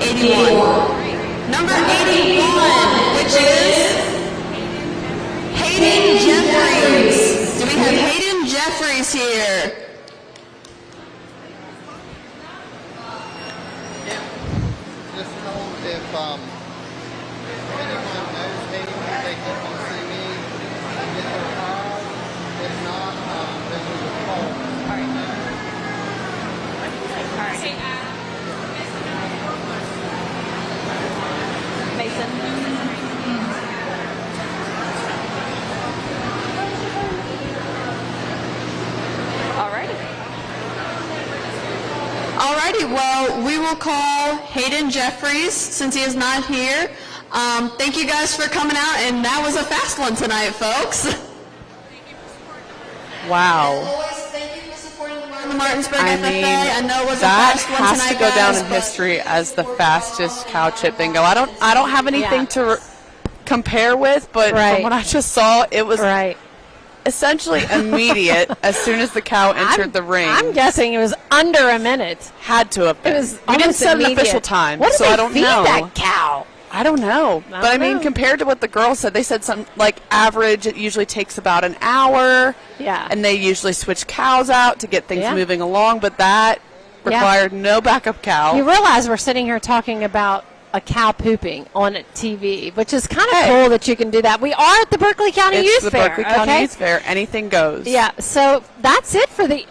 [SPEAKER 4] 81. Number 81, which is Hayden Jeffries. Do we have Hayden Jeffries here?
[SPEAKER 17] Just tell them if anyone knows Hayden, they can come see me and get their prize. If not, then we will call them. All right.
[SPEAKER 4] Mason. Alrighty, well, we will call Hayden Jeffries since he is not here. Thank you guys for coming out, and that was a fast one tonight, folks.
[SPEAKER 3] Wow.
[SPEAKER 4] Thank you for supporting the Martinsburg
[SPEAKER 3] I
[SPEAKER 4] FFA.
[SPEAKER 3] mean,
[SPEAKER 4] I know it was a
[SPEAKER 3] that
[SPEAKER 4] fast one
[SPEAKER 3] has
[SPEAKER 4] tonight,
[SPEAKER 3] to go down
[SPEAKER 4] guys,
[SPEAKER 3] in
[SPEAKER 4] but-
[SPEAKER 3] history as the fastest cow chip bingo. I don't have anything to compare with, but from what I just saw, it was essentially immediate as soon as the cow entered the ring.
[SPEAKER 2] I'm guessing it was under a minute.
[SPEAKER 3] Had to have been.
[SPEAKER 2] It was
[SPEAKER 3] we didn't
[SPEAKER 2] almost
[SPEAKER 3] set an
[SPEAKER 2] immediate.
[SPEAKER 3] official time,
[SPEAKER 2] What did
[SPEAKER 3] so
[SPEAKER 2] they
[SPEAKER 3] I don't
[SPEAKER 2] feed
[SPEAKER 3] know.
[SPEAKER 2] that cow?
[SPEAKER 3] I don't know. But I mean, compared to what the girls said, they said something like average, it usually takes about an hour.
[SPEAKER 2] Yeah.
[SPEAKER 3] And they usually switch cows out to get things
[SPEAKER 2] Yeah.
[SPEAKER 3] moving along, but that required no backup cow.
[SPEAKER 2] You realize we're sitting here talking about a cow pooping on TV, which is kind of cool that you can do that. We are at the Berkeley County
[SPEAKER 3] It's
[SPEAKER 2] Youth
[SPEAKER 3] the
[SPEAKER 2] Fair.
[SPEAKER 3] Berkeley County
[SPEAKER 2] okay?
[SPEAKER 3] Youth Fair. Anything goes.
[SPEAKER 2] Yeah, so that's it for the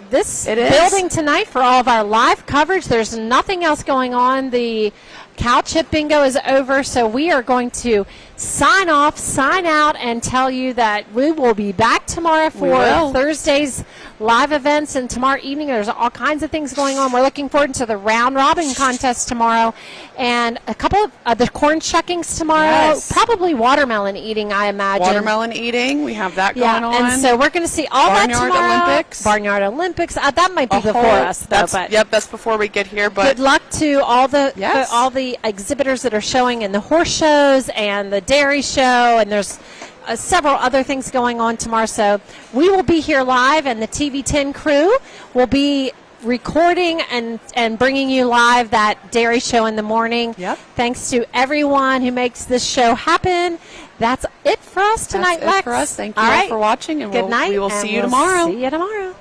[SPEAKER 2] this
[SPEAKER 3] It is.
[SPEAKER 2] building tonight for all of our live coverage. There's nothing else going on. The cow chip bingo is over, so we are going to sign off, sign out, and tell you that we will be back tomorrow
[SPEAKER 3] We
[SPEAKER 2] for
[SPEAKER 3] will.
[SPEAKER 2] Thursday's live events, and tomorrow evening there's all kinds of things going on. We're looking forward to the round robin contest tomorrow, and a couple of the corn shuckings tomorrow.
[SPEAKER 3] Yes.
[SPEAKER 2] Probably watermelon eating, I imagine.
[SPEAKER 3] Watermelon eating, we have that going on.
[SPEAKER 2] And so we're going to see all
[SPEAKER 3] Barnyard
[SPEAKER 2] that tomorrow.
[SPEAKER 3] Olympics.
[SPEAKER 2] Barnyard Olympics. That might be
[SPEAKER 3] A
[SPEAKER 2] before
[SPEAKER 3] whole-
[SPEAKER 2] us, though.
[SPEAKER 3] That's,
[SPEAKER 2] But
[SPEAKER 3] yep, that's before we get here. But
[SPEAKER 2] good luck to all the
[SPEAKER 3] Yes.
[SPEAKER 2] all the exhibitors that are showing in the horse shows and the dairy show, and there's several other things going on tomorrow. So we will be here live, and the TV10 crew will be recording and bringing you live that dairy show in the morning.
[SPEAKER 3] Yep.
[SPEAKER 2] Thanks to everyone who makes this show happen. That's it for us tonight,
[SPEAKER 3] That's it
[SPEAKER 2] Lex.
[SPEAKER 3] for us. Thank you
[SPEAKER 2] all
[SPEAKER 3] all
[SPEAKER 2] right.
[SPEAKER 3] for watching, and
[SPEAKER 2] Good night,
[SPEAKER 3] we will
[SPEAKER 2] and
[SPEAKER 3] see you
[SPEAKER 2] we'll
[SPEAKER 3] tomorrow.
[SPEAKER 2] See you tomorrow.